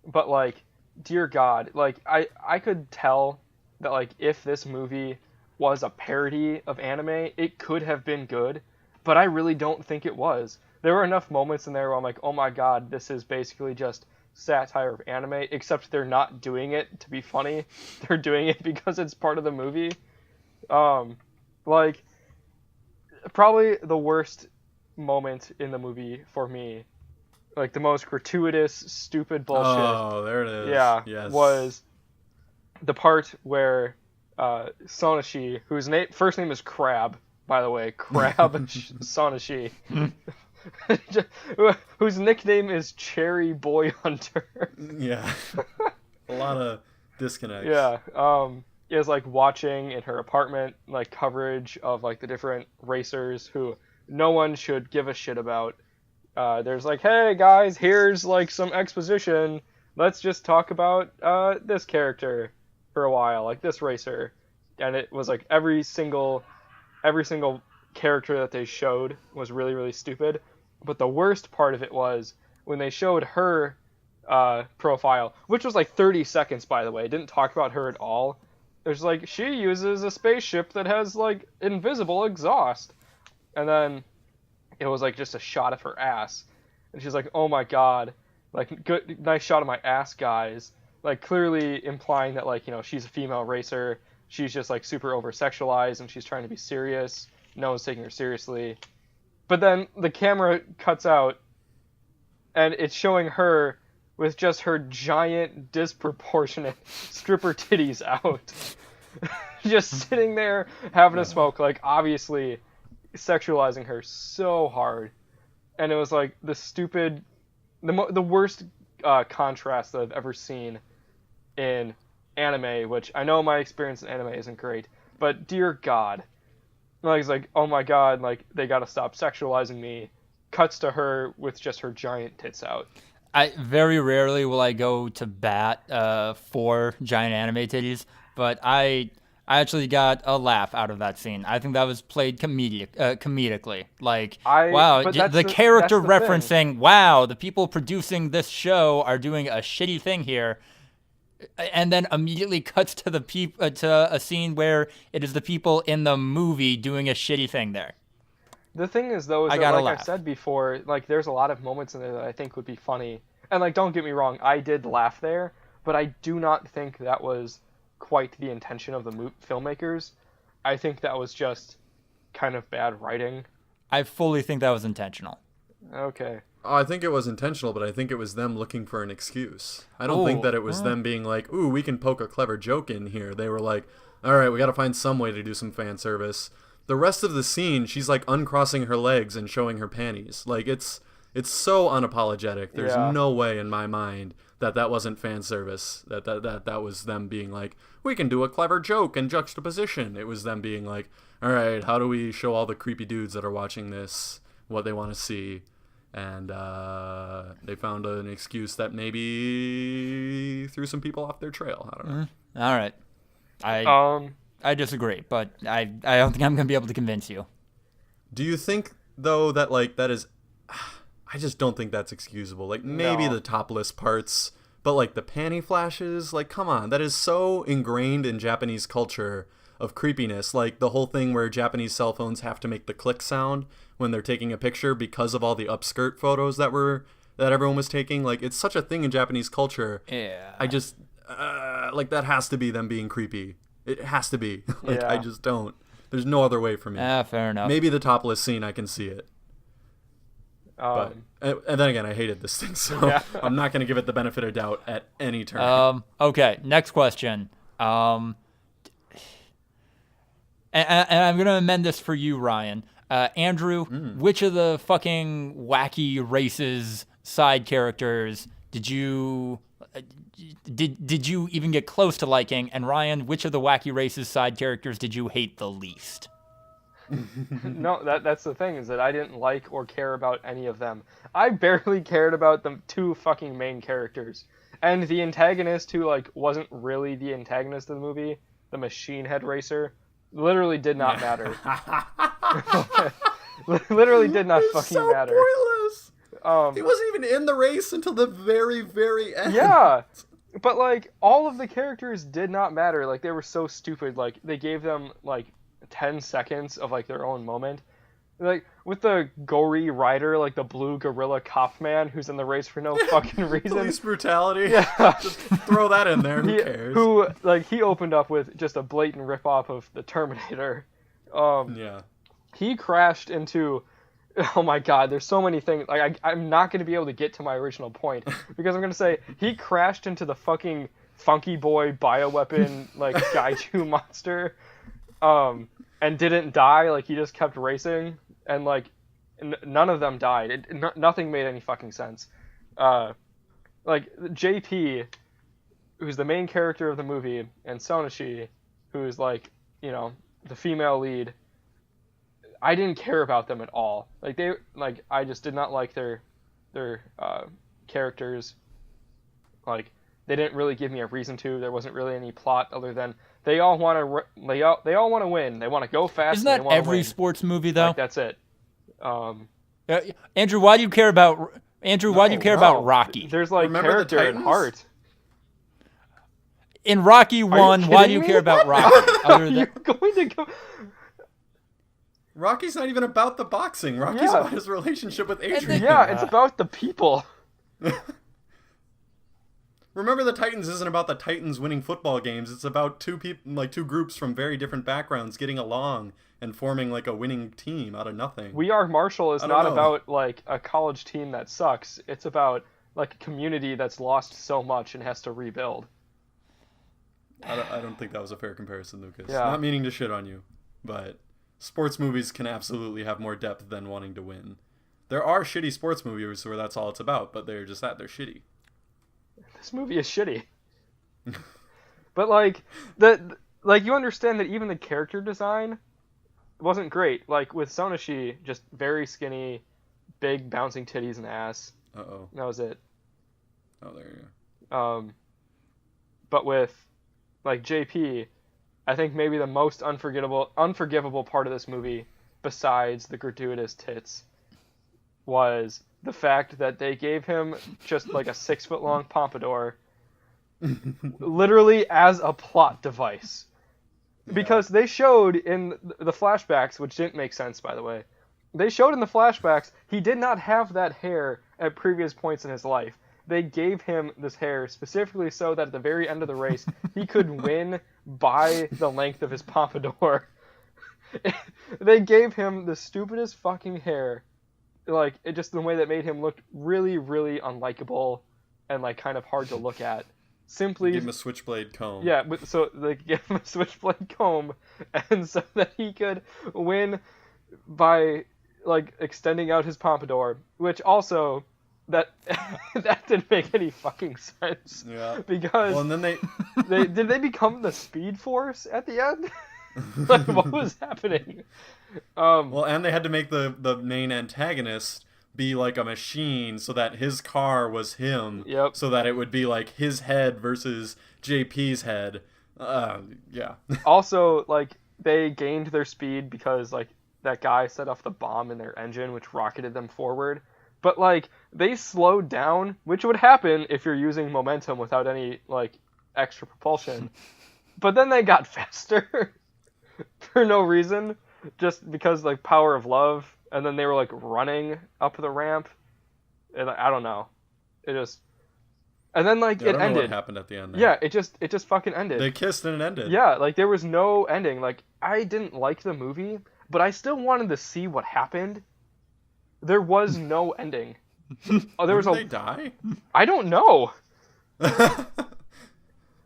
but like, dear God, like I could tell that like if this movie was a parody of anime, it could have been good, but I really don't think it was. There were enough moments in there where I'm like, oh my God, this is basically just satire of anime, except they're not doing it to be funny. They're doing it because it's part of the movie. Like, probably the worst moment in the movie for me, like the most gratuitous, stupid bullshit. Oh, there it is. Yeah, yes. Was the part where Sonoshi, whose first name is Crab, by the way, Crab Sonoshi, whose nickname is Cherry Boy Hunter. Yeah. A lot of disconnects. Yeah. Is like watching in her apartment like coverage of like the different racers who no one should give a shit about. There's like, hey guys, here's like some exposition. Let's just talk about this character for a while, like this racer. And it was like every single character that they showed was really, really stupid. But the worst part of it was when they showed her profile, which was like 30 seconds, by the way. It didn't talk about her at all. There's like, she uses a spaceship that has like invisible exhaust. And then it was like just a shot of her ass. And she's like, oh my god, like, good, nice shot of my ass, guys. Like, clearly implying that, like, you know, she's a female racer. She's just like super over-sexualized and she's trying to be serious. No one's taking her seriously. But then the camera cuts out and it's showing her with just her giant, disproportionate stripper titties out. Just sitting there having a smoke, like, obviously sexualizing her so hard. And it was like the worst contrast that I've ever seen in anime, which I know my experience in anime isn't great, but dear God. Like, it's like, oh my god, like, they gotta stop sexualizing me. Cuts to her with just her giant tits out. I very rarely will I go to bat for giant anime titties, but I actually got a laugh out of that scene. I think that was played comedically. Like, wow, the character referencing, thing. Wow, the people producing this show are doing a shitty thing here, and then immediately cuts to to a scene where it is the people in the movie doing a shitty thing there. The thing is, though, is that, like I said before, like, there's a lot of moments in there that I think would be funny. And, like, don't get me wrong, I did laugh there, but I do not think that was quite the intention of the filmmakers. I think that was just kind of bad writing. I fully think that was intentional. Okay. Oh, I think it was intentional, but I think it was them looking for an excuse. I don't think that it was them being like, ooh, we can poke a clever joke in here. They were like, all right, we got to find some way to do some fan service. The rest of the scene, she's like uncrossing her legs and showing her panties. Like, it's so unapologetic. There's no way in my mind that wasn't fan service. That was them being like, we can do a clever joke and juxtaposition. It was them being like, all right, how do we show all the creepy dudes that are watching this what they want to see? And they found an excuse that maybe threw some people off their trail. I don't know. All right. I disagree, but I don't think I'm going to be able to convince you. Do you think, though, that, like, that is... I just don't think that's excusable. Like, maybe the topless parts, but, like, the panty flashes, like, come on. That is so ingrained in Japanese culture of creepiness. Like, the whole thing where Japanese cell phones have to make the click sound when they're taking a picture because of all the upskirt photos that everyone was taking. Like, it's such a thing in Japanese culture. Yeah. I just... like, that has to be them being creepy. It has to be. Like, I just don't. There's no other way for me. Fair enough. Maybe the topless scene, I can see it. But, and then again, I hated this thing, so I'm not going to give it the benefit of doubt at any turn. Okay, next question. And I'm going to amend this for you, Ryan. Andrew, which of the fucking wacky races side characters did you even get close to liking? And Ryan, which of the wacky races side characters did you hate the least? No, that's the thing, is that I didn't like or care about any of them. I barely cared about the two fucking main characters. And the antagonist, who, like, wasn't really the antagonist of the movie, the machine head racer, literally did not matter. Literally did not fucking matter. Pointless. He wasn't even in the race until the very, very end. Yeah, but, like, all of the characters did not matter. Like, they were so stupid. Like, they gave them, like, 10 seconds of, like, their own moment. Like, with the gory rider, like the blue gorilla cop man who's in the race for no fucking reason. Police brutality. Yeah. Just throw that in there. Who cares? He opened up with just a blatant ripoff of the Terminator. Yeah. He crashed into... Oh my god, there's so many things. Like, I'm not going to be able to get to my original point. Because I'm going to say, he crashed into the fucking Funky Boy bioweapon, like, Gaiju monster. And didn't die. Like, he just kept racing. And, like, none of them died. Nothing made any fucking sense. Like, JP, who's the main character of the movie, and Sonoshi, who's, like, you know, the female lead, I didn't care about them at all. Like, I just did not like their characters. Like, they didn't really give me a reason to. There wasn't really any plot other than they all want to win. They want to go fast. Isn't that every sports movie though? Like, that's it. Andrew, why do you care about about Rocky? There's like Remember character and heart. In Rocky 1, why do you care about Rocky? Other than... You're going to go... Rocky's not even about the boxing. Rocky's about his relationship with Adrian. Yeah, it's about the people. Remember, the Titans isn't about the Titans winning football games. It's about two groups from very different backgrounds getting along and forming like a winning team out of nothing. We Are Marshall is not about like a college team that sucks. It's about like a community that's lost so much and has to rebuild. I don't think that was a fair comparison, Lucas. Yeah. Not meaning to shit on you, but sports movies can absolutely have more depth than wanting to win. There are shitty sports movies where that's all it's about, but they're just that. They're shitty. This movie is shitty. But like you understand that even the character design wasn't great. Like with Sonoshi, just very skinny, big bouncing titties and ass. Uh-oh. That was it. Oh, there you go. But with like JP, I think maybe the most unforgivable part of this movie, besides the gratuitous tits, was the fact that they gave him just like a 6-foot-long pompadour, literally as a plot device. Because they showed in the flashbacks, which didn't make sense, by the way, they showed in the flashbacks he did not have that hair at previous points in his life. They gave him this hair specifically so that at the very end of the race, he could win by the length of his pompadour. They gave him the stupidest fucking hair. Like, it just the way that made him look really, really unlikable and, like, kind of hard to look at. Simply... Give him a switchblade comb. Yeah, so they gave him a switchblade comb, and so that he could win by, like, extending out his pompadour, which also... That didn't make any fucking sense. Yeah. Because well, and then did they become the Speed Force at the end? Like, what was happening? Well, and they had to make the main antagonist be like a machine so that his car was him. Yep. So that it would be like his head versus JP's head. Yeah. Also, like, they gained their speed because, like, that guy set off the bomb in their engine, which rocketed them forward. But, like, they slowed down, which would happen if you're using momentum without any, like, extra propulsion. But then they got faster for no reason, just because, like, power of love. And then they were, like, running up the ramp. And I don't know. It just... And then, like, it ended. I don't know what happened at the end there. Yeah, it just fucking ended. They kissed and it ended. Yeah, like, there was no ending. Like, I didn't like the movie, but I still wanted to see what happened. There was no ending. Oh, there was Did they die? I don't know.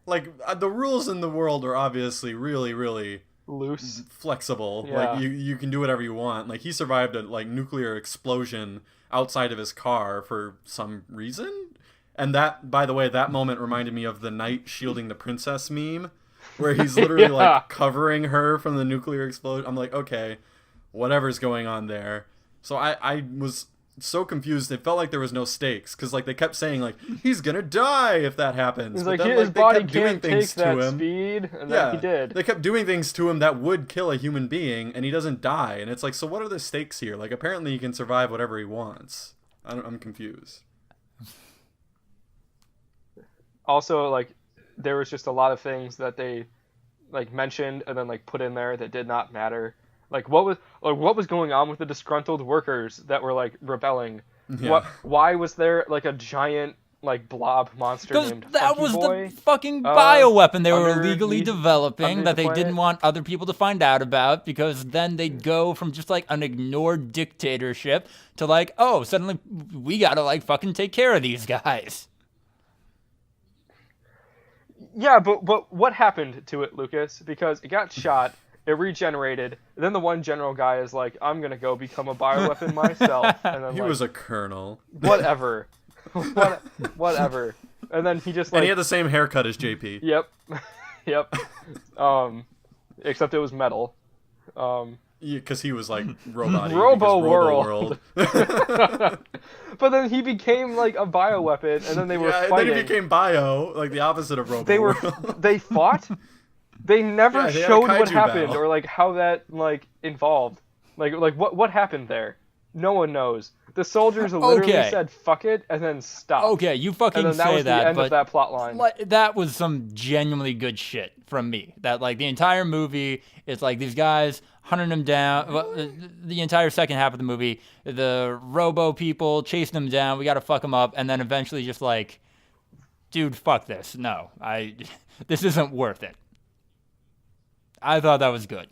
Like, the rules in the world are obviously really, really loose, flexible. Yeah. Like, you can do whatever you want. Like, he survived a nuclear explosion outside of his car for some reason. And that, by the way, that moment reminded me of the knight shielding the princess meme, where he's literally like covering her from the nuclear explosion. I'm like, okay, whatever's going on there. So I was so confused. It felt like there was no stakes because like they kept saying like he's gonna die if that happens. He's but like, then, his like, body they kept doing can't things take to that him. speed, and then he did. They kept doing things to him that would kill a human being, and he doesn't die. And it's like, so what are the stakes here? Like apparently he can survive whatever he wants. I'm confused. Also, like, there was just a lot of things that they like mentioned and then like put in there that did not matter. Like what was going on with the disgruntled workers that were like rebelling? Yeah. Why was there like a giant like blob monster named That Funky was Boy? the fucking bioweapon they were under illegally the- developing under that the they didn't planet? want other people to find out about, because then they'd go from just like an ignored dictatorship to like, oh, suddenly we gotta like fucking take care of these guys. Yeah, but what happened to it, Lucas? Because it got shot, it regenerated, then the one general guy is like, I'm gonna go become a bioweapon myself, and then He like, was a colonel. whatever. Whatever. And then he just like And he had the same haircut as JP. Yep. Yep. Except it was metal. Because he was like robot-y, Robo because World. But then he became like a bioweapon, and then they were yeah, fighting. and then he became bio, like the opposite of Robo They were World. they fought. They never Yeah, they had a showed what kaiju happened battle. or like how that like involved. Like what happened there? No one knows. The soldiers literally Okay. said "fuck it" and then stopped. Okay, you fucking And then that say was that, the end but of that plot line. that was some genuinely good shit from me. That like the entire movie is like these guys hunting them down. Well, the entire second half of the movie, the Robo people chasing them down. We got to fuck them up, and then eventually just like, dude, fuck this. No, this isn't worth it. I thought that was good.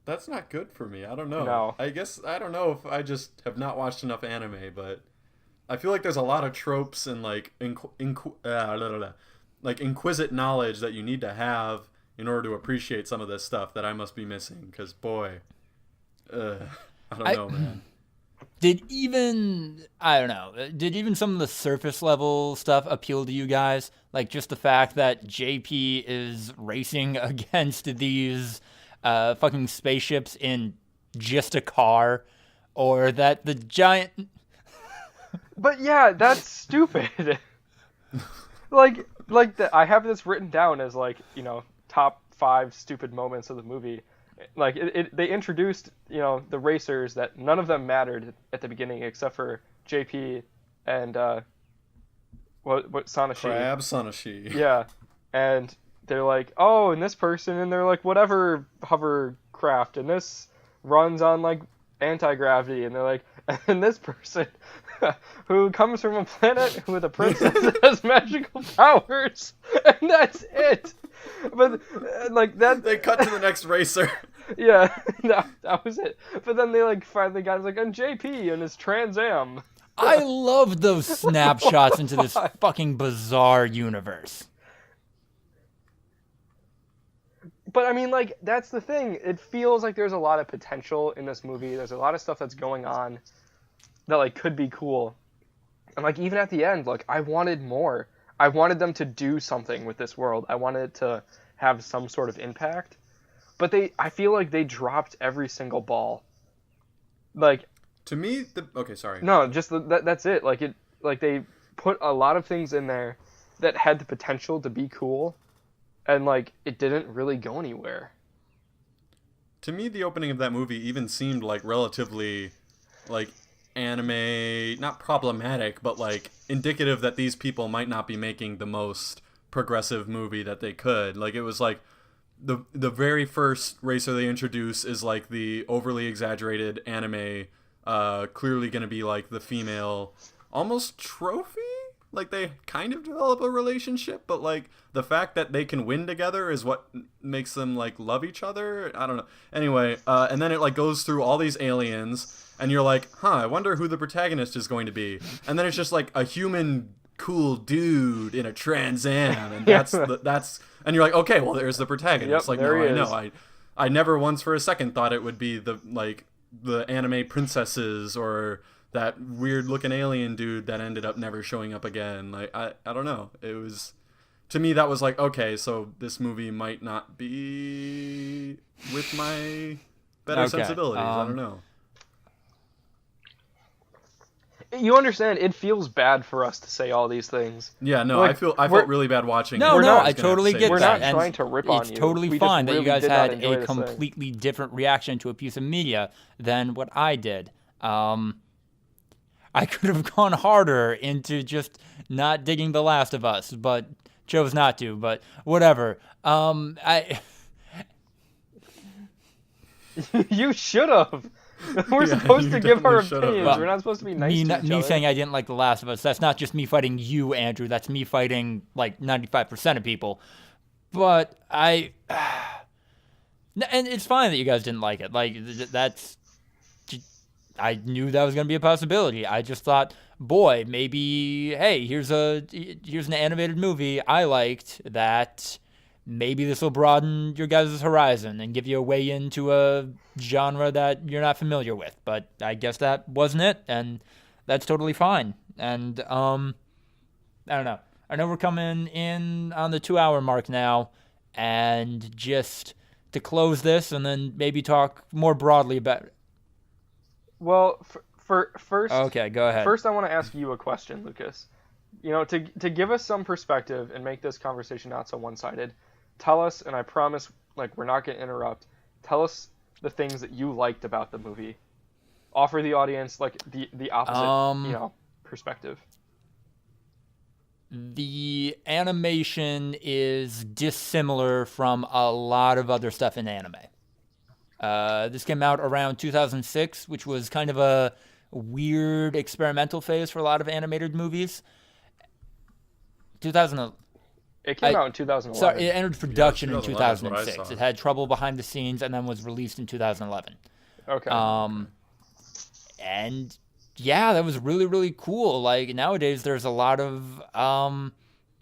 That's not good for me. I don't know. No. I guess, I don't know if I just have not watched enough anime, but I feel like there's a lot of tropes and like like inquisite knowledge that you need to have in order to appreciate some of this stuff that I must be missing. Because boy, I don't know, man. Did even some of the surface level stuff appeal to you guys? Like just the fact that JP is racing against these fucking spaceships in just a car, or that the giant... But yeah, that's stupid. I have this written down as like, top 5 stupid moments of the movie. Like they introduced, the racers that none of them mattered at the beginning except for JP and what Sanashi. Crab Sanashi. Yeah, and they're like, oh, and this person, and they're like, whatever hovercraft, and this runs on like anti-gravity, and they're like, and this person who comes from a planet with a princess that has magical powers, and that's it. But like that, They cut to the next racer. yeah, that was it. But then they like finally got like, and JP and his Trans Am. I love those snapshots into this fucking bizarre universe. But I mean, like, that's the thing. It feels like there's a lot of potential in this movie. There's a lot of stuff that's going on that, like, could be cool. And, like, even at the end, like, I wanted more. I wanted them to do something with this world. I wanted it to have some sort of impact. But I feel like they dropped every single ball. Like, To me, okay, sorry. no, just that's it. Like, they put a lot of things in there that had the potential to be cool. And, like, it didn't really go anywhere. To me, the opening of that movie even seemed like relatively, like, anime, not problematic, but like indicative that these people might not be making the most progressive movie that they could. Like, it was like the very first racer they introduce is like the overly exaggerated anime, clearly going to be like the female, almost trophy. Like, they kind of develop a relationship, but, like, the fact that they can win together is what makes them, like, love each other. I don't know. Anyway, and then it, like, goes through all these aliens, and you're like, I wonder who the protagonist is going to be. And then it's just, like, a human cool dude in a Trans Am, and that's, and you're like, okay, well, there's the protagonist. Yep, like, there no, he I is. know. I never once for a second thought it would be the anime princesses or that weird looking alien dude that ended up never showing up again. Like, I don't know. It was, to me, that was like, okay, so this movie might not be with my better sensibilities. I don't know. You understand, it feels bad for us to say all these things. Yeah, no, Like, I felt really bad watching. No, it. no, not- I totally get We're that. not trying to rip on it's you. totally We just fine that you really guys did not had enjoy a this thing. completely different reaction to a piece of media than what I did. I could have gone harder into just not digging The Last of Us, but chose not to. But whatever. You should have. We're Yeah, supposed you to give our definitely should have. opinions. We're not supposed to be nice to each me other. saying I didn't like The Last of Us, that's not just me fighting you, Andrew. That's me fighting like 95% of people. But and it's fine that you guys didn't like it. Like, I knew that was going to be a possibility. I just thought, boy, maybe, hey, here's an animated movie I liked that maybe this will broaden your guys' horizon and give you a way into a genre that you're not familiar with. But I guess that wasn't it, and that's totally fine. And I don't know. I know we're coming in on the 2-hour mark now, and just to close this and then maybe talk more broadly about it. Well, first. Okay, go ahead. First, I want to ask you a question, Lucas. You know, to give us some perspective and make this conversation not so one-sided, tell us, and I promise, like, we're not going to interrupt. Tell us the things that you liked about the movie. Offer the audience like the opposite, perspective. The animation is dissimilar from a lot of other stuff in anime. This came out around 2006, which was kind of a weird experimental phase for a lot of animated movies. It came out in 2011. Sorry, it entered production in 2011 is what I 2006. saw. It had trouble behind the scenes and then was released in 2011. Okay. And yeah, that was really, really cool. Like, nowadays there's a lot of,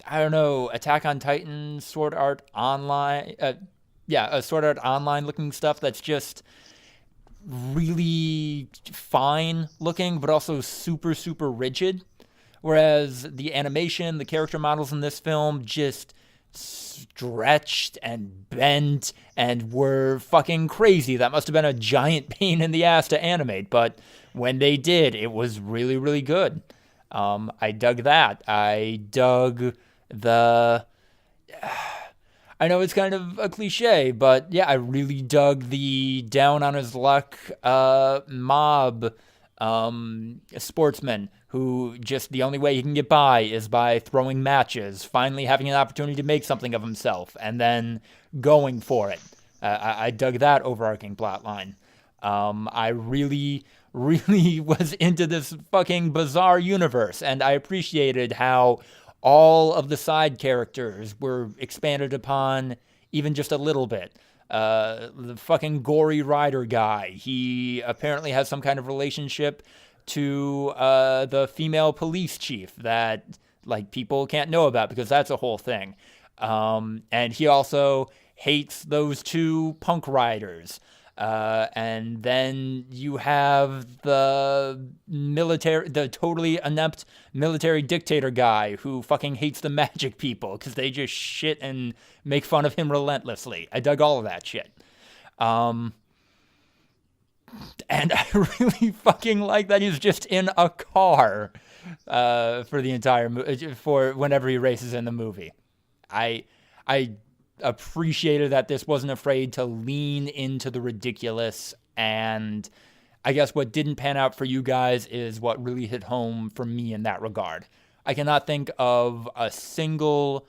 Attack on Titan, Sword Art Online, Sword Art Online looking stuff that's just really fine looking, but also super, super rigid. Whereas the animation, the character models in this film just stretched and bent and were fucking crazy. That must have been a giant pain in the ass to animate, but when they did, it was really, really good. I dug that. I dug the... I know it's kind of a cliche, but yeah, I really dug the down on his luck mob sportsman who just the only way he can get by is by throwing matches, finally having an opportunity to make something of himself, and then going for it. I dug that overarching plot line. I really, really was into this fucking bizarre universe, and I appreciated how all of the side characters were expanded upon even just a little bit. The fucking gory rider guy, he apparently has some kind of relationship to the female police chief that like people can't know about because that's a whole thing. And he also hates those two punk riders. And then you have the totally inept military dictator guy who fucking hates the magic people because they just shit and make fun of him relentlessly. I dug all of that shit. And I really fucking like that he's just in a car for the entire for whenever he races in the movie. I appreciated that this wasn't afraid to lean into the ridiculous, and I guess what didn't pan out for you guys is what really hit home for me in that regard. I cannot think of a single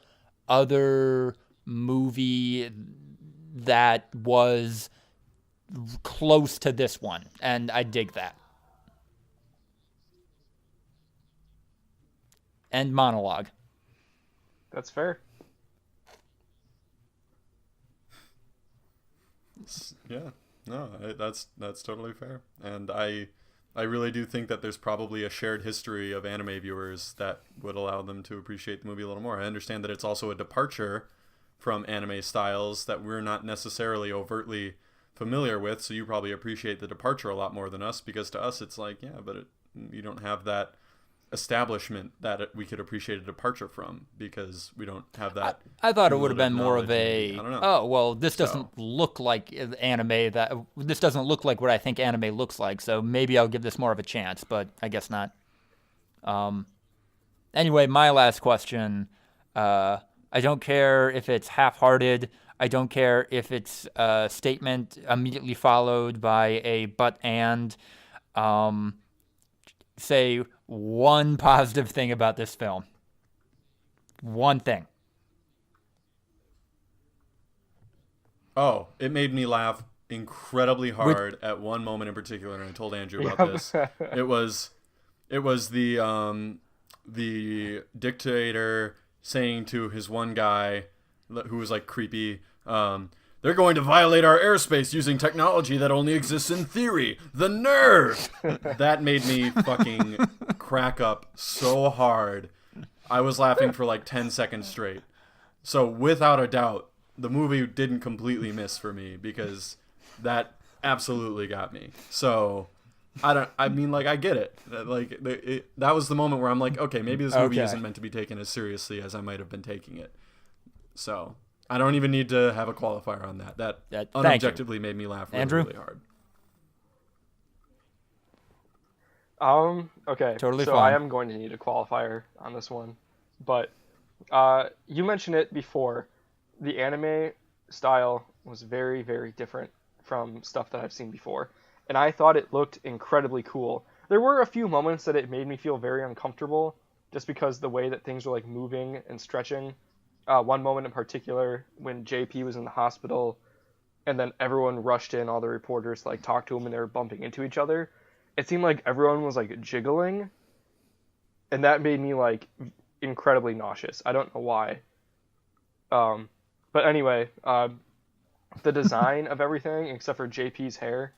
other movie that was close to this one, and I dig that. End monologue. That's fair. Yeah, no, that's totally fair, and I really do think that there's probably a shared history of anime viewers that would allow them to appreciate the movie a little more. I understand that it's also a departure from anime styles that we're not necessarily overtly familiar with, so you probably appreciate the departure a lot more than us, because to us it's like, yeah, but you don't have that establishment that we could appreciate a departure from, because we don't have that. I thought it would have been more of I don't know. This doesn't look like anime. This doesn't look like what I think anime looks like, so maybe I'll give this more of a chance, but I guess not. Anyway, my last question. I don't care if it's half-hearted. I don't care if it's a statement immediately followed by a but and. Say one positive thing about this film. One thing. Oh, it made me laugh incredibly hard at one moment in particular, and I told Andrew about this. It was the dictator saying to his one guy who was like creepy, they're going to violate our airspace using technology that only exists in theory. The nerve! That made me fucking crack up so hard. I was laughing for like 10 seconds straight. So without a doubt, the movie didn't completely miss for me because that absolutely got me. So I get it. Like that was the moment where I'm like, okay, maybe this movie isn't meant to be taken as seriously as I might have been taking it. So I don't even need to have a qualifier on that. That unobjectively made me laugh really, really hard. Okay. Totally so fine. I am going to need a qualifier on this one. But you mentioned it before. The anime style was very, very different from stuff that I've seen before. And I thought it looked incredibly cool. There were a few moments that it made me feel very uncomfortable just because the way that things were like moving and stretching. One moment in particular when JP was in the hospital and then everyone rushed in, all the reporters to like talk to him and they were bumping into each other. It seemed like everyone was like jiggling and that made me like incredibly nauseous. I don't know why. But anyway, the design of everything except for JP's hair,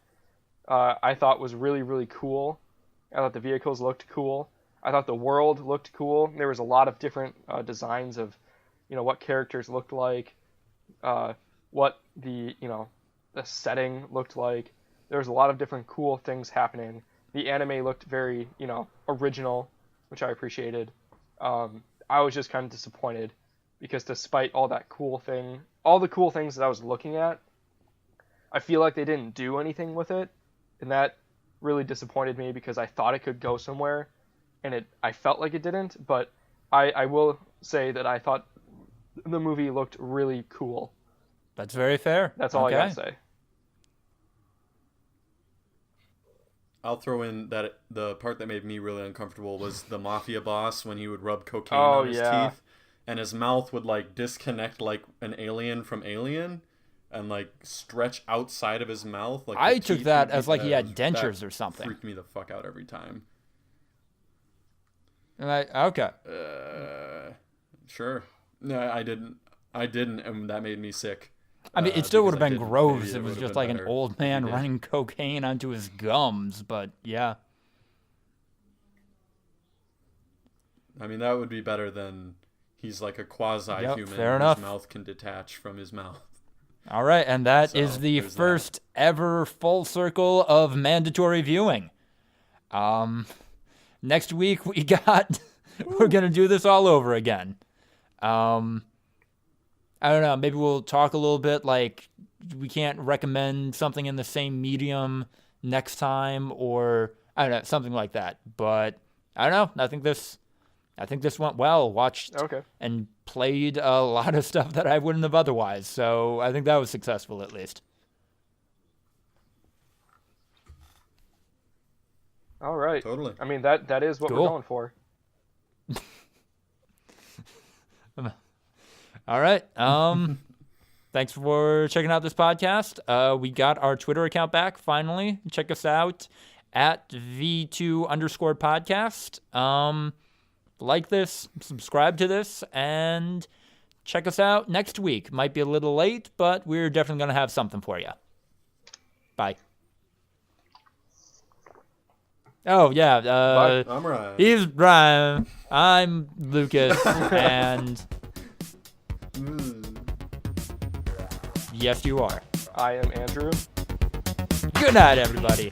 I thought was really, really cool. I thought the vehicles looked cool. I thought the world looked cool. There was a lot of different designs of, what characters looked like, what the setting looked like. There was a lot of different cool things happening. The anime looked very, original, which I appreciated. I was just kind of disappointed because despite all the cool things that I was looking at, I feel like they didn't do anything with it. And that really disappointed me because I thought it could go somewhere and I felt like it didn't, but I will say that I thought the movie looked really cool. That's very fair. That's all I gotta say. I'll throw in that the part that made me really uncomfortable was the mafia boss when he would rub cocaine on his teeth and his mouth would like disconnect like an alien from Alien and like stretch outside of his mouth. Like I took that as like he had dentures or something. Freaked me the fuck out every time. Okay. Sure. No, I didn't, and that made me sick. I mean, it still would have been gross. It was would just have like been an better old man running cocaine onto his gums, but yeah. I mean, that would be better than he's like a quasi-human fair enough. His mouth can detach from his mouth. All right, and that is the first ever full circle of mandatory viewing. Next week we got... We're going to do this all over again. I don't know, maybe we'll talk a little bit like we can't recommend something in the same medium next time or I don't know, something like that. But I don't know, I think this went well. Watched and played a lot of stuff that I wouldn't have otherwise. So I think that was successful at least. All right. Totally. I mean, that is what we're going for. All right. Thanks for checking out this podcast. We got our Twitter account back finally. Check us out at V2_podcast. Like this, subscribe to this, and check us out next week. Might be a little late, but we're definitely going to have something for you. Bye. Oh, yeah. Bye. I'm Ryan. He's Brian. I'm Lucas. And... Yes, you are. I am Andrew. Good night, everybody.